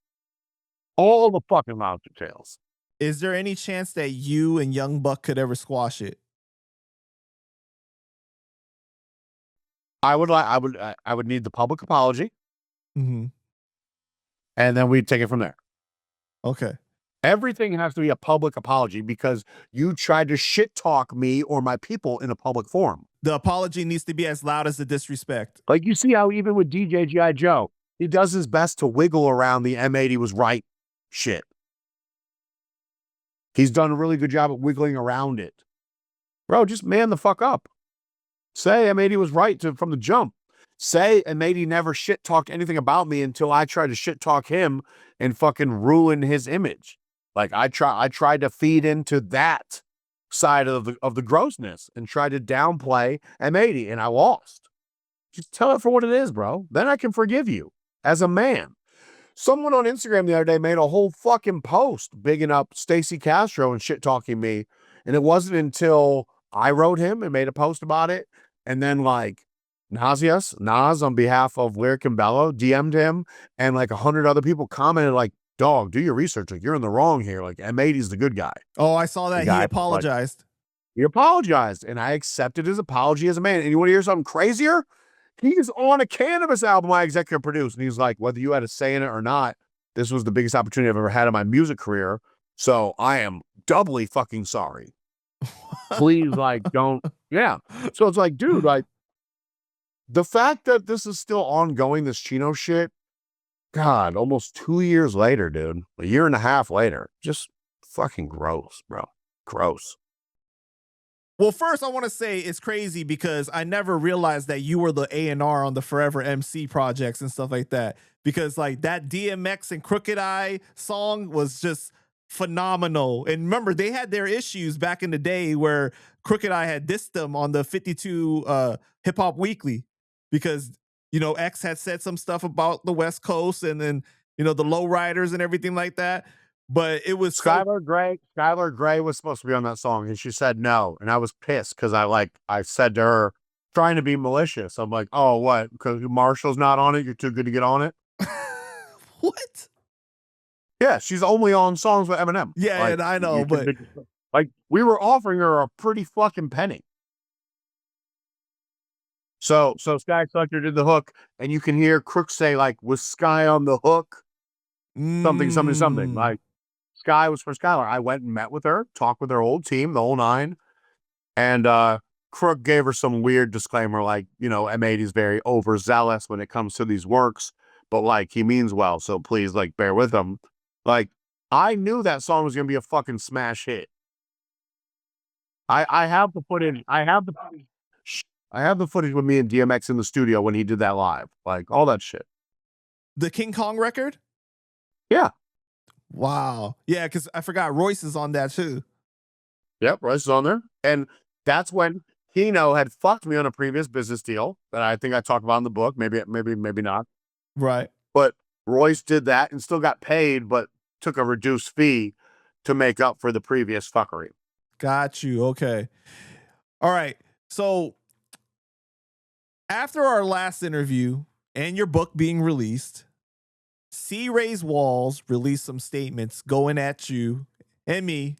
All the fucking lobster tails. Is there any chance that you and Young Buck could ever squash it? I would need the public apology. And then we'd take it from there. Okay. Everything has to be a public apology because you tried to shit talk me or my people in a public forum. The apology needs to be as loud as the disrespect. Like, you see how even with DJ G.I. Joe, he does his best to wiggle around the M80 was right shit. He's done a really good job at wiggling around it. Bro, just man the fuck up. Say M80 was right from the jump. Say M80 never shit talked anything about me until I tried to shit talk him and fucking ruin his image. Like, I tried to feed into that side of the grossness and tried to downplay M80 and I lost. Just tell it for what it is, bro. Then I can forgive you as a man. Someone on Instagram the other day made a whole fucking post bigging up Stacey Castro and shit talking me. And it wasn't until I wrote him and made a post about it. And then like Nas on behalf of Lyric and Bello DM'd him and like 100 other people commented like, dog, do your research. Like, you're in the wrong here. Like, M80's the good guy. Oh, I saw that. He apologized. Like, he apologized, and I accepted his apology as a man. And you want to hear something crazier? He's on a Canibus album I executive produced, and he's like, whether you had a say in it or not, this was the biggest opportunity I've ever had in my music career. So I am doubly fucking sorry. Please, like, don't. Yeah. So it's like, dude, like, the fact that this is still ongoing, this Chino shit, God, almost 2 years later, dude, a year and a half later, just fucking gross, bro. Gross. Well, first, I want to say it's crazy because I never realized that you were the A&R on the Forever MC projects and stuff like that. Because like that DMX and Crooked Eye song was just phenomenal. And remember, they had their issues back in the day where Crooked Eye had dissed them on the 52 Hip Hop Weekly because, you know, X had said some stuff about the West Coast and then, you know, the lowriders and everything like that. but it was Skylar Gray was supposed to be on that song, and she said no, and I was pissed because I said to her, trying to be malicious. I'm like, oh, what? Because Marshall's not on it, you're too good to get on it. What? Yeah, she's only on songs with Eminem. Yeah, like, and I know, but like we were offering her a pretty fucking penny. So Sky Sucker did the hook, and you can hear Crook say like, "Was Sky on the hook?" Something. Like Sky was for Skylar. I went and met with her, talked with her old team, the whole nine, and Crook gave her some weird disclaimer, like, you know, M80 is very overzealous when it comes to these works, but like he means well, so please like bear with him. Like I knew that song was gonna be a fucking smash hit. I have the footage. I have the footage with me and DMX in the studio when he did that live, like all that shit. The King Kong record? Yeah. Wow. Yeah, because I forgot Royce is on that too. Yep, Royce is on there. And that's when Chino had fucked me on a previous business deal that I think I talked about in the book. Maybe not. Right. But Royce did that and still got paid, but took a reduced fee to make up for the previous fuckery. Got you. Okay. All right. So after our last interview and your book being released, C-Rayz Walz released some statements going at you and me,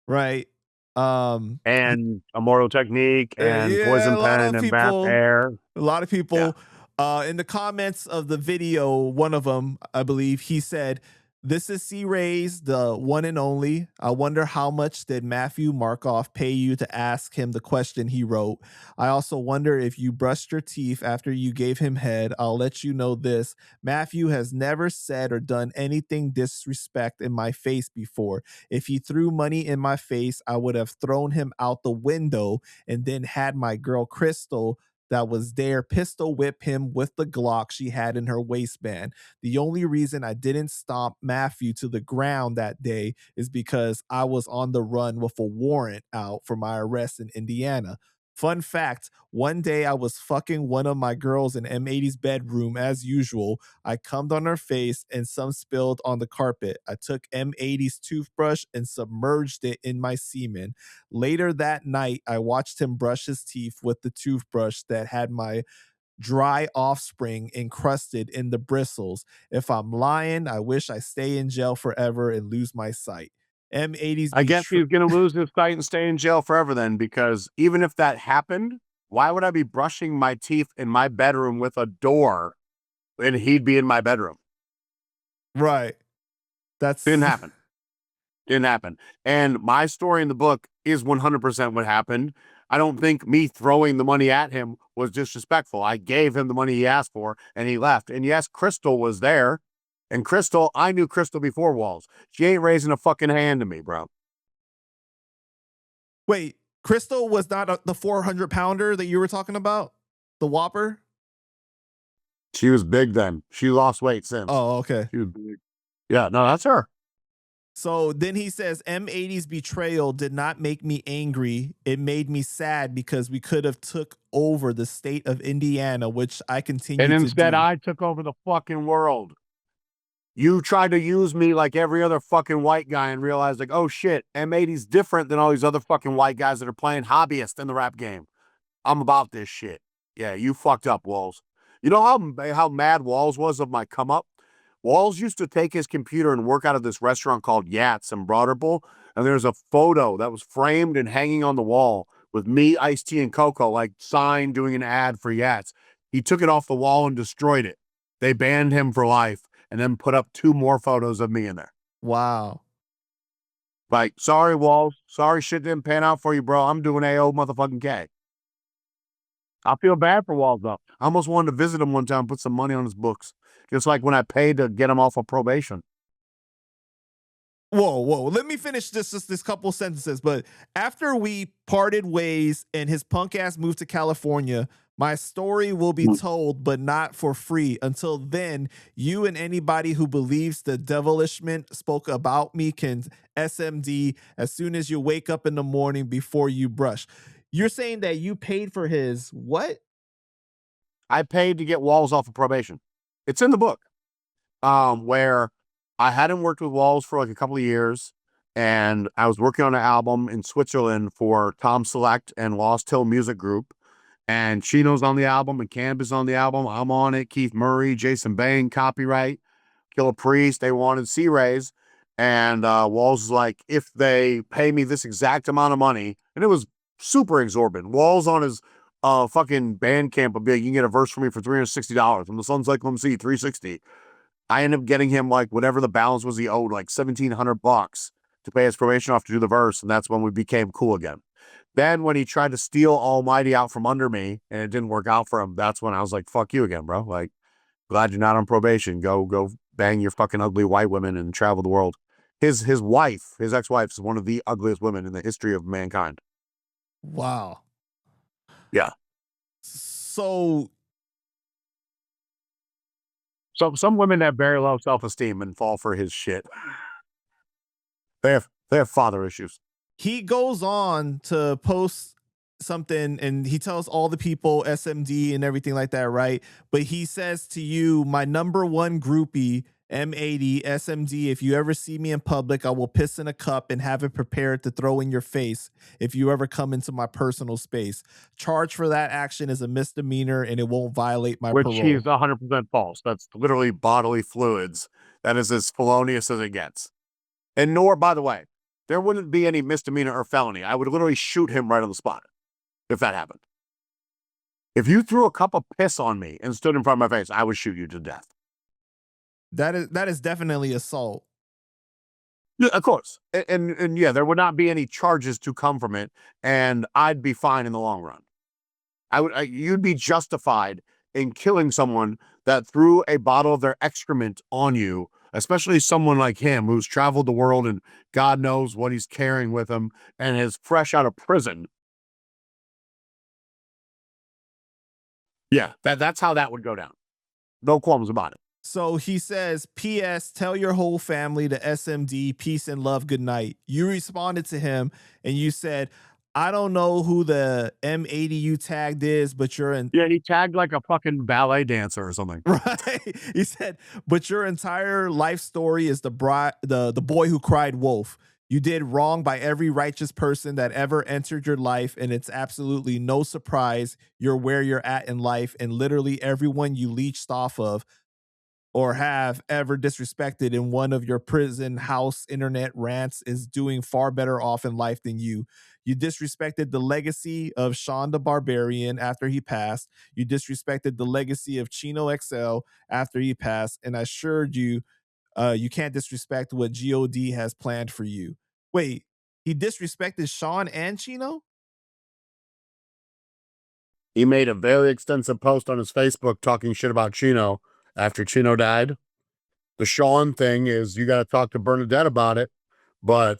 right? And Immortal Technique and yeah, Poison Pen and Bath Air. A lot of people in the comments of the video, one of them, I believe, he said, "This is C-Rayz, the one and only. I wonder how much did Matthew Markoff pay you to ask him the question he wrote. I also wonder if you brushed your teeth after you gave him head. I'll let you know this. Matthew has never said or done anything disrespect in my face before. If he threw money in my face, I would have thrown him out the window and then had my girl Crystal that was there pistol whip him with the Glock she had in her waistband. The only reason I didn't stomp Matthew to the ground that day is because I was on the run with a warrant out for my arrest in Indiana. Fun fact, one day I was fucking one of my girls in M80's bedroom as usual. I cummed on her face and some spilled on the carpet. I took M80's toothbrush and submerged it in my semen. Later that night, I watched him brush his teeth with the toothbrush that had my dry offspring encrusted in the bristles. If I'm lying, I wish I stay in jail forever and lose my sight. M80's I guess he's going to lose his sight and stay in jail forever then, because even if that happened, why would I be brushing my teeth in my bedroom with a door and he'd be in my bedroom? Right. That's didn't happen. Didn't happen. And my story in the book is 100% what happened. I don't think me throwing the money at him was disrespectful. I gave him the money he asked for and he left. And yes, Crystal was there. And Crystal, I knew Crystal before Walz. She ain't raising a fucking hand to me, bro. Wait, Crystal was not the 400 pounder that you were talking about? The Whopper? She was big then. She lost weight since. Oh, okay. She was big. Yeah, no, that's her. So then he says, M80's betrayal did not make me angry. It made me sad because we could have took over the state of Indiana, which I continue to do. And instead, I took over the fucking world. You tried to use me like every other fucking white guy and realized like, oh shit, M80's different than all these other fucking white guys that are playing hobbyist in the rap game. I'm about this shit. Yeah, you fucked up, Walz. You know how mad Walz was of my come up? Walz used to take his computer and work out of this restaurant called Yats in Broderpool, and there's a photo that was framed and hanging on the wall with me, Ice-T, and Coco, like signed doing an ad for Yats. He took it off the wall and destroyed it. They banned him for life and then put up 2 more photos of me in there. Wow. Like, sorry, Walz. Sorry shit didn't pan out for you, bro. I'm doing AO motherfucking K. I feel bad for Walz, though. I almost wanted to visit him one time and put some money on his books. Just like when I paid to get him off of probation. Whoa. Let me finish just this couple sentences. But after we parted ways and his punk ass moved to California, my story will be told, but not for free. Until then, you and anybody who believes the devilishment spoke about me can SMD as soon as you wake up in the morning before you brush. You're saying that you paid for his what? I paid to get Walz off of probation. It's in the book. Where I hadn't worked with Walz for like a couple of years, and I was working on an album in Switzerland for Tom Select and Lost Hill Music Group. And Chino's on the album, and Canibus on the album. I'm on it. Keith Murray, Jason Bain, copyright. Killer Priest. They wanted C-Rayz, and Walz was like, if they pay me this exact amount of money, and it was super exorbitant. Walz on his fucking Bandcamp would be like, you can get a verse from me for $360. And the son's like, let me see, $360. I ended up getting him like whatever the balance was he owed, like $1,700 to pay his probation off to do the verse, and that's when we became cool again. Then when he tried to steal Almighty out from under me and it didn't work out for him, that's when I was like, fuck you again, bro. Like, glad you're not on probation. Go bang your fucking ugly white women and travel the world. His wife, his ex-wife, is one of the ugliest women in the history of mankind. Wow. Yeah. So some women have very low self-esteem and fall for his shit. They have father issues. He goes on to post something and he tells all the people SMD and everything like that, right? But he says to you, my number one groupie, M80, SMD, if you ever see me in public, I will piss in a cup and have it prepared to throw in your face if you ever come into my personal space. Charge for that action is a misdemeanor and it won't violate my Which parole. he's 100% false. That's literally bodily fluids. That is as felonious as it gets. And nor, by the way, there wouldn't be any misdemeanor or felony. I would literally shoot him right on the spot if that happened. If you threw a cup of piss on me and stood in front of my face, I would shoot you to death. That is definitely assault. Yeah, of course. And yeah, there would not be any charges to come from it, and I'd be fine in the long run. You'd be justified in killing someone that threw a bottle of their excrement on you, especially someone like him who's traveled the world and God knows what he's carrying with him and is fresh out of prison. Yeah, that's how that would go down. No qualms about it. So he says, P.S. Tell your whole family to SMD, peace and love, good night. You responded to him and you said, I don't know who the M80 you tagged is, but you're in. Yeah, he tagged like a fucking ballet dancer or something. Right. He said, but your entire life story is the boy who cried wolf. You did wrong by every righteous person that ever entered your life, and it's absolutely no surprise you're where you're at in life, and literally everyone you leached off of or have ever disrespected in one of your prison house internet rants is doing far better off in life than you. You disrespected the legacy of Sean the Barbarian after he passed. You disrespected the legacy of Chino XL after he passed. And I assured you, you can't disrespect what God has planned for you. Wait, he disrespected Sean and Chino? He made a very extensive post on his Facebook talking shit about Chino after Chino died. The Sean thing is you got to talk to Bernadette about it, but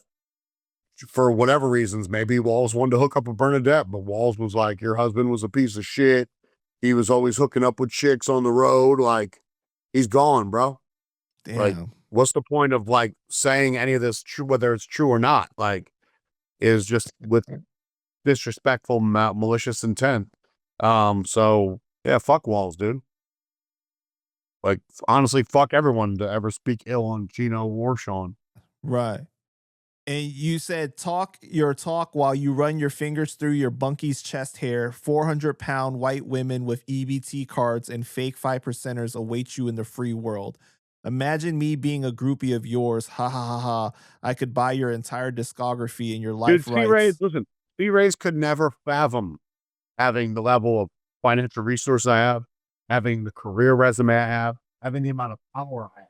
for whatever reasons, maybe Walz wanted to hook up with Bernadette, but Walz was like, your husband was a piece of shit. He was always hooking up with chicks on the road. Like, he's gone, bro. Damn. Like, what's the point of like saying any of this true, whether it's true or not? Like, is just with disrespectful, malicious intent. So yeah, fuck Walz, dude. Like, honestly, fuck everyone to ever speak ill on Chino or Sean. Right. And you said talk your talk while you run your fingers through your bunky's chest hair. 400-pound white women with EBT cards and fake 5%ers await you in the free world. Imagine me being a groupie of yours. Ha ha ha ha. I could buy your entire discography and your life Dude, rights. C-Rayz, listen, C-Rayz could never fathom having the level of financial resource I have, having the career resume I have, having the amount of power I have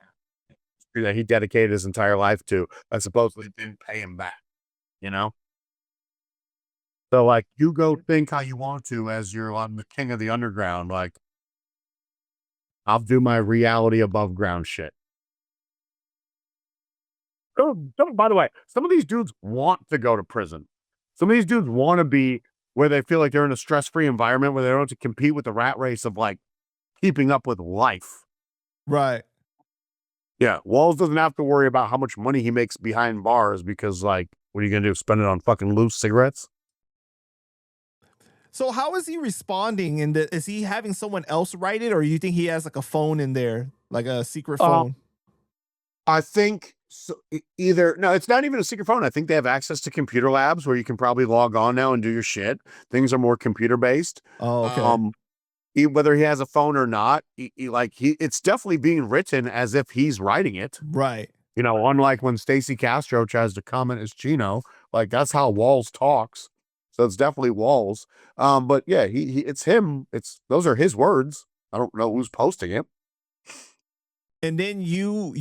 that he dedicated his entire life to, that supposedly didn't pay him back, you know? So, like, you go think how you want to as you're on the king of the underground. Like, I'll do my reality above ground shit. Oh, by the way, some of these dudes want to go to prison. Some of these dudes want to be where they feel like they're in a stress-free environment where they don't have to compete with the rat race of, like, keeping up with life. Right. Yeah, Walz doesn't have to worry about how much money he makes behind bars because, like, what are you going to do? Spend it on fucking loose cigarettes? So how is he responding? And is he having someone else write it, or you think he has like a phone in there, like a secret phone? I think so, either, no, it's not even a secret phone. I think they have access to computer labs where you can probably log on now and do your shit. Things are more computer based. Oh, okay. Whether he has a phone or not, it's definitely being written as if he's writing it. Right. You know, unlike when Stacey Castro tries to comment as Chino, like that's how Walz talks. So it's definitely Walz. But yeah, it's him. Those are his words. I don't know who's posting it. And then you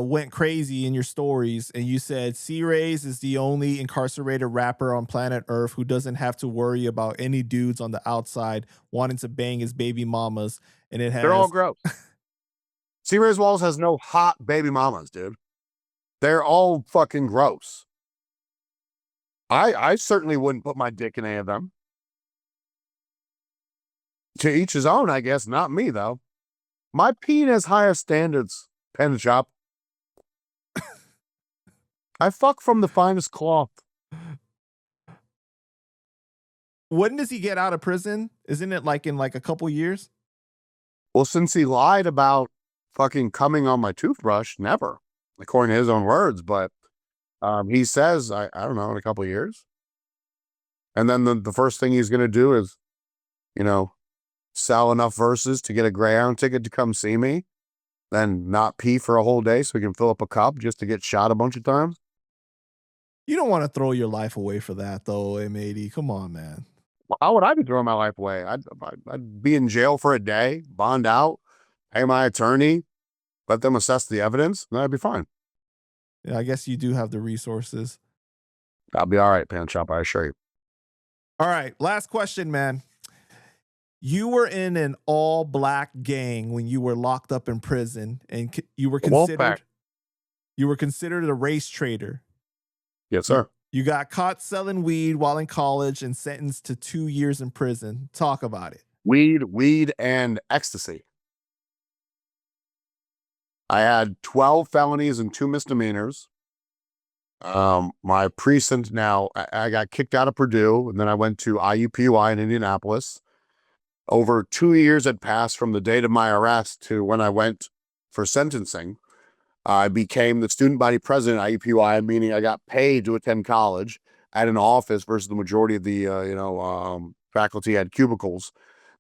went crazy in your stories and you said C-Rayz is the only incarcerated rapper on planet Earth who doesn't have to worry about any dudes on the outside wanting to bang his baby mamas. And it has They're all gross. C-Rayz Walz has no hot baby mamas, dude. They're all fucking gross. I certainly wouldn't put my dick in any of them. To each his own, I guess. Not me, though. My peen has higher standards, pen shop. I fuck from the finest cloth. When does he get out of prison? Isn't it like in like a couple years? Well, since he lied about fucking coming on my toothbrush, never, according to his own words. But he says, I don't know, in a couple years. And then the first thing he's going to do is, you know, sell enough verses to get a Greyhound ticket to come see me, then not pee for a whole day so he can fill up a cup just to get shot a bunch of times. You don't want to throw your life away for that, though, M80. Come on, man. How would I be throwing my life away? I'd be in jail for a day, bond out, pay my attorney, let them assess the evidence, and I'd be fine. Yeah, I guess you do have the resources. I'll be all right, Pan Shop, I assure you. All right, last question, man. You were in an all-black gang when you were locked up in prison, and you were considered a race traitor. Yes, sir. You got caught selling weed while in college and sentenced to 2 years in prison. Talk about it. Weed, and ecstasy. I had 12 felonies and 2 misdemeanors. My precinct now, I got kicked out of Purdue, and then I went to IUPUI in Indianapolis. Over 2 years had passed from the date of my arrest to when I went for sentencing. I became the student body president at IUPUI, meaning I got paid to attend college at an office versus the majority of the faculty had cubicles.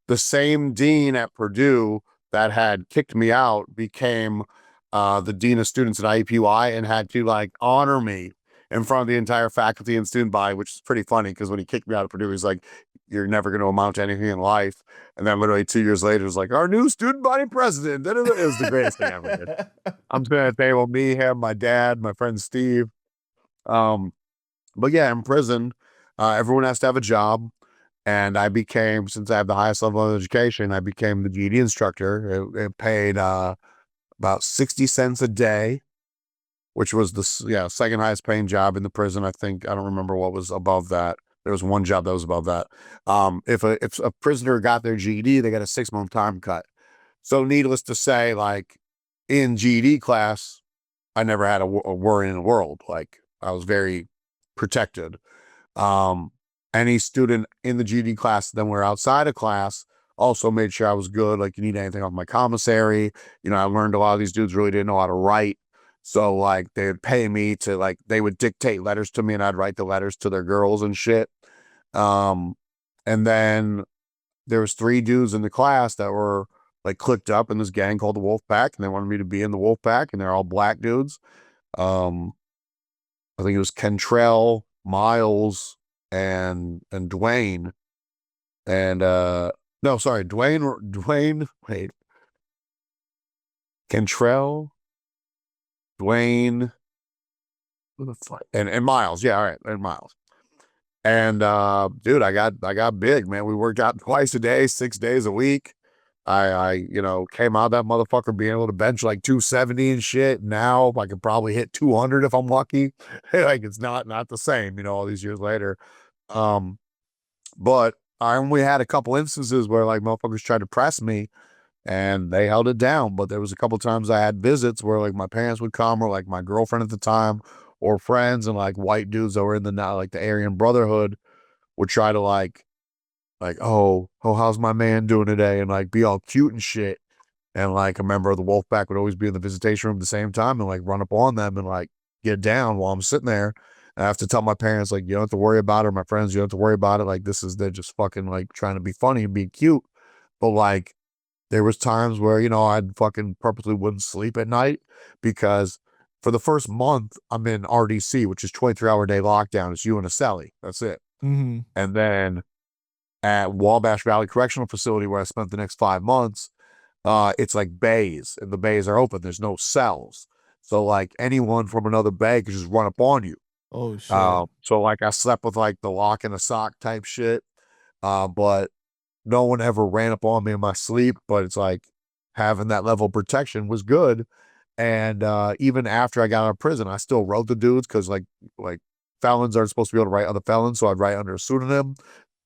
The same dean at Purdue that had kicked me out became the dean of students at IUPUI and had to like honor me in front of the entire faculty and student body, which is pretty funny because when he kicked me out of Purdue, he's like, "You're never going to amount to anything in life." And then literally 2 years later, it was like, "Our new student body president." It was the greatest thing I ever did. I'm sitting at the table, me, him, my dad, my friend Steve. But yeah, in prison, everyone has to have a job. And I became, since I have the highest level of education, I became the GED instructor. It paid about 60 cents a day, which was the second highest paying job in the prison. I think, I don't remember what was above that. There was one job that was above that. If a prisoner got their GED, they got a 6-month time cut. So needless to say, like in GED class, I never had a worry in the world. Like I was very protected. Any student in the GED class then we're outside of class also made sure I was good. Like, you need anything off my commissary. You know, I learned a lot of these dudes really didn't know how to write. So like they would pay me to like, they would dictate letters to me and I'd write the letters to their girls and shit. And then there was 3 dudes in the class that were like clicked up in this gang called the Wolf Pack, and they wanted me to be in the Wolf Pack, and they're all black dudes. I think it was Kentrell, Miles, and Dwayne. And no, sorry, Dwayne, wait. Kentrell, Dwayne, who the fuck? And Miles, yeah, all right, and Miles. And dude, I got big, man. We worked out twice a day, 6 days a week. I came out of that motherfucker being able to bench like 270 and shit. Now I could probably hit 200 if I'm lucky. Like it's not the same, all these years later. But I only had a couple instances where like motherfuckers tried to press me and they held it down. But there was a couple times I had visits where like my parents would come, or like my girlfriend at the time, or friends, and like white dudes that were in the Aryan Brotherhood would try to like, oh, how's my man doing today? And like be all cute and shit. And like a member of the Wolfpack would always be in the visitation room at the same time and like run up on them and like get down while I'm sitting there. I have to tell my parents, like, you don't have to worry about it. Or my friends, you don't have to worry about it. Like, they're just fucking like trying to be funny and be cute. But like, there was times where, I'd fucking purposely wouldn't sleep at night because for the first month I'm in RDC, which is 23-hour day lockdown. It's you and a cellie. That's it. Mm-hmm. And then at Wabash Valley Correctional Facility, where I spent the next 5 months, it's like bays, and the bays are open. There's no cells. So like anyone from another bay could just run up on you. Oh shit. So like I slept with like the lock and a sock type shit. But no one ever ran up on me in my sleep, but it's like having that level of protection was good. And even after I got out of prison, I still wrote the dudes because like felons aren't supposed to be able to write other felons, so I'd write under a pseudonym,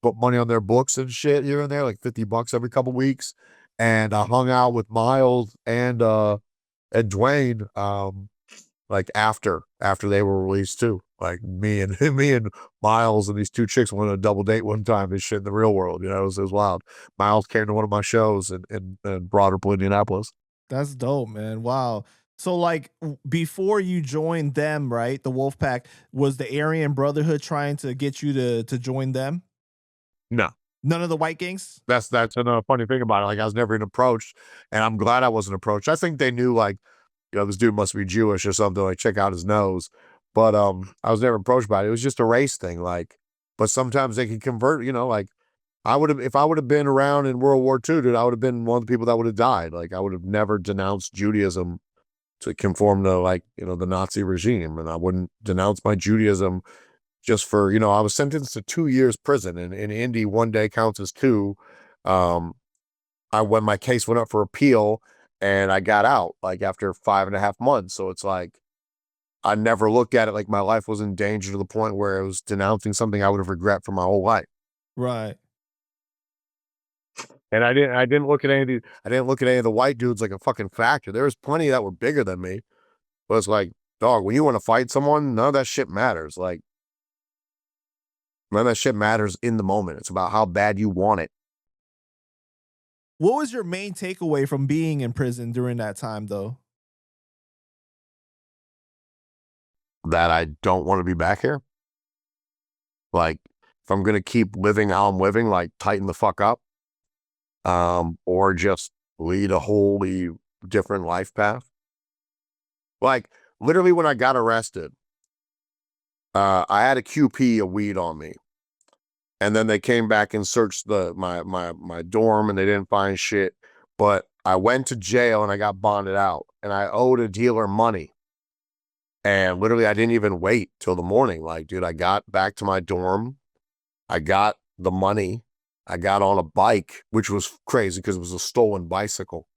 put money on their books and shit here and there, like $50 every couple weeks. And I hung out with Miles and Dwayne like after they were released too. Like me and Miles and these two chicks went on a double date one time and shit in the real world. It was wild. Miles came to one of my shows and brought her to Indianapolis. That's dope, man. Wow. So like before you joined them, right? The Wolfpack, was the Aryan Brotherhood trying to get you to join them? No. None of the white gangs? That's another funny thing about it. Like I was never even approached, and I'm glad I wasn't approached. I think they knew like, this dude must be Jewish or something, like check out his nose. But I was never approached by it. It was just a race thing. Like, but sometimes they can convert, like if I would have been around in World War II, dude, I would have been one of the people that would have died. Like I would have never denounced Judaism to conform to like, the Nazi regime. And I wouldn't denounce my Judaism just for, I was sentenced to 2 years prison, and in Indy, 1 day counts as 2. When my case went up for appeal and I got out like after 5.5 months. So it's like, I never looked at it like my life was in danger to the point where it was denouncing something I would have regret for my whole life. Right. And I didn't look at any of the white dudes like a fucking factor. There was plenty that were bigger than me. But it's like, dog, when you want to fight someone, none of that shit matters. Like, none of that shit matters in the moment. It's about how bad you want it. What was your main takeaway from being in prison during that time, though? That I don't want to be back here. Like, if I'm going to keep living how I'm living, like, tighten the fuck up. Or just lead a wholly different life path. Like, literally when I got arrested, I had a QP of weed on me. And then they came back and searched my dorm and they didn't find shit. But I went to jail and I got bonded out and I owed a dealer money. And literally I didn't even wait till the morning. Like, dude, I got back to my dorm. I got the money. I got on a bike, which was crazy because it was a stolen bicycle.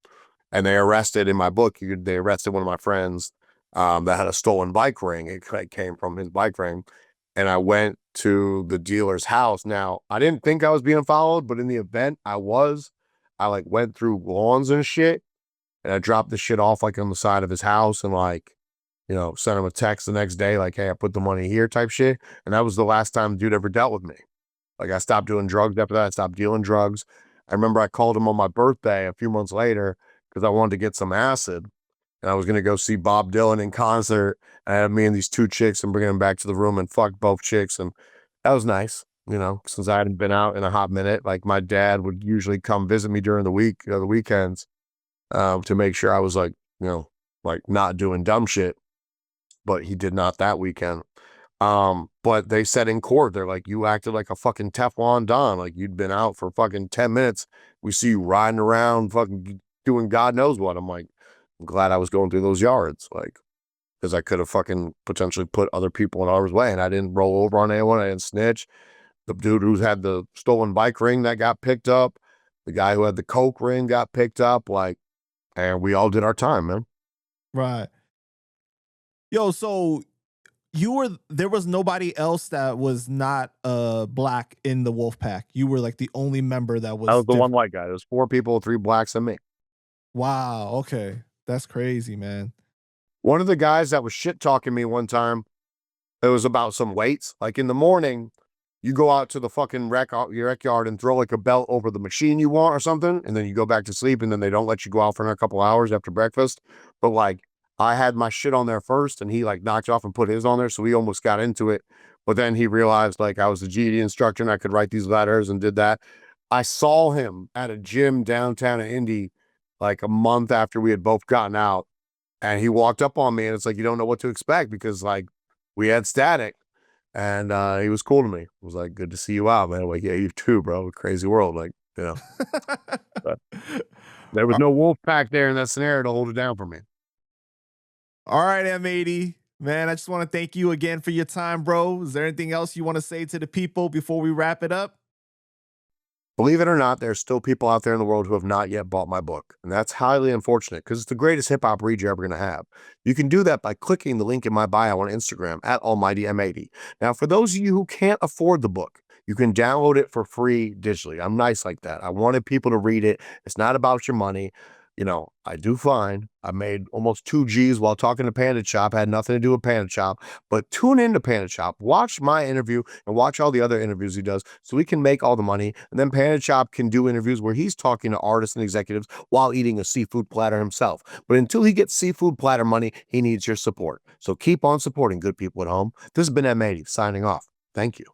And they arrested, in my book, they arrested one of my friends that had a stolen bike ring. It came from his bike ring. And I went to the dealer's house. Now, I didn't think I was being followed, but in the event I was, I like went through lawns and shit. And I dropped the shit off like on the side of his house and like, sent him a text the next day, like, hey, I put the money here type shit. And that was the last time the dude ever dealt with me. Like I stopped doing drugs after that. I stopped dealing drugs. I remember I called him on my birthday a few months later because I wanted to get some acid. And I was going to go see Bob Dylan in concert. I had me and these two chicks and bringing them back to the room and fucked both chicks. And that was nice, since I hadn't been out in a hot minute. Like my dad would usually come visit me during the week, the weekends, to make sure I was like, like not doing dumb shit. But he did not that weekend. But they said in court, they're like, you acted like a fucking Teflon Don. Like you'd been out for fucking 10 minutes. We see you riding around, fucking doing God knows what. I'm like, I'm glad I was going through those yards. Like, because I could have fucking potentially put other people in harm's way and I didn't roll over on anyone. I didn't snitch. The dude who had the stolen bike ring that got picked up, the guy who had the coke ring got picked up, like, and we all did our time, man. Right. Yo, so there was nobody else that was not black in the Wolfpack. You were like the only member that was. I was the one white guy. There's 4 people, 3 blacks, and me. Wow. Okay, that's crazy, man. One of the guys that was shit talking me one time, it was about some weights. Like in the morning, you go out to the fucking rec yard and throw like a belt over the machine you want or something, and then you go back to sleep, and then they don't let you go out for another couple hours after breakfast. But like, I had my shit on there first, and he like knocked off and put his on there, so we almost got into it. But then he realized like I was a GED instructor and I could write these letters and did that. I saw him at a gym downtown in Indy like a month after we had both gotten out, and he walked up on me, and it's like, you don't know what to expect because like we had static. And he was cool to me. It was like, good to see you out, man. I'm like, yeah, you too, bro. Crazy world. Like, you know. But there was no wolf pack there in that scenario to hold it down for me. All right, M80. Man, I just want to thank you again for your time, bro. Is there anything else you want to say to the people before we wrap it up? Believe it or not, there's still people out there in the world who have not yet bought my book. And that's highly unfortunate because it's the greatest hip hop read you're ever going to have. You can do that by clicking the link in my bio on Instagram at AlmightyM80. Now, for those of you who can't afford the book, you can download it for free digitally. I'm nice like that. I wanted people to read it. It's not about your money. You know, I do fine. I made almost 2 G's while talking to Panda Chop. Had nothing to do with Panda Chop, but tune into Panda Chop. Watch my interview and watch all the other interviews he does so we can make all the money. And then Panda Chop can do interviews where he's talking to artists and executives while eating a seafood platter himself. But until he gets seafood platter money, he needs your support. So keep on supporting good people at home. This has been M80 signing off. Thank you.